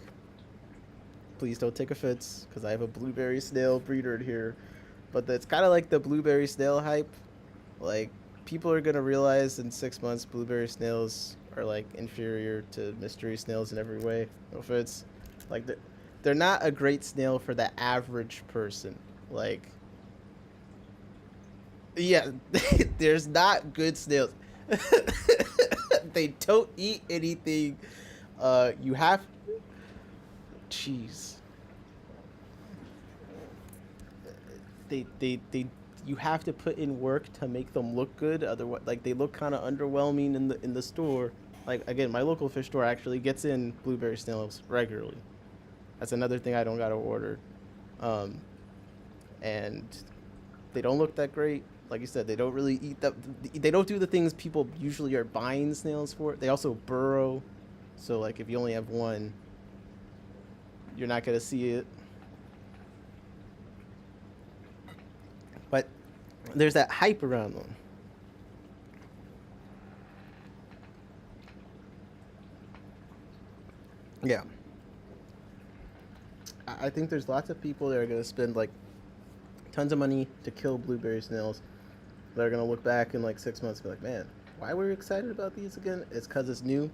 please don't take offense because I have a blueberry snail breeder here, but it's kind of like the blueberry snail hype. Like, people are gonna realize in 6 months blueberry snails are like inferior to mystery snails in every way. No offense, like they're not a great snail for the average person. Like, yeah, there's not good snails. They don't eat anything. You have, jeez. They you have to put in work to make them look good. Otherwise, like, they look kind of underwhelming in the store. Like, again, my local fish store actually gets in blueberry snails regularly. That's another thing I don't gotta order. And they don't look that great. Like you said, they don't really eat that. They don't do the things people usually are buying snails for. They also burrow, so like if you only have one, you're not gonna see it. But there's that hype around them. Yeah. I think there's lots of people that are gonna spend like tons of money to kill blueberry snails. They're gonna look back in like 6 months and be like, man, why were we excited about these again? It's because it's new.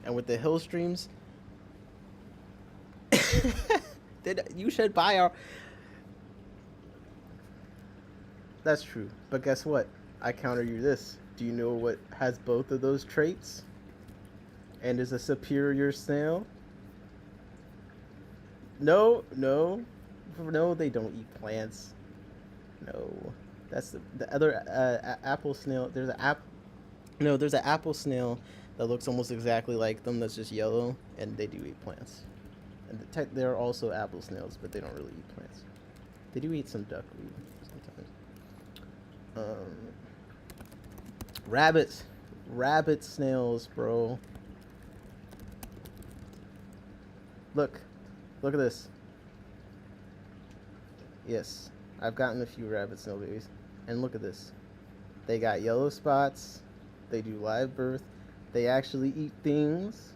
And with the hill streams, then you should buy our. That's true. But guess what? I counter you this. Do you know what has both of those traits and is a superior snail? No, no. No, they don't eat plants. No. That's the other apple snail. There's an apple snail that looks almost exactly like them. That's just yellow, and they do eat plants. And they're also apple snails, but they don't really eat plants. They do eat some duckweed sometimes. Rabbit snails, bro. Look at this. Yes, I've gotten a few rabbit snail babies, and look at this. They got yellow spots. They do live birth. They actually eat things.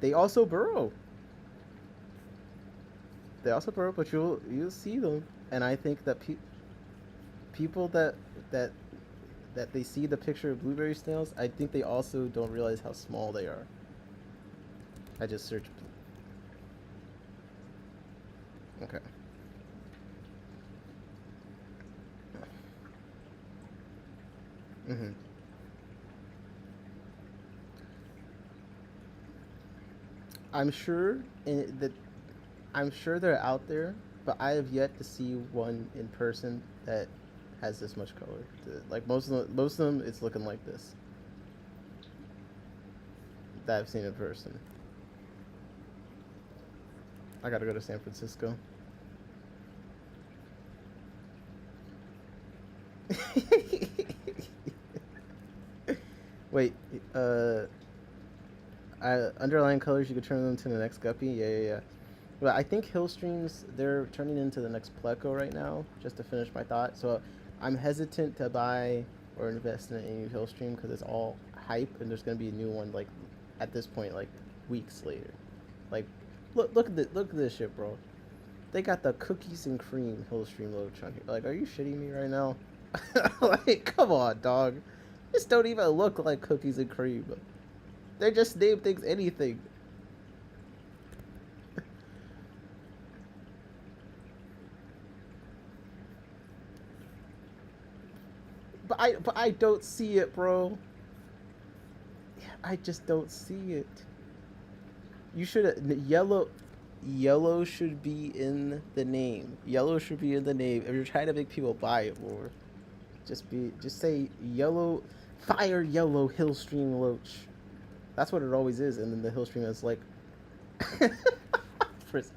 They also burrow. They also burrow, but you'll see them. And I think that people that that they see the picture of blueberry snails, I think they also don't realize how small they are. I just searched. Okay. Mhm. I'm sure that I'm sure they're out there, but I have yet to see one in person that has this much color. Like most of them, it's looking like this that I've seen in person. I gotta go to San Francisco. Wait, underlying colors, you could turn them into the next guppy. Yeah. But I think hill streams, they're turning into the next pleco right now. Just to finish my thought, so I'm hesitant to buy or invest in any hill stream because it's all hype, and there's gonna be a new one like at this point, like weeks later. Like, look at this shit, bro. They got the cookies and cream hill stream loach on here. Like, are you shitting me right now? Like, come on, dog. This don't even look like cookies and cream. They just name things anything. But I don't see it, bro. I just don't see it. You should yellow should be in the name. Yellow should be in the name. If you're trying to make people buy it more, just say yellow, fire yellow hillstream loach. That's what it always is, and then the hillstream is like,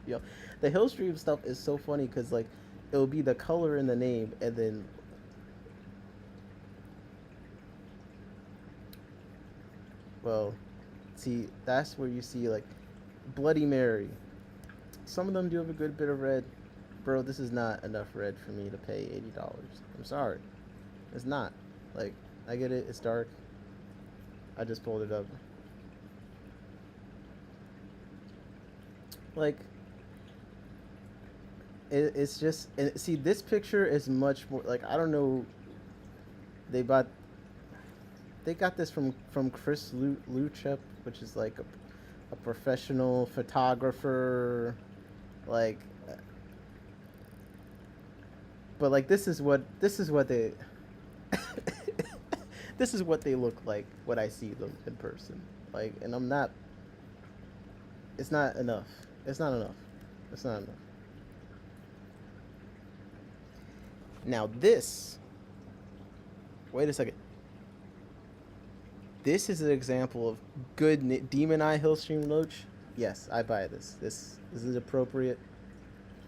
yo, the hillstream stuff is so funny because like it'll be the color in the name, and then well, see that's where you see like Bloody Mary. Some of them do have a good bit of red. Bro, this is not enough red for me to pay $80. I'm sorry. It's not. Like, I get it, it's dark. I just pulled it up. Like, it's just, and see, this picture is much more, like, I don't know, they got this from Chris Luchep, which is like a professional photographer, like, but like this is what they this is what they look like when I see them in person. Like, and I'm not. It's not enough. It's not enough. It's not enough. Now this. Wait a second. This is an example of good Demon Eye Hillstream Loach. Yes, I buy this. This is appropriate.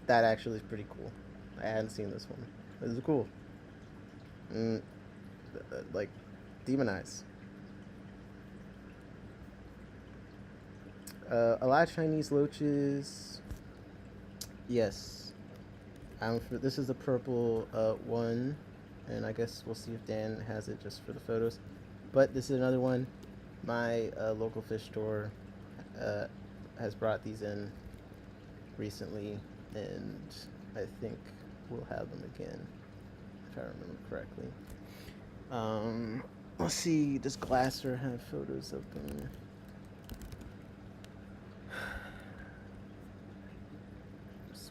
That actually is pretty cool. I hadn't seen this one. This is cool. Like, Demon Eyes. A lot of Chinese loaches. Yes. This is the purple one. And I guess we'll see if Dan has it just for the photos. But this is another one. My local fish store has brought these in recently, and I think we'll have them again, if I remember correctly. Let's see, does Glasser have photos of them?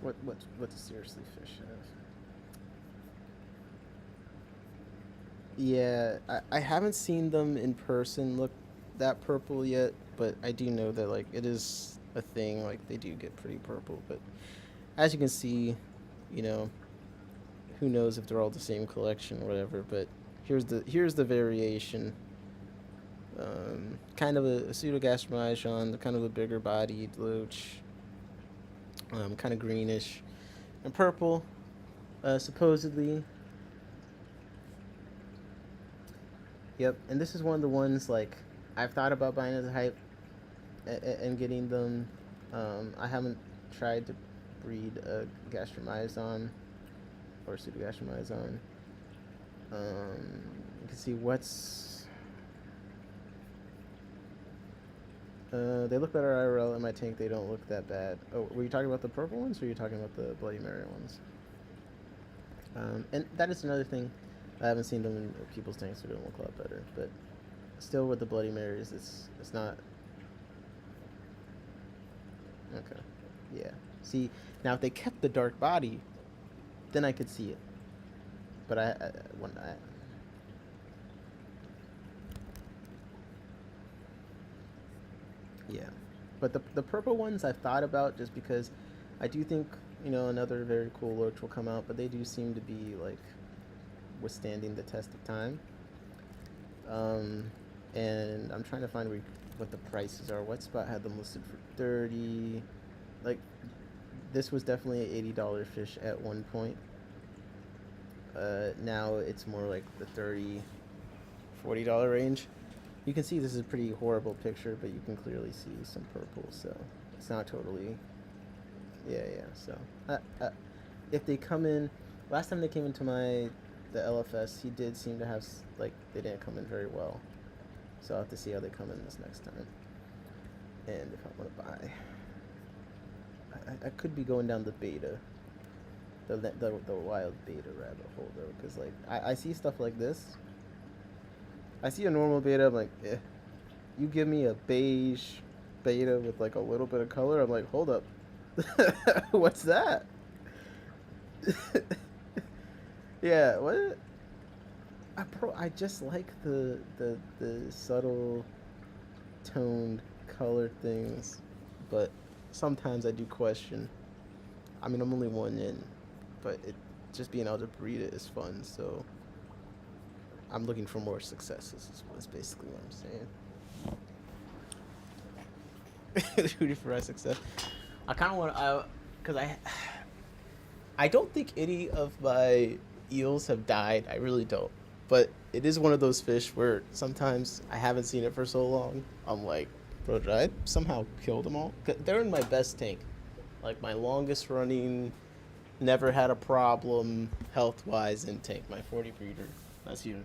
What does Seriously Fish have? Yeah, I haven't seen them in person look that purple yet, but I do know that like it is a thing, like they do get pretty purple, but as you can see, you know, who knows if they're all the same collection or whatever, but here's the variation. Kind of a pseudogastromyjon, kind of a bigger bodied loach, kind of greenish and purple, supposedly. Yep, and this is one of the ones like I've thought about buying as a hype and getting them. I haven't tried to breed a gastromyzon or pseudogastromyzon. You can see what's. They look better IRL. In my tank, they don't look that bad. Oh, were you talking about the purple ones, or were you talking about the Bloody Mary ones? And that is another thing. I haven't seen them in people's tanks, so they don't look a lot better. But still, with the Bloody Marys, it's not. Okay. Yeah. See, now if they kept the dark body, then I could see it. But yeah. But the purple ones I've thought about, just because I do think, another very cool lurch will come out, but they do seem to be like withstanding the test of time. And I'm trying to find what the prices are. What spot had them listed for 30? Like, this was definitely an $80 fish at one point. Now it's more like the $30, $40 range. You can see this is a pretty horrible picture, but you can clearly see some purple, so it's not totally. Yeah. So if they come in, last time they came into the LFS, he did seem to have they didn't come in very well. So I'll have to see how they come in this next time. And if I want to buy, I could be going down the beta, the wild beta rabbit hole though, because I see stuff like this. I see a normal beta, I'm like, eh. You give me a beige beta with like a little bit of color, I'm like, hold up. What's that? Yeah, what? I just like the subtle toned color things, but sometimes I do question. I mean, I'm only one in, but just being able to breed it is fun, so I'm looking for more successes is basically what I'm saying. Rooting for our success. I kind of want because I don't think any of my eels have died. I really don't. But it is one of those fish where sometimes I haven't seen it for so long. I'm like, bro, did I somehow kill them all? They're in my best tank. Like my longest running, never had a problem health-wise in tank. My 40 breeder. That's you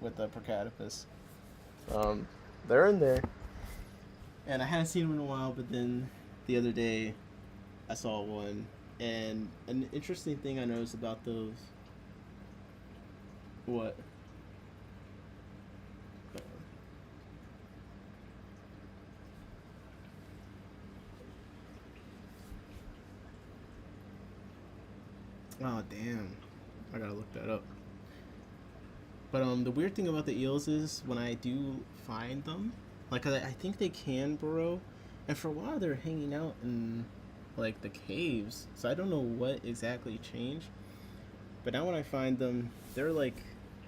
with the Procatopus. They're in there. And I hadn't seen them in a while, but then the other day I saw one. And an interesting thing I noticed about those. What? Oh damn, I gotta look that up. But the weird thing about the eels is when I do find them, like I think they can burrow, and for a while they're hanging out in like the caves, so I don't know what exactly changed. But now when I find them, they're like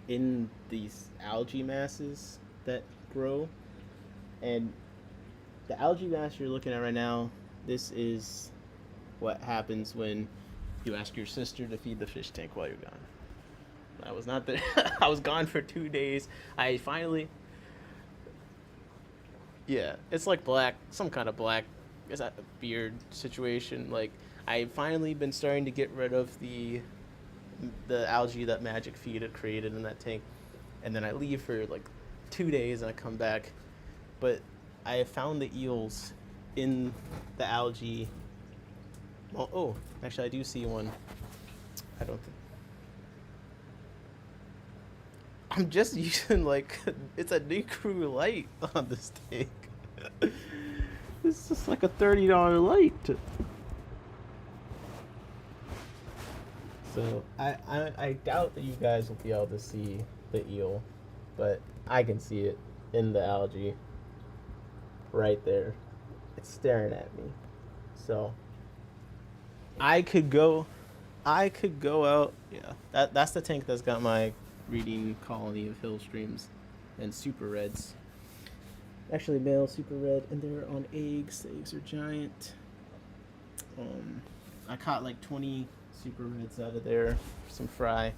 in these algae masses that grow, and the algae mass you're looking at right now, this is what happens when you ask your sister to feed the fish tank while you're gone. I was not there. I was gone for 2 days. I finally, yeah, it's like black, some kind of black, is that a beard situation? Like I finally been starting to get rid of the algae that Magic Feed had created in that tank, and then I leave for like 2 days and I come back, but I have found the eels in the algae. Well, oh, actually I do see one. I don't think I'm just using like it's a new crew light on this tank. It's just like a $30 light. So I doubt that you guys will be able to see the eel, but I can see it in the algae right there. It's staring at me. So I could go out. Yeah, that's the tank that's got my breeding colony of hill streams and super reds. Actually, male super red, and they're on eggs. The eggs are giant. I caught like 20 super reds out of there for some fry,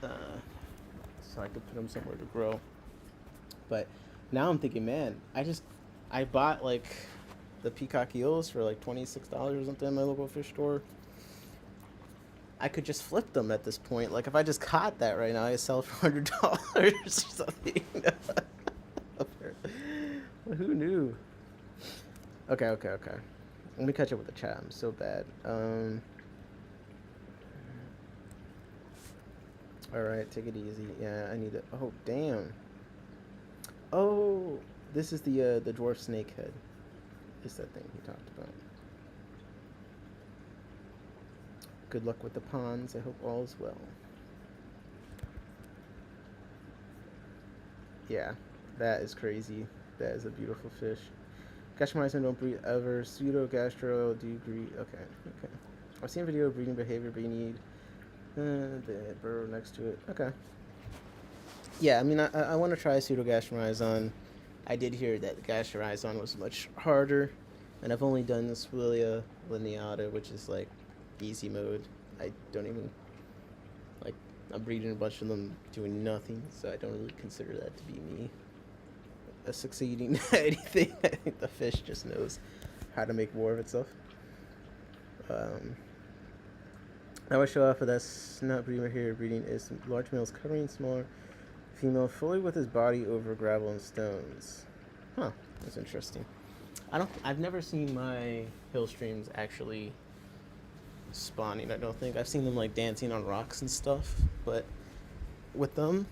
so I could put them somewhere to grow. But now I'm thinking, man, I bought like the peacock eels for like $26 or something in my local fish store, I could just flip them at this point. Like if I just caught that right now, I sell for $100 or something. Well, who knew? Okay. Let me catch up with the chat. I'm so bad. All right, take it easy. Yeah, I need it. Oh, damn. Oh, this is the dwarf snakehead. Is that thing he talked about? Good luck with the ponds. I hope all is well. Yeah, that is crazy. That is a beautiful fish. Gastrophyton don't breed ever. Pseudo-gastro do breed. Okay. I've seen a video of breeding behavior, but you need the burrow next to it. Okay. Yeah, I mean, I want to try pseudo-gastrophyton. I did hear that gastrophyton was much harder, and I've only done the Swilia lineata, which is like easy mode. I don't even like. I'm breeding a bunch of them doing nothing, so I don't really consider that to be me succeeding at anything. I think the fish just knows how to make more of itself. I would show off of that snot breeder here. Breeding is large males covering smaller female fully with his body over gravel and stones. Huh, that's interesting. I've never seen my hill streams actually spawning. I don't think I've seen them like dancing on rocks and stuff, but with them,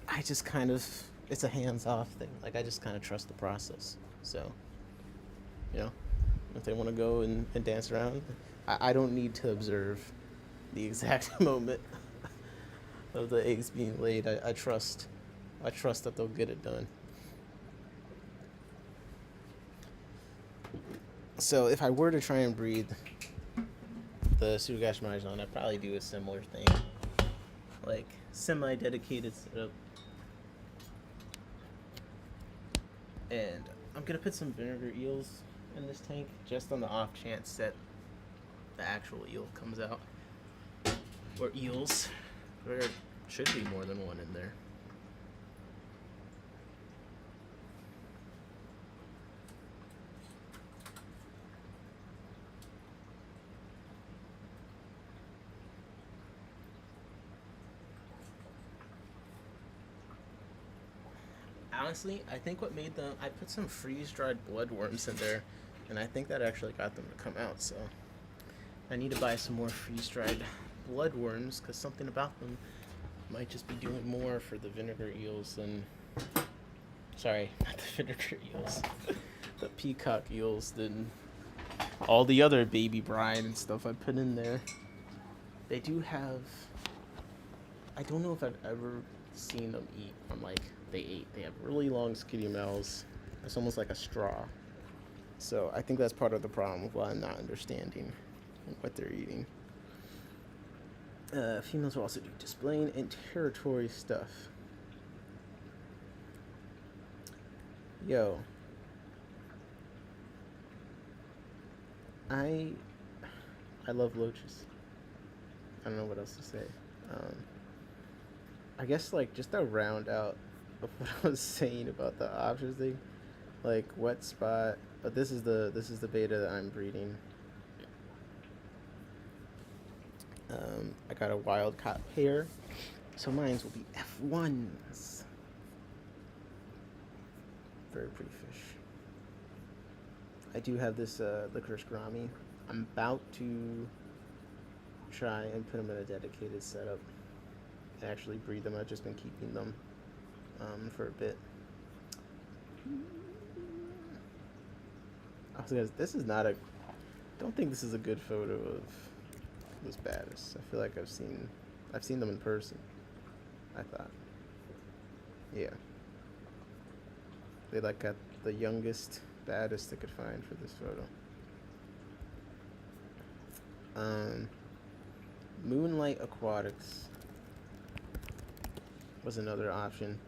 I just kind of, it's a hands-off thing. Like I just kind of trust the process. So, you know, if they want to go and dance around, I don't need to observe the exact moment of the eggs being laid. I trust that they'll get it done. So if I were to try and breed the pseudo-gastrophyton, I'd probably do a similar thing, like semi-dedicated setup. And I'm gonna put some vinegar eels in this tank just on the off chance that the actual eel comes out, or eels. There should be more than one in there. Honestly, I think what made them, I put some freeze-dried bloodworms in there, and I think that actually got them to come out, so I need to buy some more freeze-dried bloodworms, because something about them might just be doing more for the vinegar eels than, sorry, not the vinegar eels, the peacock eels than all the other baby brine and stuff I put in there. They do have, I don't know if I've ever seen them eat on like, they have really long skinny mouths. It's almost like a straw. So I think that's part of the problem of why I'm not understanding what they're eating. Females will also do displaying and territory stuff. Yo. I love loaches. I don't know what else to say. I guess like just to round out of what I was saying about the options thing, like wet spot. But this is the beta that I'm breeding. I got a wild caught pair, so mines will be F1s. Very pretty fish. I do have this licorice gourami. I'm about to try and put them in a dedicated setup and actually breed them. I've just been keeping them for a bit. This is not a, don't think this is a good photo of this baddest. I feel like I've seen them in person, I thought. Yeah. They like got the youngest, baddest they could find for this photo. Moonlight Aquatics was another option.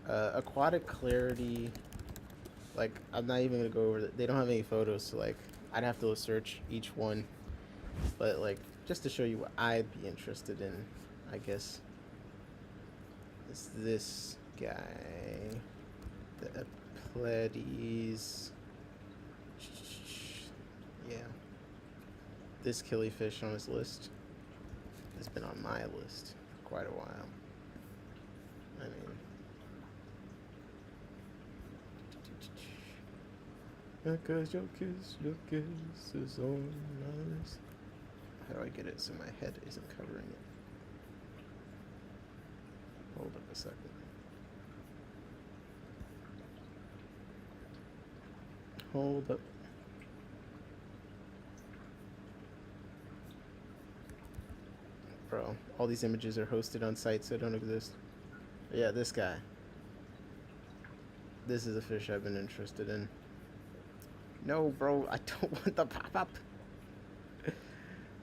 Aquatic Clarity, like, I'm not even gonna go over they don't have any photos, so like I'd have to search each one, but like just to show you what I'd be interested in, I guess, is this guy, the Pleiades. Yeah, this kilifish on his list. It's been on my list for quite a while. I mean, because your kiss is on nice. How do I get it so my head isn't covering it? Hold up a second. Hold up. Bro, all these images are hosted on sites that don't exist. Yeah, this guy. This is a fish I've been interested in. No, bro, I don't want the pop-up.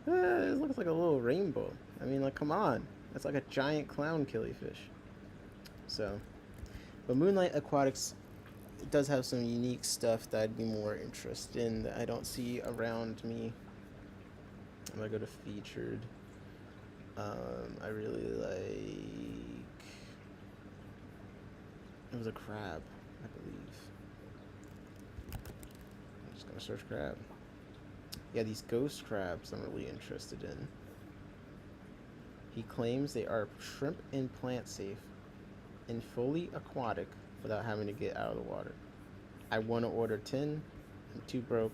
It looks like a little rainbow. I mean, like, come on. That's like a giant clown killifish. So, but Moonlight Aquatics does have some unique stuff that I'd be more interested in that I don't see around me. I'm gonna go to featured. I really like. It was a crab, I believe. I'm just gonna search crab. Yeah, these ghost crabs I'm really interested in. He claims they are shrimp and plant safe and fully aquatic without having to get out of the water. I want to order 10. I'm too broke.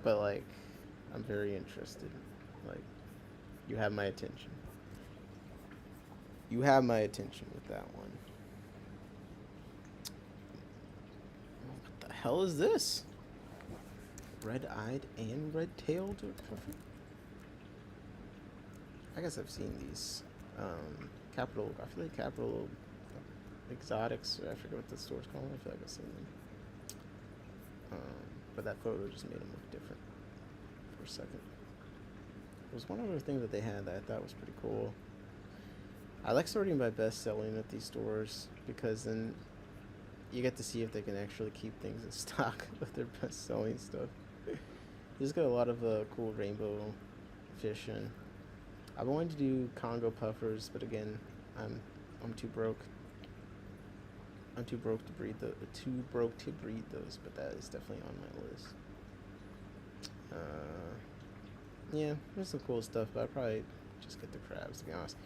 But, like, I'm very interested. Like, you have my attention. You have my attention with that one. What the hell is this? Red-eyed and red-tailed puffer? I guess I've seen these. I feel like Capital Exotics, I forget what the store's called. I feel like I've seen them. But that photo just made them look different for a second. There was one other thing that they had that I thought was pretty cool. I like sorting by best selling at these stores because then you get to see if they can actually keep things in stock with their best selling stuff. They just got a lot of cool rainbow fish in. I wanted to do Congo puffers, but again, I'm too broke. I'm too broke to breed those, but that is definitely on my list. Yeah, there's some cool stuff, but I'd probably just get the crabs, to be honest.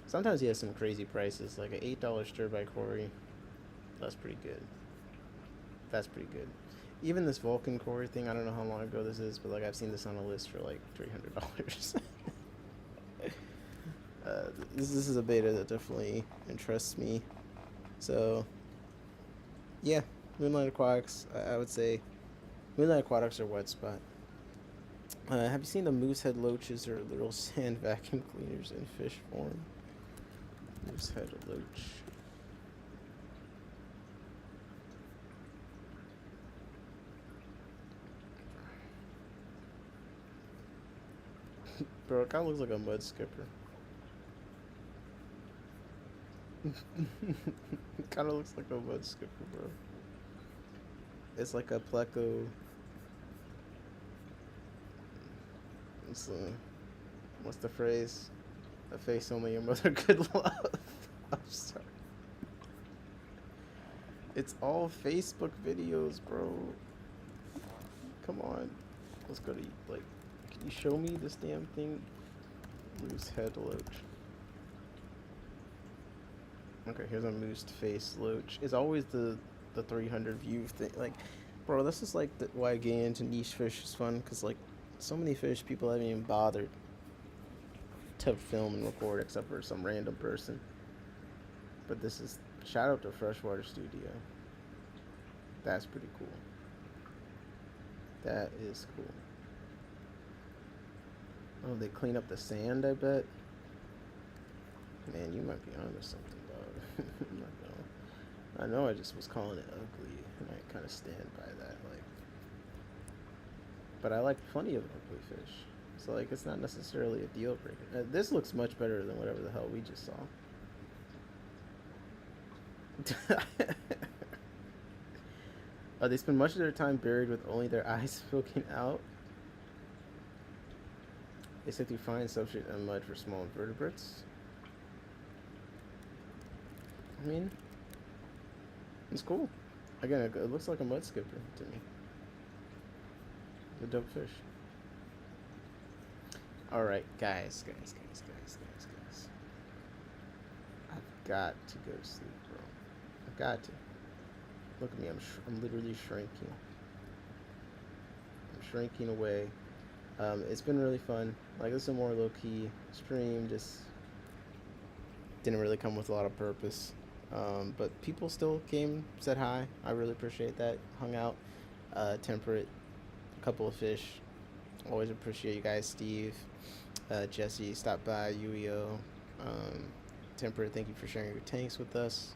Sometimes he has some crazy prices, like an $8 stir-by Cory. That's pretty good. That's pretty good. Even this Vulcan Cory thing, I don't know how long ago this is, but like I've seen this on a list for like $300. This is a beta that definitely interests me. So, yeah, Moonlight Aquatics, I would say Moonlight Aquatics are wet spot. Have you seen the moosehead loaches or little sand vacuum cleaners in fish form? Moosehead loach. Bro, it kind of looks like a mud skipper. It kind of looks like a mud skipper, bro. It's like a pleco. It's what's the phrase? A face only your mother could love. I'm sorry. It's all Facebook videos, bro. Come on. Let's go to, like, can you show me this damn thing? Moose head loach. Okay, here's a moose face loach. It's always the 300 view thing. Like, bro, this is like why getting into niche fish is fun, because like so many fish people haven't even bothered to film and record except for some random person. But this is, shout out to Freshwater Studio. That's pretty cool. That is cool. Oh, they clean up the sand, I bet. Man, you might be onto something, dog. I'm not gonna, I know I just was calling it ugly, and I kind of stand by that. Like, but I like plenty of ugly fish, so like it's not necessarily a deal breaker. This looks much better than whatever the hell we just saw. They spend much of their time buried with only their eyes poking out. They sit through fine substrate and mud for small invertebrates. I mean, it's cool. Again, it looks like a mud skipper to me. It's a dope fish. All right, guys. I've got to go to sleep, bro. I've got to. Look at me. I'm literally shrinking. I'm shrinking away. It's been really fun. Like, this is a more low-key stream. Just didn't really come with a lot of purpose. But people still came, said hi. I really appreciate that. Hung out. Temperate. A couple of fish. Always appreciate you guys. Steve. Jesse stopped by. Yuio. Temperate, thank you for sharing your tanks with us.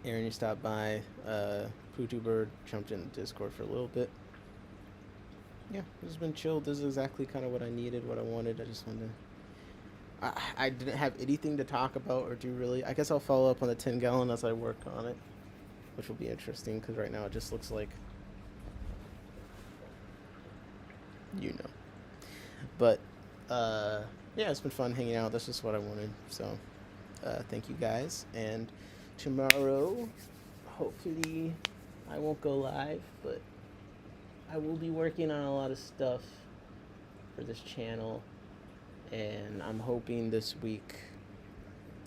Aaron, you stopped by. Pootu Bird jumped in Discord for a little bit. Yeah, it's been chill. This is exactly kind of what I needed, what I wanted. I just wanted to... I didn't have anything to talk about or do, really. I guess I'll follow up on the 10 gallon as I work on it, which will be interesting because right now it just looks like... But, yeah, it's been fun hanging out. That's just what I wanted. So, thank you guys. And tomorrow, hopefully, I won't go live, but I will be working on a lot of stuff for this channel. And I'm hoping this week,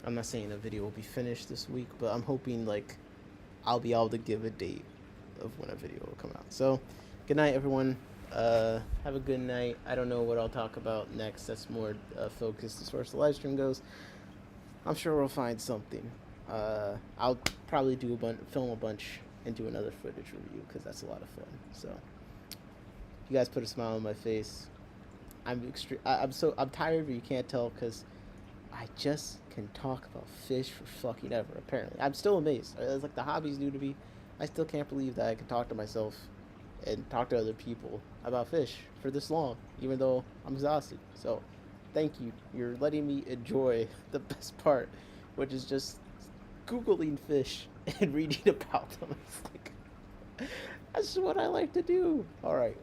I'm not saying a video will be finished this week, but I'm hoping, like, I'll be able to give a date of when a video will come out. So, good night, everyone. Have a good night. I don't know what I'll talk about next. That's more focused as far as the live stream goes. I'm sure we'll find something. I'll probably do film a bunch and do another footage review because that's a lot of fun. So you guys put a smile on my face. I'm tired, but you can't tell because I just can talk about fish for fucking ever. Apparently, I'm still amazed. It's like the hobby's new to me. I still can't believe that I can talk to myself and talk to other people about fish for this long, even though I'm exhausted. So, thank you. You're letting me enjoy the best part, which is just Googling fish and reading about them. It's like, that's what I like to do. All right.